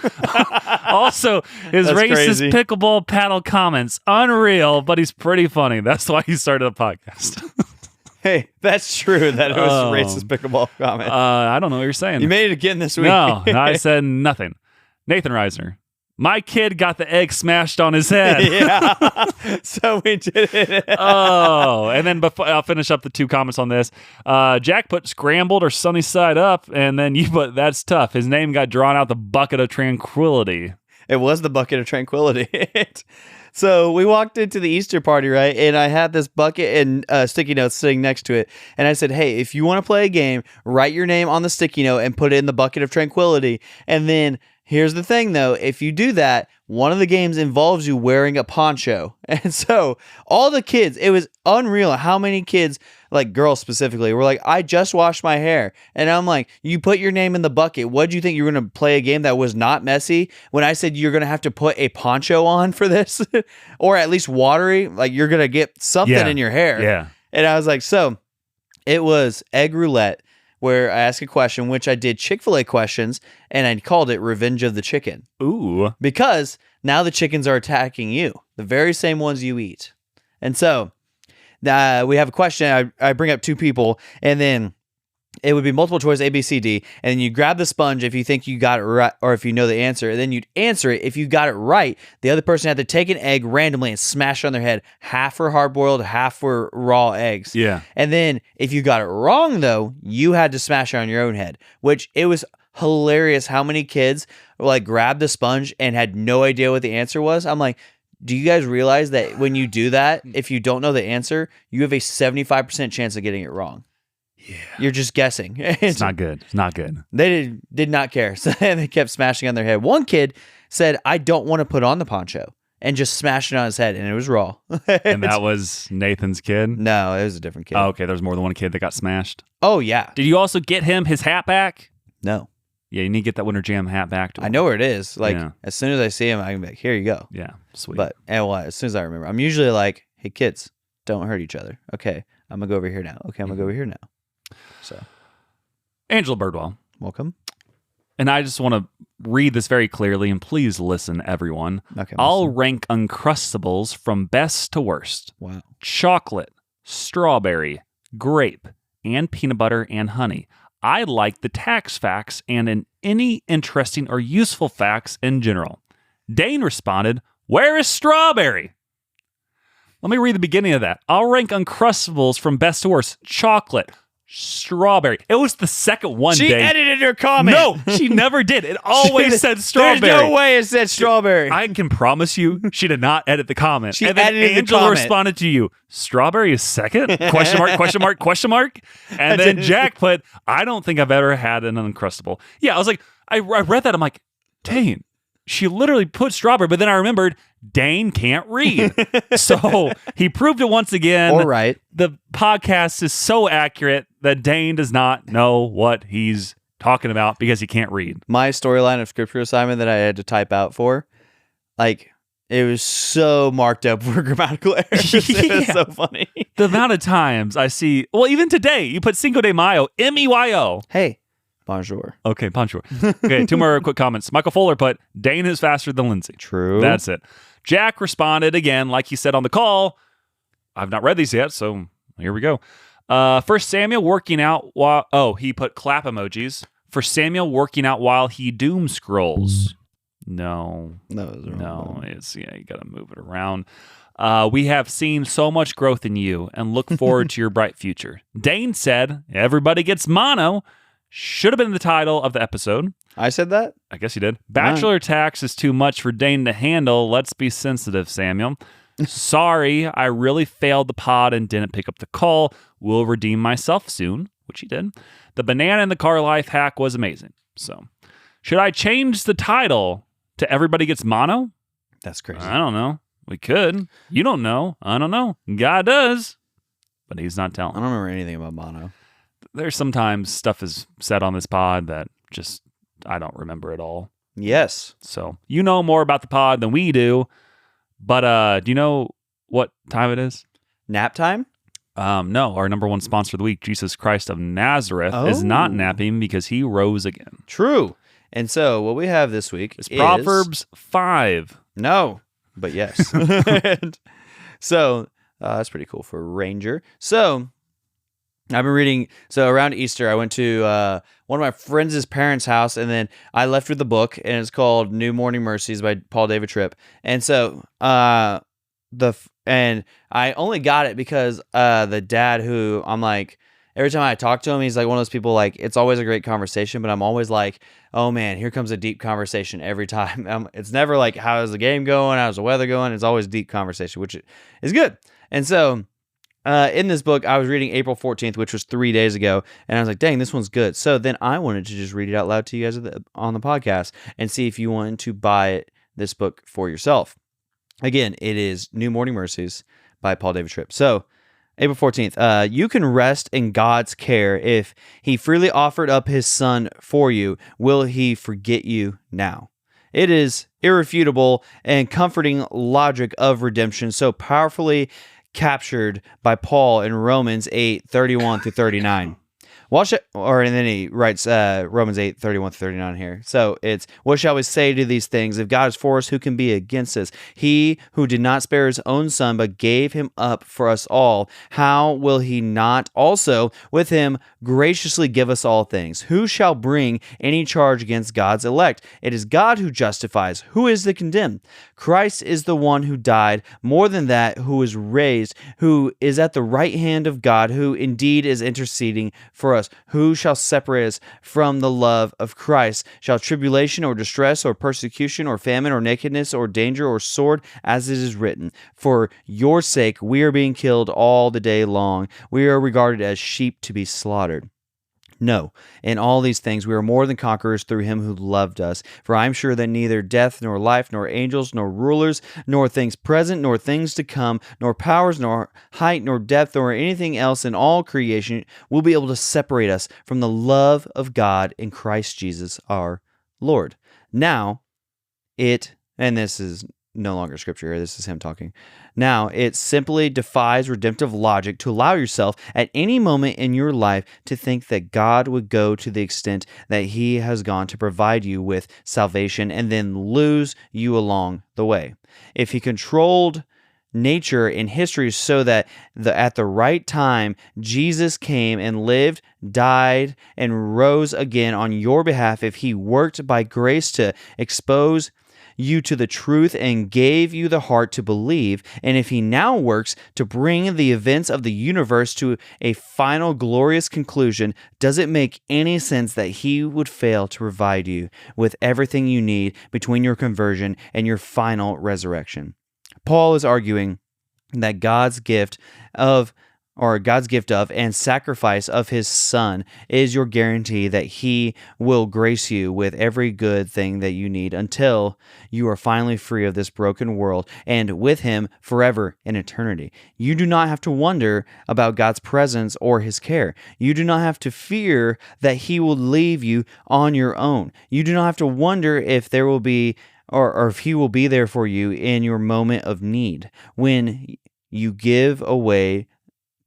Also, his That's racist crazy. pickleball paddle comments, unreal, but he's pretty funny. That's why he started a podcast. Hey, that's true. That it was Oh. racist pickleball comment. I don't know what you're saying. You made it again this week. No, I said nothing. Nathan Reisner. My kid got the egg smashed on his head. Yeah. So we did it. Oh, and then before I'll finish up the 2 comments on this. Jack put scrambled or sunny side up, and then you put that's tough. His name got drawn out the bucket of tranquility. It was the bucket of tranquility. So we walked into the Easter party, right? And I had this bucket and sticky notes sitting next to it. And I said, hey, if you want to play a game, write your name on the sticky note and put it in the bucket of tranquility. And then here's the thing, though. If you do that, one of the games involves you wearing a poncho. And so all the kids, it was unreal how many kids, like girls specifically, were like, I just washed my hair. And I'm like, you put your name in the bucket. What did you think you were going to play a game that was not messy? When I said you're going to have to put a poncho on for this, or at least watery, like you're going to get something in your hair. Yeah. And I was like, so it was egg roulette, where I asked a question, which I did Chick-fil-A questions, and I called it Revenge of the Chicken. Ooh. Because now the chickens are attacking you, the very same ones you eat. And so we have a question. I bring up 2 people, and then it would be multiple choice A, B, C, D. And then you grab the sponge if you think you got it right, or if you know the answer. And then you'd answer it. If you got it right, the other person had to take an egg randomly and smash it on their head. Half were hard-boiled, half were raw eggs. Yeah. And then if you got it wrong, though, you had to smash it on your own head, which it was hilarious how many kids like grabbed the sponge and had no idea what the answer was. I'm like, do you guys realize that when you do that, if you don't know the answer, you have a 75% chance of getting it wrong? Yeah. You're just guessing. It's not good. It's not good. They did not care. So they kept smashing on their head. One kid said, I don't want to put on the poncho, and just smashed it on his head, and it was raw. And that was Nathan's kid? No, it was a different kid. Oh, okay. There's more than one kid that got smashed. Oh, yeah. Did you also get him his hat back? No. Yeah, you need to get that Winter Jam hat back to him. I know where it is. Like, Yeah. as soon as I see him, I can be like, here you go. Yeah, sweet. But as soon as I remember, I'm usually like, hey, kids, don't hurt each other. Okay, I'm going to go over here now. Okay, I'm going to go over here now. So, Angela Birdwell. welcome. And I just want to read this very clearly, and please listen, everyone. Okay. I'll rank Uncrustables from best to worst. Wow. Chocolate, strawberry, grape, and peanut butter and honey. I like the tax facts and any interesting or useful facts in general. Dane responded, where is strawberry? Let me read the beginning of that. I'll rank Uncrustables from best to worst. Chocolate, strawberry. It was the second one, She Dane. edited her comment. No, she never did. It always said strawberry. There's no way it said strawberry. I can promise you she did not edit the comment. She and then edited the Angela comment. responded to you, strawberry is second? Question mark, question mark, question mark. And then Jack put, I don't think I've ever had an Uncrustable. Yeah, I was like, I read that. I'm like, Dane, she literally put strawberry. But then I remembered Dane can't read. So he proved it once again. All right. The podcast is so accurate that Dane does not know what he's talking about because he can't read. My storyline of scripture assignment that I had to type out for, like, it was so marked up for grammatical errors. It was so funny. The amount of times I see, well, even today, you put Cinco de Mayo, M-E-Y-O. Hey, bonjour. Okay, bonjour. Okay, 2 more quick comments. Michael Fuller put, Dane is faster than Lindsay. True. That's it. Jack responded again, like he said on the call. I've not read these yet, so here we go. For Samuel working out while... he put clap emojis. For Samuel working out while he doom scrolls. No. No, it's you got to move it around. We have seen so much growth in you and look forward to your bright future. Dane said, everybody gets mono. Should have been the title of the episode. I said that? I guess you did. Bachelor tax is too much for Dane to handle. Let's be sensitive, Samuel. Sorry, I really failed the pod and didn't pick up the call. Will redeem myself soon, which he did. The banana in the car life hack was amazing. So, should I change the title to Everybody Gets Mono? That's crazy. I don't know. We could. You don't know. I don't know. God does. But he's not telling. I don't remember anything about mono. There's sometimes stuff is said on this pod that just I don't remember it all. Yes. So you know more about the pod than we do. But do you know what time it is? Nap time? No, our number one sponsor of the week, Jesus Christ of Nazareth, is not napping because he rose again. True. And so what we have this week It's Proverbs 5. No, but yes. So that's pretty cool for a ranger. So I've been reading. So around Easter, I went to one of my friends' parents' house, and then I left with the book, and it's called New Morning Mercies by Paul David Tripp. And so and I only got it because the dad who I'm like, every time I talk to him, he's like one of those people, like, it's always a great conversation, but I'm always like, oh man, here comes a deep conversation every time. It's never like, how's the game going? How's the weather going? It's always deep conversation, which is good. And so in this book, I was reading April 14th, which was 3 days ago, and I was like, dang, this one's good. So then I wanted to just read it out loud to you guys on the podcast and see if you wanted to buy this book for yourself. Again, it is New Morning Mercies by Paul David Tripp. So, April 14th, you can rest in God's care. If he freely offered up his son for you, will he forget you now? It is irrefutable and comforting logic of redemption, so powerfully captured by Paul in Romans 8:31-39. And then he writes Romans 8:31-39 here. So it's, what shall we say to these things? If God is for us, who can be against us? He who did not spare his own son, but gave him up for us all, how will he not also with him graciously give us all things? Who shall bring any charge against God's elect? It is God who justifies. Who is the condemned? Christ is the one who died, more than that, who was raised, who is at the right hand of God, who indeed is interceding for us. Who shall separate us from the love of Christ? Shall tribulation or distress or persecution or famine or nakedness or danger or sword? As it is written, for your sake we are being killed all the day long. We are regarded as sheep to be slaughtered. No, in all these things we are more than conquerors through him who loved us. For I am sure that neither death, nor life, nor angels, nor rulers, nor things present, nor things to come, nor powers, nor height, nor depth, nor anything else in all creation will be able to separate us from the love of God in Christ Jesus our Lord. Now, and this is no longer scripture here, this is him talking. Now, it simply defies redemptive logic to allow yourself at any moment in your life to think that God would go to the extent that he has gone to provide you with salvation and then lose you along the way. If he controlled nature and history so that at the right time Jesus came and lived, died, and rose again on your behalf, if he worked by grace to expose you to the truth and gave you the heart to believe, and if he now works to bring the events of the universe to a final glorious conclusion, does it make any sense that he would fail to provide you with everything you need between your conversion and your final resurrection? Paul is arguing that God's gift of and sacrifice of his son is your guarantee that he will grace you with every good thing that you need until you are finally free of this broken world and with him forever in eternity. You do not have to wonder about God's presence or his care. You do not have to fear that he will leave you on your own. You do not have to wonder if there will be or if he will be there for you in your moment of need. When you give away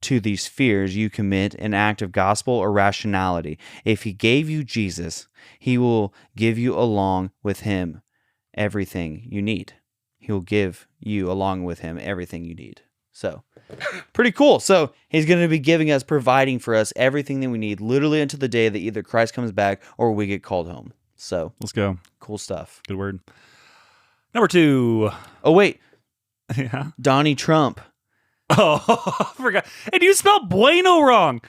to these fears, you commit an act of gospel or rationality. If he gave you Jesus, he will give you along with him everything you need. He will give you along with him everything you need. So, pretty cool. So, he's going to be giving us, providing for us everything that we need, literally until the day that either Christ comes back or we get called home. So, let's go. Cool stuff. Good word. Number 2. Oh, wait. Yeah. Donnie Trump. Oh, I forgot. And you spelled bueno wrong.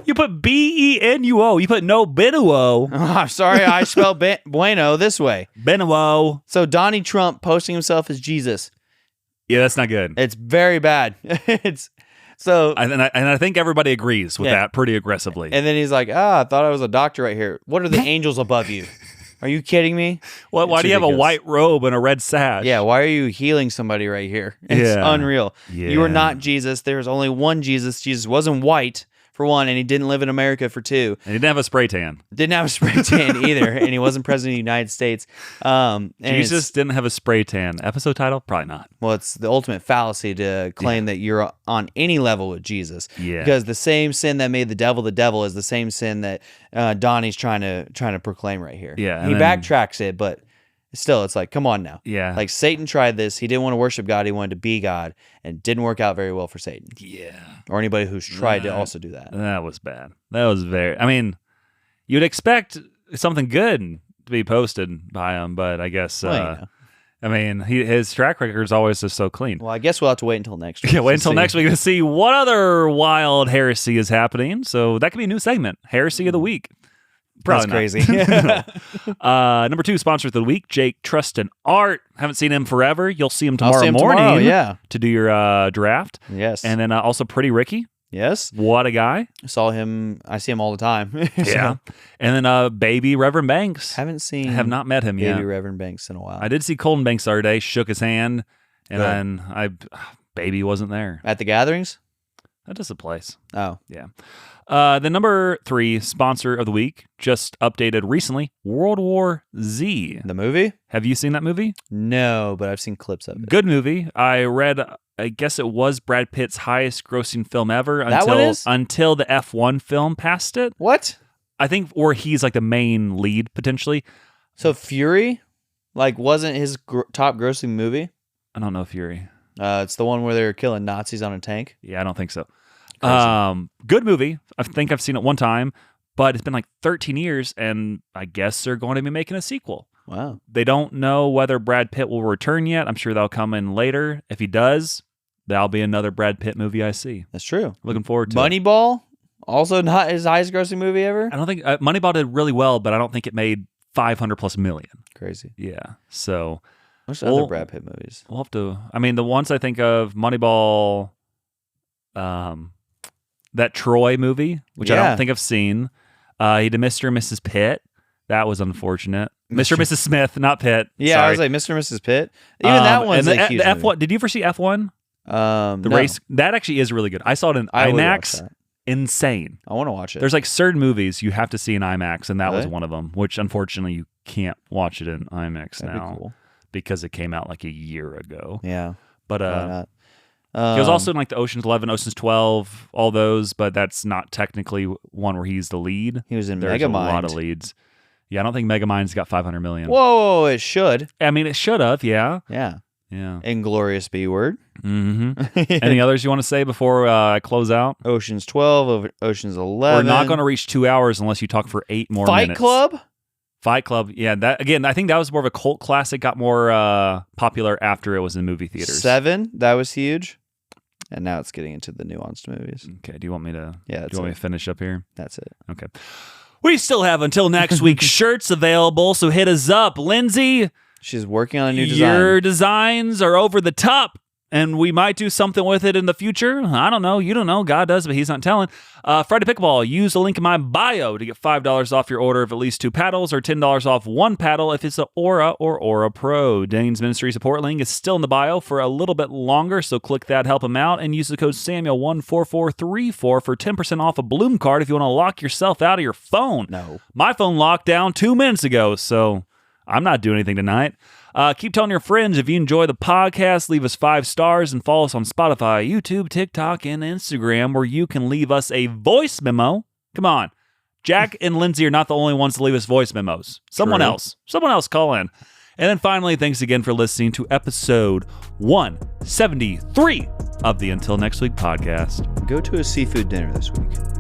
You put B-E-N-U-O. You put no Benuo. Oh, I'm sorry. I spelled bueno this way. Benuo. So Donnie Trump posting himself as Jesus. Yeah, that's not good. It's very bad. I think everybody agrees with that pretty aggressively. And then he's like, I thought I was a doctor right here. What are the angels above you? Are you kidding me? Why do you have a white robe and a red sash? Yeah, why are you healing somebody right here? It's unreal. Yeah. You are not Jesus. There's only one Jesus. Jesus wasn't white. for one, and he didn't live in America for two. And he didn't have a spray tan. Didn't have a spray tan either, and he wasn't president of the United States. And Jesus didn't have a spray tan. Episode title? Probably not. Well, it's the ultimate fallacy to claim that you're on any level with Jesus. Yeah. Because the same sin that made the devil is the same sin that Donnie's trying to proclaim right here. Yeah, He and then- backtracks it, but still, it's like, come on now. Yeah. Like, Satan tried this. He didn't want to worship God. He wanted to be God, and it didn't work out very well for Satan. Yeah. Or anybody who's tried to also do that. That was bad. That was very... I mean, you'd expect something good to be posted by him, but I guess... I mean, his track record is always just so clean. Well, I guess we'll have to wait until next week. Yeah, wait until next week to see what other wild heresy is happening. So that could be a new segment, Heresy of the Week. Probably That's not. crazy. Number 2, sponsor of the week, Jake Trust and Art. Haven't seen him forever. You'll see him I'll tomorrow see him morning tomorrow, yeah. to do your draft. Yes. And then also Pretty Ricky. Yes. What a guy. I see him all the time. Yeah. And then Baby Reverend Banks. Haven't seen Have not met him yet. Baby Reverend Banks in a while. I did see Colton Banks the other day, shook his hand, and Good. then Baby wasn't there. At the gatherings? That is a place. Oh. Yeah. The number 3 sponsor of the week just updated recently, World War Z. The movie? Have you seen that movie? No, but I've seen clips of it. Good movie. I guess it was Brad Pitt's highest grossing film ever until the F1 film passed it. What? I think, or he's like the main lead potentially. So Fury, wasn't his top grossing movie? I don't know Fury. It's the one where they're killing Nazis on a tank. Yeah, I don't think so. Crazy. Good movie. I think I've seen it one time, but it's been like 13 years, and I guess they're going to be making a sequel. Wow. They don't know whether Brad Pitt will return yet. I'm sure that'll come in later. If he does, that'll be another Brad Pitt movie I see. That's true. Looking forward to it. Moneyball, also not his highest grossing movie ever? I don't think Moneyball did really well, but I don't think it made 500 plus million. Crazy. Yeah. So What's other Brad Pitt movies? we'll have to. I mean, the ones I think of, Moneyball, that Troy movie, which I Yeah. don't think I've seen. He did Mr. and Mrs. Pitt. That was unfortunate. Mr. and Mrs. Smith, not Pitt. Yeah, Sorry. I was like Mr. and Mrs. Pitt. Even that one's and a huge the movie. F1. Did you ever see F1? The The race. That actually is really good. I saw it in I would watch IMAX. that. Insane. I want to watch it. There's like certain movies you have to see in IMAX, and that was Really? one of them. Which unfortunately you can't watch it in IMAX That'd now be cool. because it came out like a year ago. Yeah. But Why not? he was also in like the Ocean's 11, Ocean's 12, all those, but that's not technically one where he's the lead. He was in There's a lot of Megamind. leads. Yeah, I don't think Megamind's got 500 million. Whoa, it should. I mean, it should have. Yeah, Yeah. yeah. Inglorious B word. Mm-hmm. Any others you want to say before I close out? Ocean's 12, Ocean's 11. We're not going to reach 2 hours unless you talk for 8 more Fight minutes. Club? Fight Club. Yeah, that again. I think that was more of a cult classic. Got more popular after it was in movie theaters. 7, that was huge. And now it's getting into the nuanced movies. Okay. Do you want me to? Yeah, Do that's you want me it. to finish up here? That's it. Okay. We still have until next week shirts available, so hit us up, Lindsay. She's working on a new design. Your designs are over the top, and we might do something with it in the future. I don't know. You don't know. God does, but he's not telling. Friday Pickleball. Use the link in my bio to get $5 off your order of at least 2 paddles, or $10 off 1 paddle if it's an Aura or Aura Pro. Dane's Ministry support link is still in the bio for a little bit longer, so click that, help him out, and use the code Samuel14434 for 10% off a Bloom card if you want to lock yourself out of your phone. No. My phone locked down 2 minutes ago, so I'm not doing anything tonight. Keep telling your friends if you enjoy the podcast, leave us 5 stars and follow us on Spotify, YouTube, TikTok, and Instagram, where you can leave us a voice memo. Come on. Jack and Lindsay are not the only ones to leave us voice memos. Someone True. else call in. And then finally, thanks again for listening to episode 173 of the Until Next Week podcast. Go to a seafood dinner this week.